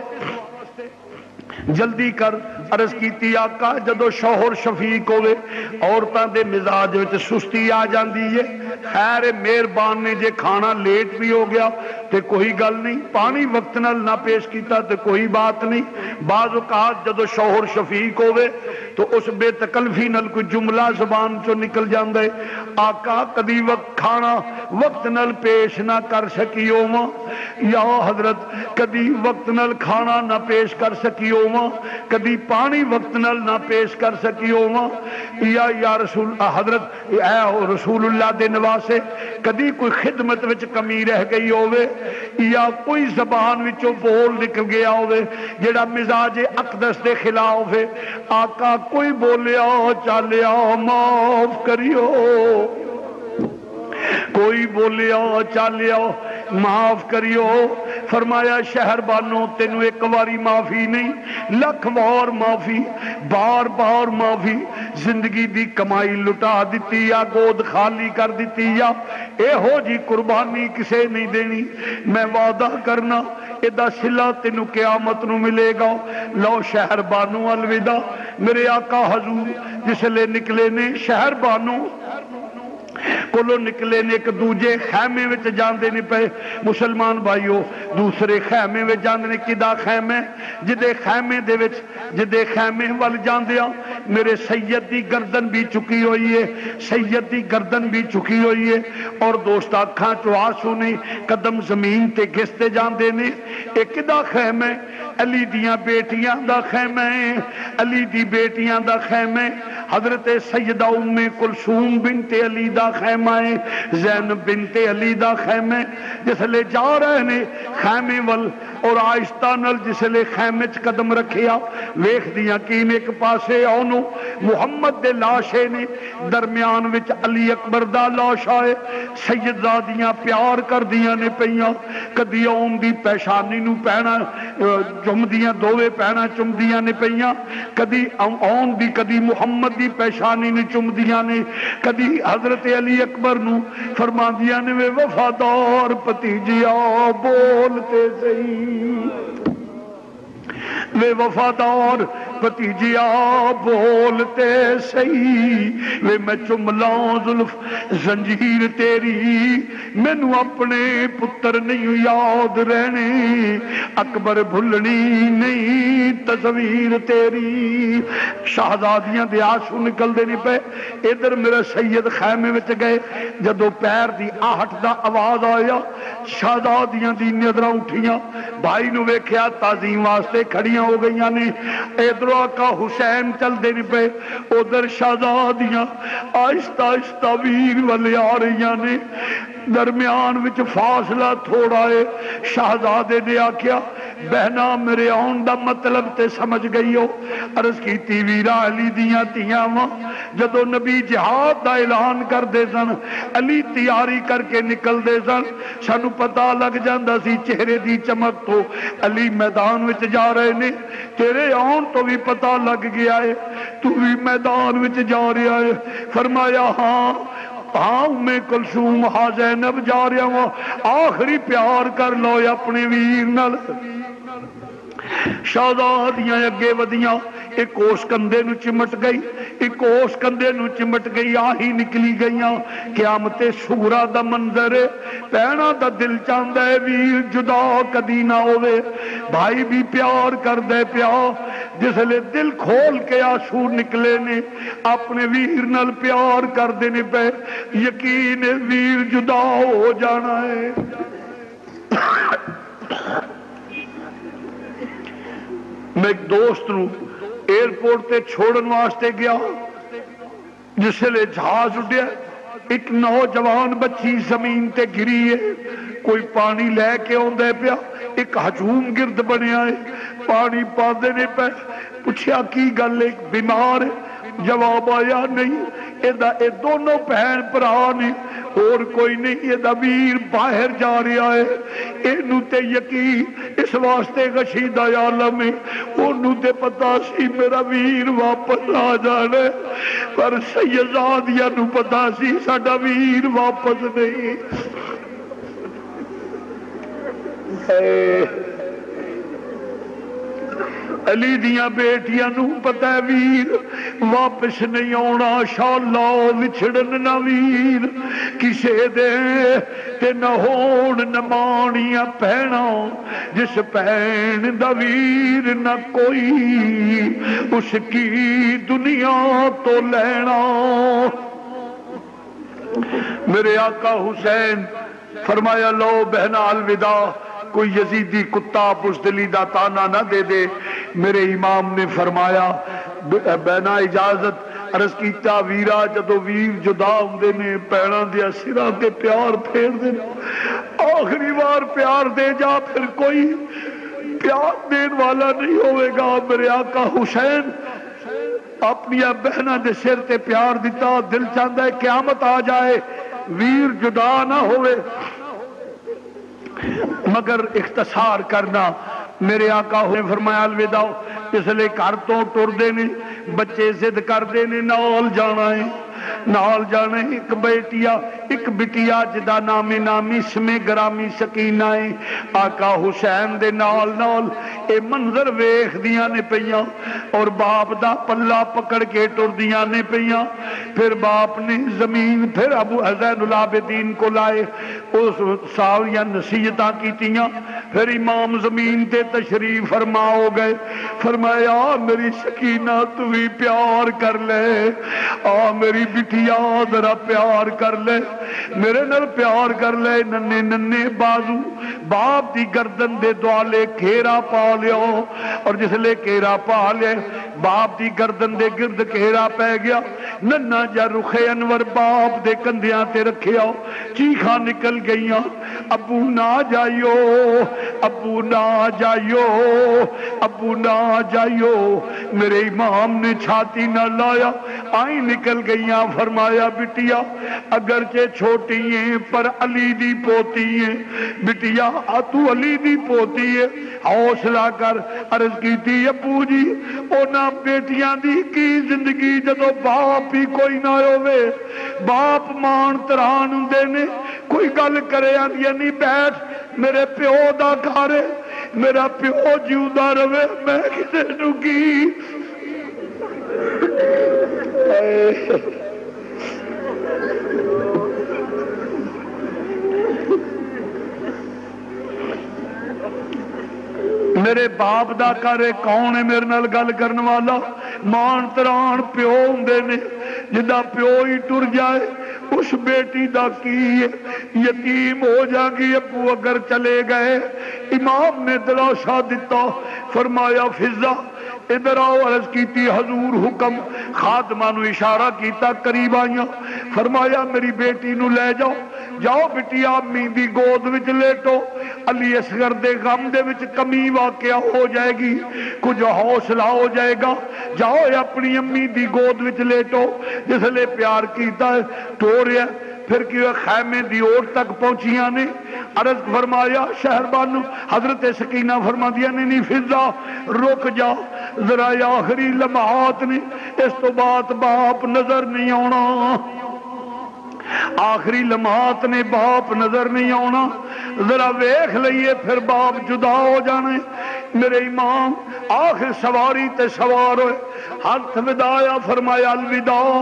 جلدی کر عرض کیتی آقا جدو شوہر شفیق ہوئے عورتاں دے مزاج وچ سستی آ جاندی ہے خیر مہربان نے جے کھانا لیٹ بھی ہو گیا تے کوئی گل نہیں، پانی وقت نال نہ پیش کیتا تے کوئی بات نہیں۔ بعض اوقات جدو شوہر شفیق ہوئے تو اس بے تکلفی نال کوئی جملہ زبان چو نکل جاندے، آقا کدی وقت کھانا وقت نال پیش نہ کر سکی ہوواں، یا حضرت کدی وقت نال کھانا نہ پیش کر سکی ہوواں، کدی پانی وقت نال نہ پیش کر سکی ہوواں، یا رسول حضرت اے رسول اللہ دے نواسے کدی کوئی خدمت وچ کمی رہ گئی ہوئے، یا کوئی زبان وچوں بول نکل گیا ہوئے جڑا مزاج اقدس دے خلاف ہے، آقا کوئی بولیا چالیا معاف کریو، کوئی بولیا چالیا معاف کریو۔ فرمایا شہر بانو تینو ایک باری معافی نہیں، لکھ بار معافی، بار بار معافی، زندگی دی کمائی لٹا دیتی یا گود خالی کر دیتی یا اے ہو جی قربانی کسے نہیں دینی، میں وعدہ کرنا ایدہ صلہ تینو قیامت نو ملے گا۔ لو شہر بانو الوداع، میرے آقا حضور جس لے نکلے نے شہر بانو کولو نکلے نے ایک دوجے خیمے وچ جاندے نہیں پے، مسلمان بھائیو دوسرے خیمے وچ جاندے نے، کدا خیمے جدے خیمے دے وچ جدے خیمے وال جاندیاں میرے سید دی گردن بھی چکی ہوئی ہے، سید دی گردن بھی چکی ہوئی ہے، اور دوست آنکھاں چو آنسو نے قدم زمین تے گھستے جاندے نے۔ ایک کدا خیمے علی دیاں بیٹیاں دا خیمے، علی دی بیٹیاں دا خیمے، حضرت سیدہ ام کلثوم بنت علی دا خیمہ ہے، زینب بنت علی دا خیمہ، جس لے جا رہے نے خیمے ول، اور آہستہ نل جس لے خیمے چ قدم رکھیا ویکھ دیاں کین ایک پاسے آنو محمد دے لاشے نے، درمیان وچ علی اکبر دا لاش آئے، سیدزادیاں پیار کر دیاں نے پیاں، کدی آن دی پیشانی نو پہنا چم دیاں دووے پہنا چم دیاں نے پیاں، کدی آن دی کدی محمد دی پیشانی نے چم دیاں نے، کدی حضرت علی اکبر نو فرما دیاں نے، وے وفادار بھتیجیا بولتے صحیح، وے وفادار بھتیجیا بولتے صحیح، وے میں چملاں زلف زنجیر تیری، مینو اپنے پتر نہیں یاد رہنے، اکبر بھلنی نہیں تصویر تیری۔ شہزادیاں دے آنسو نکل دے نہیں پے، ادھر میرا سید خیمے وچ گئے، جدو پیر دی آہٹ دا آواز آیا شہزادیاں دی نظراں اٹھیاں، بھائی نو ویکھیا تعظیم واسطے کھڑیاں ہو گئیاں نے، ادھر آقا حسین چل دے نہیں پے، ادھر شہزادیاں آہستہ آہستہ ویر والے آ رہیاں نے، درمیان وچ فاصلہ تھوڑا ہے، شہزادے نے آکھیا بہنا میرے آن دا مطلب تے سمجھ گئی ہو، عرض کیتی ویرا علی دیاں تیاں ماں، جدو نبی جہاد دا اعلان کر دے سن علی تیاری کر کے نکل دے سن، سانو پتہ لگ جاندہ سی چہرے دی چمک تو علی میدان وچ جا رہے نے، تیرے آن تو بھی پتہ لگ گیا ہے تو بھی میدان وچ جا رہا ہے۔ فرمایا ہاں ہاں ام کلثوم ہاں زینب جا رہا ہوں، آخری پیار کر لو اپنے ویر نال۔ شہزادیاں اگے ودیاں، ایک اس کندے نو چمٹ گئی، ایک اس کندے نو چمٹ گئی، آہی نکلی گئیاں، قیامت صغریٰ دا منظر ہے، پہنا دا دل چاندہ ہے ویر جدا کدی نہ ہوئے، بھائی بھی پیار کر دے پیا، جس لے دل کھول کے آنسو نکلے نے، اپنے ویر نال پیار کر دینے پہ یقین ویر جدا ہو جانا ہے۔ میں ایک دوست نو ایئرپورٹ تے چھوڑن واسطے گیا، جس لے جہاز اڈیا، ایک نوجوان بچی زمین تے گری ہے، کوئی پانی لے کے آندے پیا، ایک ہجوم گرد بنیا ہے، پانی پا دینے پہ پوچھیا کی گل ایک بیمار ہے، جواب آیا نہیں، اے دونوں بہن بھرا نے اور کوئی نہیں، یہ ویر باہر جا رہا ہے، اینو تے یقین اس واسطے غشیدہ عالم ہے، انہوں تے پتا سی میرا ویر واپس آ جانے، پر سیدزادیاں نو پتا سی ساڈا ویر واپس نہیں۔ علی دیاں بیٹیاں نو پتہ ہے ویر واپس نہیں آنا شاء اللہ وچھڑن نہ ویر کسے دے تے نہ ہون نمانیاں پہنا جس پہن دا ویر نہ کوئی اس کی دنیا تو لینا میرے آقا حسین فرمایا لو بہنا الوداع کوئی یزیدی کتا بزدلی دا تانا نہ دے دے میرے امام نے فرمایا بہنا اجازت عرض کیتا ویرا جدو ویر جدا ہوندے نے پیڑاں دیا سراں تے پیار پھیر دے آخری بار پیار دے جا پھر کوئی پیار دین والا نہیں ہوئے گا میرے آقا حسین اپنی بہنا دے سر تے پیار دیتا دل چاہتا ہے قیامت آ جائے ویر جدا نہ ہوئے مگر اختصار کرنا میرے آقا نے فرمایا الوداع اس لئے گھر تو ٹر دے نے بچے ضد کر دے نے نال جانا ہے ایک بیٹیا ایک بٹیا جدا نامی نامی سمے گرامی سکینہ ہے آقا حسین دے نال اے منظر ویخ دیاں نے پہیاں اور باپ دا پلہ پکڑ کے ٹر دیاں نے پہیاں پھر باپ نے زمین پھر ابو زین العابدین کو لائے اس ساویاں نصیحتاں کیتیاں پھر امام زمین تے تشریف فرما ہو گئے فرمایا میری سکینہ تو بھی پیار کر لے میری بٹیا ذرا پیار کر لے میرے نال پیار کر لے ننے ننے بازو باپ دی گردن دے دوالے گھیرا پا لیو اور جس لے گھیرا پا لے باپ دی گردن دے گرد گھیرا پہ گیا ننا جا رخ انور باپ دے کندیاں تے رکھیا چیخاں نکل گئیاں ابو نہ جائیو ابو نہ جائیو ابو نہ جائیو میرے امام نے چھاتی نہ لایا آئی نکل گئیاں فرمایا بٹیا اگرچہ چھوٹی ہیں پر علی دی پوتی ہیں بٹیا تو علی دی پوتی ہے حوصلہ کر عرض کی تھی ابو جی اونا بیٹیاں دی کی زندگی جدو باپ ہی کوئی نہ ہوئے باپ مان تران دینے کوئی گل کرے یعنی بیٹھ میرے پیو دا گھارے میرا پیو جیودا روے میں کسے نو کی میرے باپ دا کرے کون ہے میرے نال گل کرن والا مان تران پیو ہوندے نے جدا پیو ہی ٹر جائے اس بیٹی دا کی یتیم ہو جاگی ابو اگر چلے گئے امام نے دلاسا دیتا فرمایا فضا ادھر آؤ عرض کیتی حضور حکم خادمہ نو اشارہ کیتا قریب آئیاں فرمایا میری بیٹی نو لے جاؤ جاؤ بٹیا امی دی گود وچ لیٹو علی اصغر دے غم دے وچ کمی واقعہ ہو جائے گی کچھ حوصلہ ہو جائے گا جاؤ اپنی امی دی گود وچ لیٹو جس لے پیار کیتا ہے ٹوریا پھر کیوں خیمے دی اوٹ تک پہنچیاں نے عرض فرمایا شہر بانو حضرت سکینہ فرما دیا نے نہیں فضا رک جا ذرا آخری لمحات نے اس تو بات باپ نظر نہیں آنا آخری لمحات نے باپ نظر نہیں آنا ذرا ویکھ لئیے پھر باپ جدا ہو جانے میرے امام آخر سواری تے سوار ہوئے ہاتھ ودایا فرمایا الوداع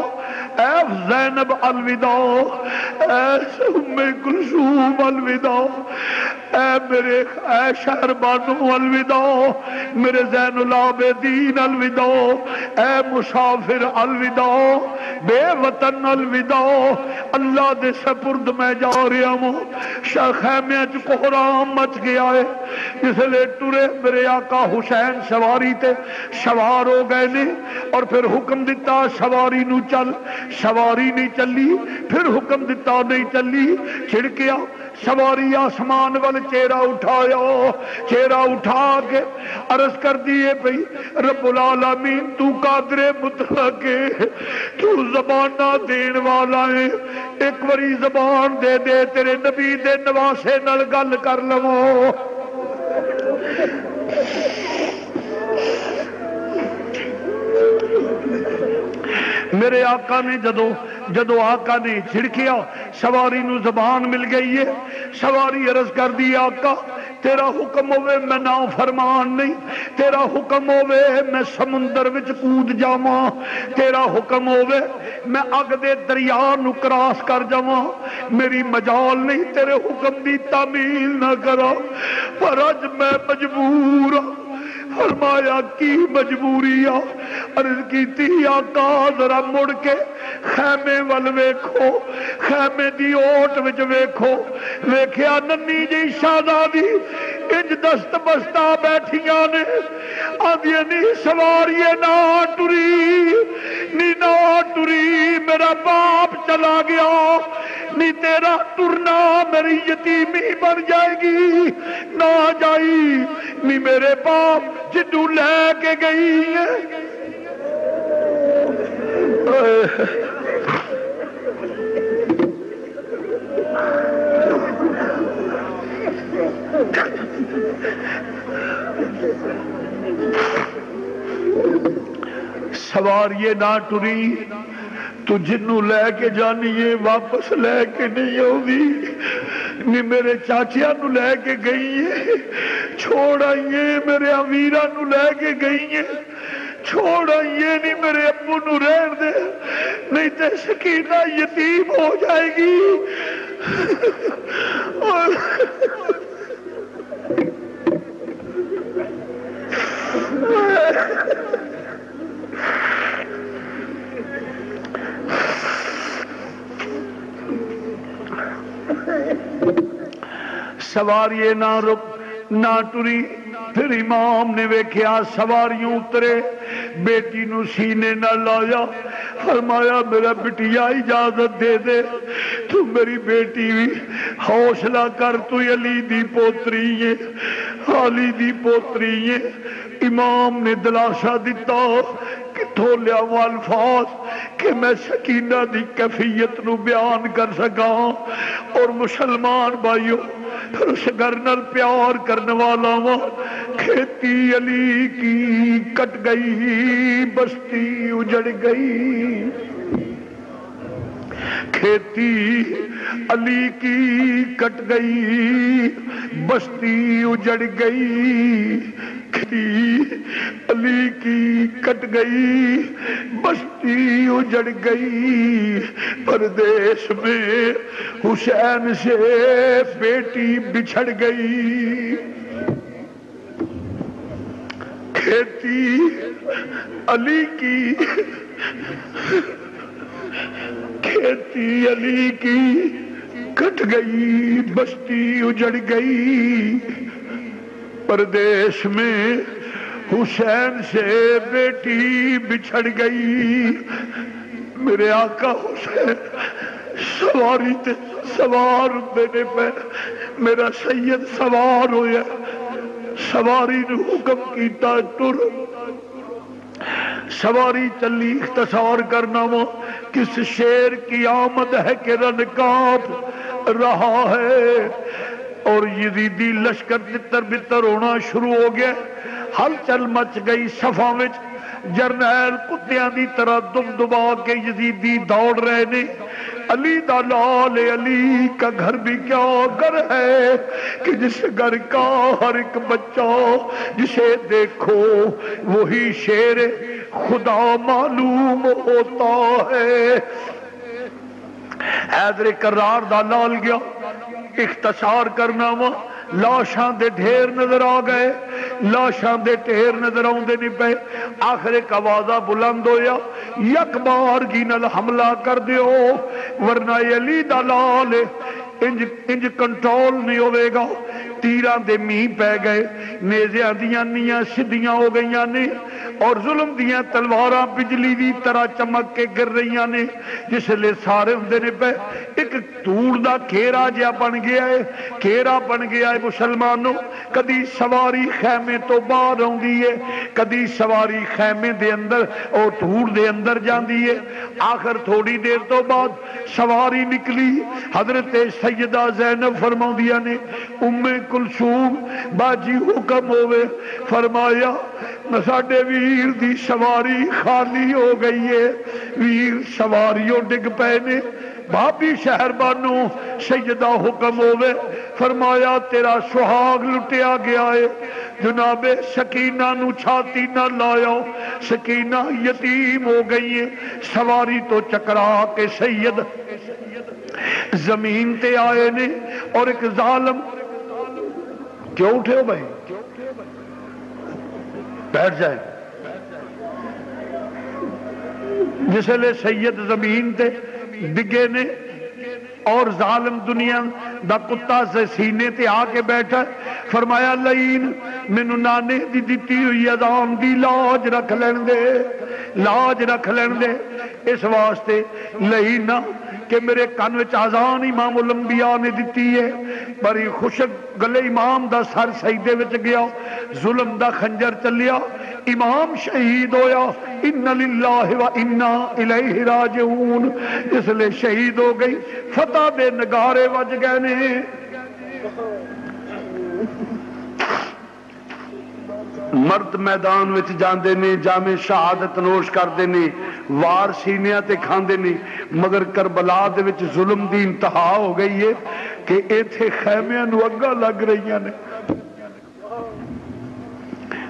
اے زینب الوداع اے ام کلثوم الوداع اے میرے اے شہر بانو الوداع میرے زین العابدین الوداع اے مسافر الوداع بے وطن الوداع اللہ دے سپرد میں جا رہا ہوں خیمے کوہرام مچ گیا ہے اس لئے ٹرے میرے آقا حسین سواری تے سوار ہو گئے نے اور پھر حکم دیتا سواری نو چل سواری نہیں چلی پھر حکم دیتا نہیں چلی چھڑکیا سواری آسمان وال چہرہ اٹھایا چہرہ اٹھا کے عرض کر دیے بھئی رب العالمین تو قادر مطلق ہے تو زبانہ دین والا ہے ایک وری زبان دے دے تیرے نبی دے نواسے نال گل کر لو میرے آقا نے جدو آقا نے چھڑکیا سواری نو زبان مل گئی ہے سواری عرض کر دی آقا تیرا حکم ہوئے میں نافرمان نہیں، تیرا حکم ہوئے میں سمندر وچ کود جاواں، تیرا حکم ہوئے میں اگ دے دریا نو کراس کر جاواں، میری مجال نہیں تیرے حکم دی تعمیل نہ کرا، پر اج میں مجبور ہوں۔ فرمایا کی مجبوری آ؟ عرض کیتی آقا ذرا مڑ کے خیمے ول ویکھو، خیمے دی اوٹ وچ ویکھو، ویکھیا ننی جی شہزادی انج دست بستا بیٹھیاں نے، آندیاں نی سواریے نہ ٹری، نی نہ ٹری، میرا باپ چلا گیا، نی تیرا ٹرنا میری یتیمی بن جائے گی، نہ جائی، نی میرے باپ جدو لے کے گئی ہے۔ سواریے نہ ٹری، تو جنوں لے کے جانی ہے واپس لے کے نہیں ہوگی، نی میرے چاچیاں نو لے کے گئی ہے، چھوڑ آئیے میرے امیرہ نو لے کے گئی ہے، چھوڑ آئیے نہیں میرے ابو نو رہن دے، نہیں تے سکینہ یتیم ہو جائے گی۔ سواریے نہ رک نہ ٹری، پھر امام نے ویکھیا سواریوں اترے، بیٹی نو سینے نہ لایا، فرمایا میرا بٹیا اجازت دے دے، تو میری بیٹی بھی حوصلہ کر، تو علی دی پوتری ہے، علی دی پوتری ہے۔ امام نے دلاسا دیتا کتھوں لیاؤں الفاظ کہ میں سکینہ دی کیفیت نو بیان کر سکاں، اور مسلمان بھائیوں پھر اس گھر نال پیار کرنے والا ہوا، کھیتی علی کی کٹ گئی، بستی اجڑ گئی، کھیتی علی کی کٹ گئی، بستی اجڑ گئی، کھیتی علی کی کٹ گئی، بستی اجڑ گئی، پردیس میں حسین سے بیٹی بچھڑ گئی، کھیتی علی کی کھیتی علی کی کٹ گئی، بستی اجڑ گئی، پردیس میں حسین سے بیٹی بچھڑ گئی۔ میرے آقا حسین سواری تے سوار دینے پہ میرا سید سوار ہویا، سواری نے حکم کیتا ٹر، سواری چلی، اختصار کرنا وہ کس شیر کی آمد ہے کہ رن کانپ رہا ہے، اور یزیدی لشکر تتر بتر ہونا شروع ہو گیا، ہلچل مچ گئی صفاں وچ، جرنیل کتیاں دی طرح دم دبا کے یزیدی دوڑ رہے نے۔ علی دا لال علی کا گھر بھی کیا گھر ہے کہ جس گھر کا ہر ایک بچہ جسے دیکھو وہی شیر خدا معلوم ہوتا ہے۔ حیدر کرار دا لال گیا، اختصار کرنا وا، لاشاں دے ڈھیر نظر آ گئے، لاشاں دے ڈھیر نظر آؤندے نہیں پے، آخر ایک آوازہ بلند ہویا، یک بار گینل حملہ کر دیو ورنہ علی دا لال انج کنٹرول نہیں ہوئے گا۔ تیران دے می پہ گئے، نیزیاں دیاں نیاں سدیاں ہو گئیاں نے، اور ظلم دیاں تلواراں بجلی دی طرح چمک کے گر رہیاں نے، جس لئے سارے ہوندے نے پہ ایک دور دا کھیرا جیا بن گیا ہے، کھیرا بن گیا ہے مسلمانوں۔ کدی سواری خیمے تو باہر ہوندی ہے، کدی سواری خیمے دے اندر اور دور دے اندر جاندی ہے۔ آخر تھوڑی دیر تو بعد سواری نکلی، حضرت سیدہ زینب فرماؤندیاں نے ام کلثوم باجی حکم ہوئے، فرمایا ساڈے ویر دی سواری خالی ہو گئی ہے، ویر سواریوں ڈگ پے نے، بھابی شہر بانو سیدہ حکم ہوئے فرمایا تیرا سہاگ لٹیا گیا ہے جناب سکینہ نو چھاتی نہ لایا سکینہ یتیم ہو گئی ہے سواری تو چکرا کے سید زمین تے آئے نے اور ایک ظالم کیوں اٹھے ہو بھائی بیٹھ جائے جس لئے سید زمین تے ڈگے نے اور ظالم دنیا دا کتا سے سینے تے آ کے بیٹھا فرمایا لئین مینو نانے دی دیتی ہوئی اذان دی لاج رکھ لین دے لاج رکھ لین دے اس واسطے لئین کہ میرے کان وچ اذان امام الانبیاء نے دیتی ہے بڑی خوشک گلے امام دا سر سجدے وچ گیا ظلم دا خنجر چلیا امام شہید ہویا ان للہ و انا الیہ راجعون اس لئے شہید ہو گئی فتح دے نگارے وج گئے نے مرد میدان وچ جاندے نے جامع شہادت نوش کردے نے وار سینیاں تے کھاندے نے مگر کربلا دے وچ ظلم دی انتہا ہو گئی ہے کہ ایتھے خیمیاں نو اگا لگ رہیاں نے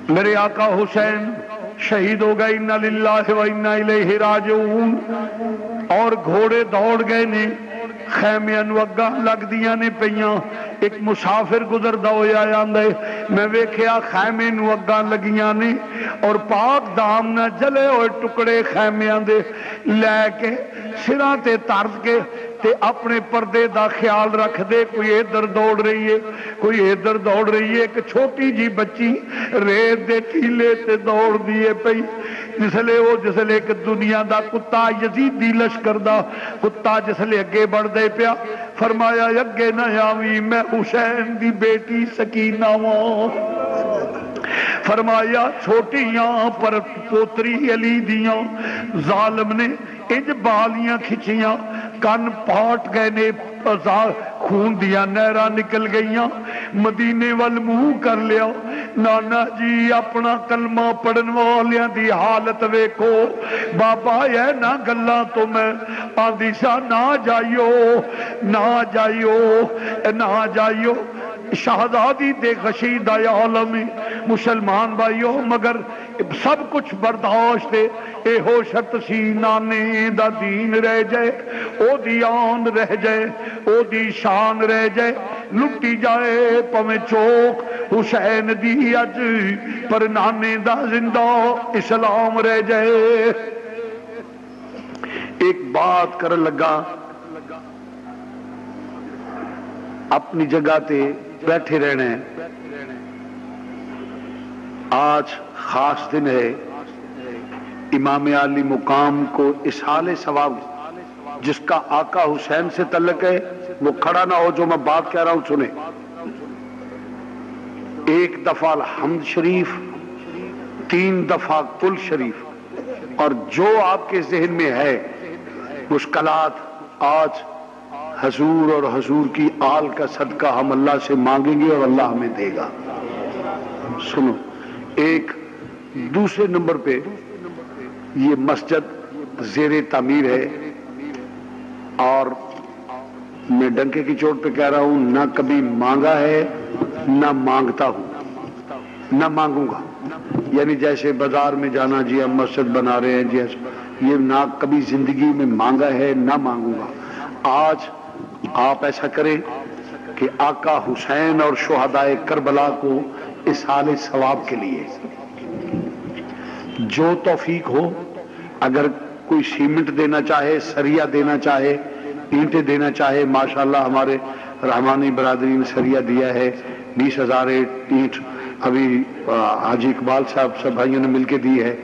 میرے آقا حسین شہید ہو گئے انا للہ و انا الیہ راجعون اور گھوڑے دوڑ گئے نے خیمیاں نو اگا لگ دیاں نے پیاں ایک مسافر گزردا ہویا آندا ہے میں ویکھیا خیمے نو اگاں لگیاں نے اور پاک دام نہ جلے ہوئے ٹکڑے خیمیاں دے لے کے سراں تے ترد کے تے اپنے پردے دا خیال رکھ دے کوئی ادھر دوڑ رہی ہے کوئی ادھر دوڑ رہی ہے ایک چھوٹی جی بچی ریت دے ٹھیلے تے دوڑ دیے پئی جس لے ایک دنیا دا کتا یزیدی لشکر دا کتا جس لے اگے بڑھ دے پیا فرمایا اگے نہ آویں میں حسین دی بیٹی سکینہ ہاں فرمایا چھوٹیاں پر پوتری علی دیاں ظالم نے انج بالیاں کھچیاں کن پاٹ گئے نے خون دیا نہرا نکل گئیاں مدینے وال منہ کر لیا نانا جی اپنا کلمہ پڑھن والیاں دی حالت ویکھو بابا یہ نہ گلاں تو میں آندی سا نہ جائیو نہ جائیو نہ جائیو شہزادی دے غشید عالم مسلمان بھائیو مگر سب کچھ برداشت اے ہو شرط سی نانے دا دین رہ جائے او دی آن رہ جائے او دی شان رہ جائے لٹی جائے پویں چوک حسین دی اج پر نانے دا زندہ اسلام رہ جائے ایک بات کر لگا اپنی جگہ تے بیٹھے رہنے آج خاص دن ہے امام عالی مقام کو اسحال ثواب جس کا آقا حسین سے تعلق ہے وہ کھڑا نہ ہو جو میں بات کہہ رہا ہوں سنیں ایک دفعہ الحمد شریف 3 دفعہ کل شریف اور جو آپ کے ذہن میں ہے مشکلات آج حضور اور حضور کی آل کا صدقہ ہم اللہ سے مانگیں گے اور اللہ ہمیں دے گا سنو ایک دوسرے نمبر پہ یہ مسجد زیر تعمیر ہے اور میں ڈنکے کی چوٹ پہ کہہ رہا ہوں نہ کبھی مانگا ہے نہ مانگتا ہوں نہ مانگوں گا یعنی جیسے بازار میں جانا جی ہم مسجد بنا رہے ہیں جی یہ نہ کبھی زندگی میں مانگا ہے نہ مانگوں گا آج آپ ایسا کریں کہ آقا حسین اور شہدائے کربلا کو اسحال ثواب کے لیے جو توفیق ہو اگر کوئی سیمنٹ دینا چاہے سریا دینا چاہے اینٹیں دینا چاہے ماشاءاللہ ہمارے رحمانی برادری نے سریا دیا ہے 20,000 اینٹ ابھی حاجی اقبال صاحب سب بھائیوں نے مل کے دی ہے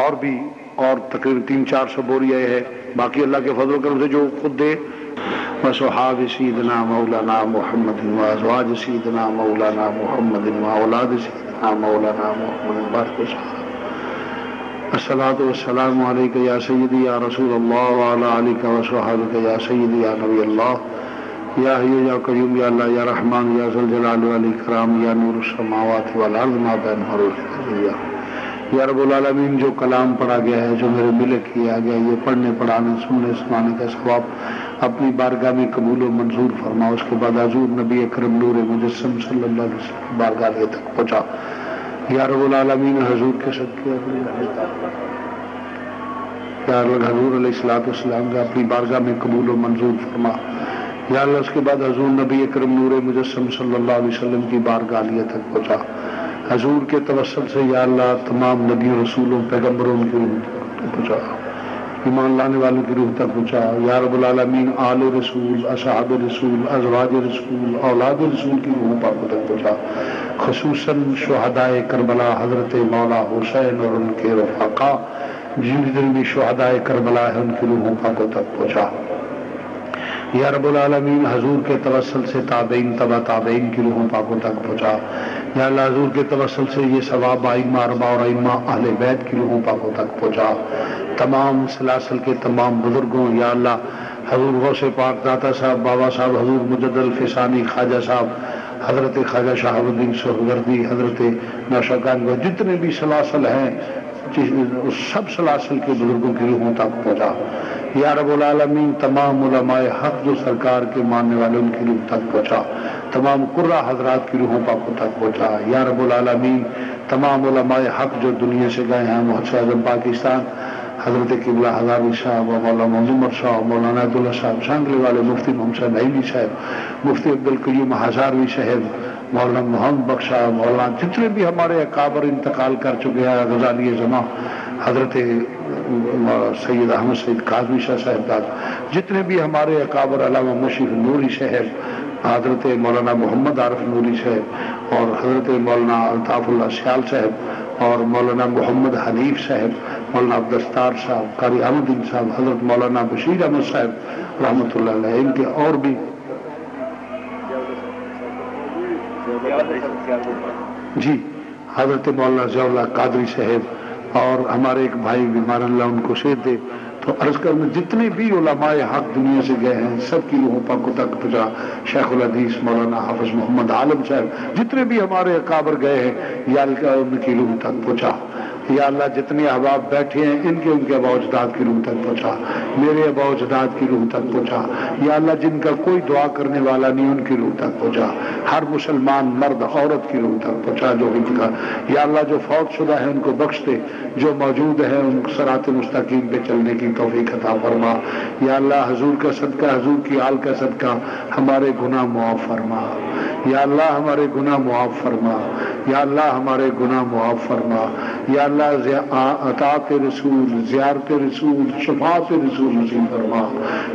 اور بھی اور تقریباً 300-400 بوریاں ہے باقی اللہ کے فضل و کرم سے جو خود دے وصحاب سیدنا مولانا محمد وازواج سیدنا مولانا محمد واولاد سیدنا مولانا محمد بارک وسلم الصلاۃ والسلام علیک یا سیدی یا رسول اللہ وعلی آلک وصحبہ یا سیدی یا نبی اللہ یا حی یا قیوم یا اللہ یا رحمان یا ذل جلال والاکرام یا نور السماوات والارض ما بینہما یا رب العالمین جو کلام پڑھا گیا ہے جو میرے ملک کیا گیا یہ پڑھنے پڑھانے سننے سنانے کا ثواب اپنی بارگاہ میں قبول و منظور فرما. اس کے بعد حضور نبی اکرم نور مجسم صلی اللہ علیہ وسلم بارگاہ تک پہنچا. یا رب العالمین حضور کے صدقے یا اللہ حضور علیہ الصلوۃ والسلام کا اپنی بارگاہ میں قبول و منظور فرما. یا اللہ اس کے بعد حضور نبی اکرم نور مجسم صلی اللہ علیہ وسلم کی بارگاہ تک پہنچا. حضور کے توسل سے یا اللہ تمام نبیوں رسولوں پیغمبروں کی روح تک پہنچا, ایمان لانے والوں کی روح تک پہنچا. یا رب العالمین آل رسول, اصحاب رسول, ازواج رسول, اولاد رسول کی روح پاکوں تک پہنچا. خصوصاً شہدائے کربلا حضرت مولا حسین اور ان کے رفقا جن بھی شہدائے کربلا ہے ان کی روحوں پاکوں تک پہنچا. یا رب العالمین حضور کے توسل سے تابعین تبع تابعین کی روحوں پاکوں تک پہنچا. یا اللہ حضور کے توسل سے یہ ثواب ائمہ اربعہ اور ائمہ اہل بیت کی روحوں پاکوں تک پہنچا. تمام سلاسل کے تمام بزرگوں یا اللہ حضور غوث پاک داتا صاحب بابا صاحب حضور مجدد الفسانی خواجہ صاحب حضرت خواجہ شہاب الدین سہروردی حضرت نوشاگان جتنے بھی سلاسل ہیں سب سلاسل کے بزرگوں کی روحوں تک پہنچا. یا رب العالمین تمام علماء حق جو سرکار کے ماننے والے ان کی روح تک پہنچا. تمام قرہ حضرات کی روحوں پاکوں تک پہنچا. یا رب العالمین تمام علماء حق جو دنیا سے گئے ہیں محسن اعظم پاکستان حضرت قبلہ ہزاروی صاحب و مولانا محمد صاحب مولانا عبداللہ صاحب شانگلے والے مفتی محمد نعیمی صاحب مفتی عبدالقیوم ہزاروی صاحب مولانا محمد بخش صاحب مولانا جتنے بھی ہمارے اکابر انتقال کر چکے ہیں غزالی زماں حضرت سید احمد سید کاظمی شاہ صاحب جتنے بھی ہمارے اکابر علامہ مشرف نوری صاحب حضرت مولانا محمد عارف نوری صاحب اور حضرت مولانا الطاف اللہ سیال صاحب اور مولانا محمد حنیف صاحب مولانا عبدالستار صاحب قاری احمد الدین صاحب حضرت مولانا بشیر احمد صاحب رحمۃ اللہ علیہ ان کے اور بھی جی حضرت مولانا ضیاء اللہ قادری صاحب اور ہمارے ایک بھائی بیمار اللہ ان کو صحت دے. تو عرض کر میں جتنے بھی علماء حق دنیا سے گئے ہیں سب کی روحوں پاکوں تک پہنچا. شیخ الحدیث مولانا حافظ محمد عالم صاحب جتنے بھی ہمارے اکابر گئے ہیں یا اللہ ان کی روح تک پہنچا. یا اللہ جتنے احباب بیٹھے ہیں ان کے اباء و اجداد کی روح تک پہنچا. میرے اباء و اجداد کی روح تک پہنچا. یا اللہ جن کا کوئی دعا کرنے والا نہیں ان کی روح تک پہنچا. ہر مسلمان مرد عورت کی روح تک پہنچا جو ان کا. یا اللہ جو فوت شدہ ہے ان کو بخش دے, جو موجود ہیں ان کو صراط مستقیم پہ چلنے کی توفیق عطا فرما. یا اللہ حضور کا صدقہ حضور کی آل کا صدقہ ہمارے گناہ معاف فرما. یا اللہ ہمارے گناہ معاف فرما. یا اللہ ہمارے گناہ معاف فرما. یا اللہ اطاعت رسول زیارت رسول شفاعت رسول نصیب فرما.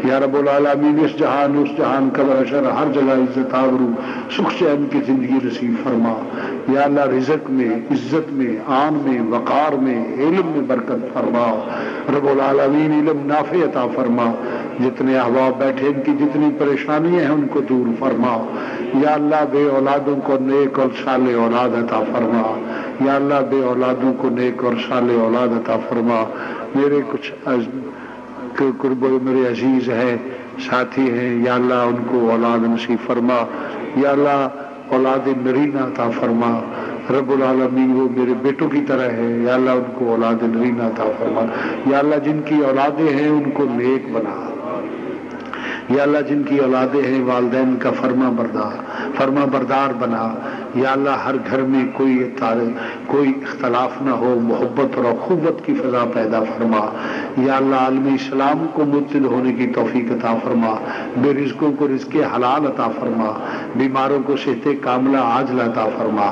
یا رب العالمین اس جہان قبر اشر ہر جگہ عزت آبرو سکھ چین کی زندگی نصیب فرما. یا اللہ رزق میں عزت میں آن میں وقار میں علم میں برکت فرما. رب العالمین علم نافع عطا فرما. جتنے احباب بیٹھے ان کی جتنی پریشانیاں ہیں ان کو دور فرما. یا اللہ بے اولادوں کو نیک اور صالح اولاد عطا فرما. یا اللہ بے اولادوں کو نیک اور صالح اولاد عطا فرما. میرے کچھ قرب میرے عزیز ہیں ساتھی ہیں یا اللہ ان کو اولاد نصیب فرما. یا اللہ اولاد نرینہ عطا فرما. رب العالمین وہ میرے بیٹوں کی طرح ہے یا اللہ ان کو اولاد نرینہ عطا فرما. یا اللہ جن کی اولادیں ہیں ان کو نیک بنا. یا اللہ جن کی اولادیں ہیں والدین کا فرما بردار بنا. یا اللہ ہر گھر میں کوئی اختلاف نہ ہو, محبت اور اخوت کی فضا پیدا فرما. یا اللہ عالم اسلام کو متحد ہونے کی توفیق عطا فرما. بے رزقوں کو رزق حلال عطا فرما. بیماروں کو صحت کاملہ عاجلہ عطا فرما.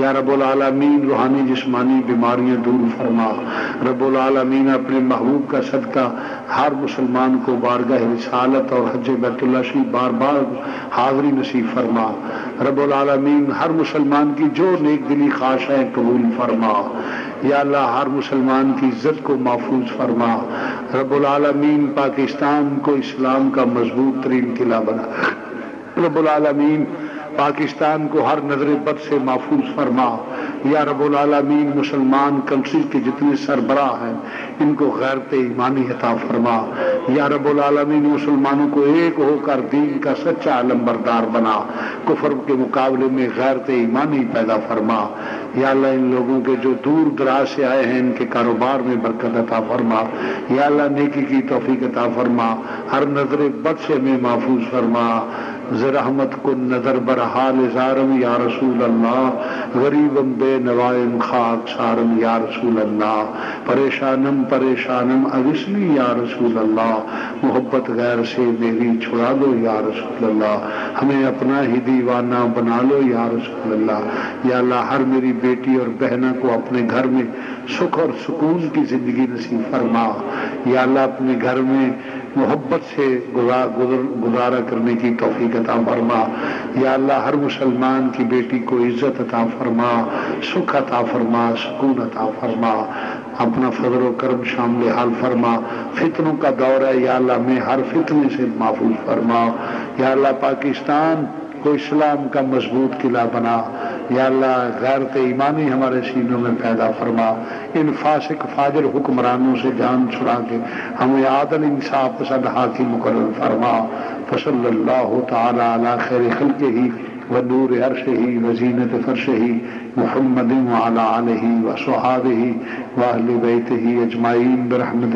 یا رب العالمین روحانی جسمانی بیماریاں دور فرما. رب العالمین اپنے محبوب کا صدقہ ہر مسلمان کو بارگاہ رسالت اور حج بیت اللہ شریف بار بار حاضری نصیب فرما. رب العالمین ہر مسلمان کی جو نیک دلی خواہش ہے قبول فرما. یا اللہ ہر مسلمان کی عزت کو محفوظ فرما. رب العالمین پاکستان کو اسلام کا مضبوط ترین قلعہ بنا. رب العالمین پاکستان کو ہر نظر بد سے محفوظ فرما. یا رب العالمین مسلمان کونسل کے جتنے سربراہ ہیں ان کو غیرت ایمانی عطا فرما. یا رب العالمین مسلمانوں کو ایک ہو کر دین کا سچا علمبردار بنا, کفر کے مقابلے میں غیرت ایمانی پیدا فرما. یا اللہ ان لوگوں کے جو دور دراز سے آئے ہیں ان کے کاروبار میں برکت عطا فرما. یا اللہ نیکی کی توفیق عطا فرما, ہر نظر بد سے ہمیں محفوظ فرما. رحمت کن نظر برحال زارم یا رسول اللہ, غریبم بے نوائم خاک سارم یا رسول اللہ, پریشانم پریشانم اغثنی یا رسول اللہ, محبت غیر سے میری چھڑا دو یا رسول اللہ, ہمیں اپنا ہی دیوانہ بنا لو یا رسول اللہ. یا اللہ ہر میری بیٹی اور بہنوں کو اپنے گھر میں سکھ اور سکون کی زندگی نصیب فرما. یا اللہ اپنے گھر میں محبت سے گزارا کرنے کی توفیق عطا فرما. یا اللہ ہر مسلمان کی بیٹی کو عزت عطا فرما, سکھ عطا فرما, سکون عطا فرما. اپنا فضل و کرم شامل حال فرما. فتنوں کا دور ہے یا اللہ میں ہر فتنے سے محفوظ فرما. یا اللہ پاکستان کو اسلام کا مضبوط قلعہ بنا. یا اللہ غیرت ایمانی ہمارے سینوں میں پیدا فرما. ان فاسق فاجر حکمرانوں سے جان چھڑا کے ہمیں عادل انصاف پسند حاکم مقرر فرما. فصلی اللہ تعالی علی خیر خلقہ ونور عرشہ وزینت فرشہ محمد وعلی آلہ وصحابہ واہل بیتہ اجمعین برحمتہ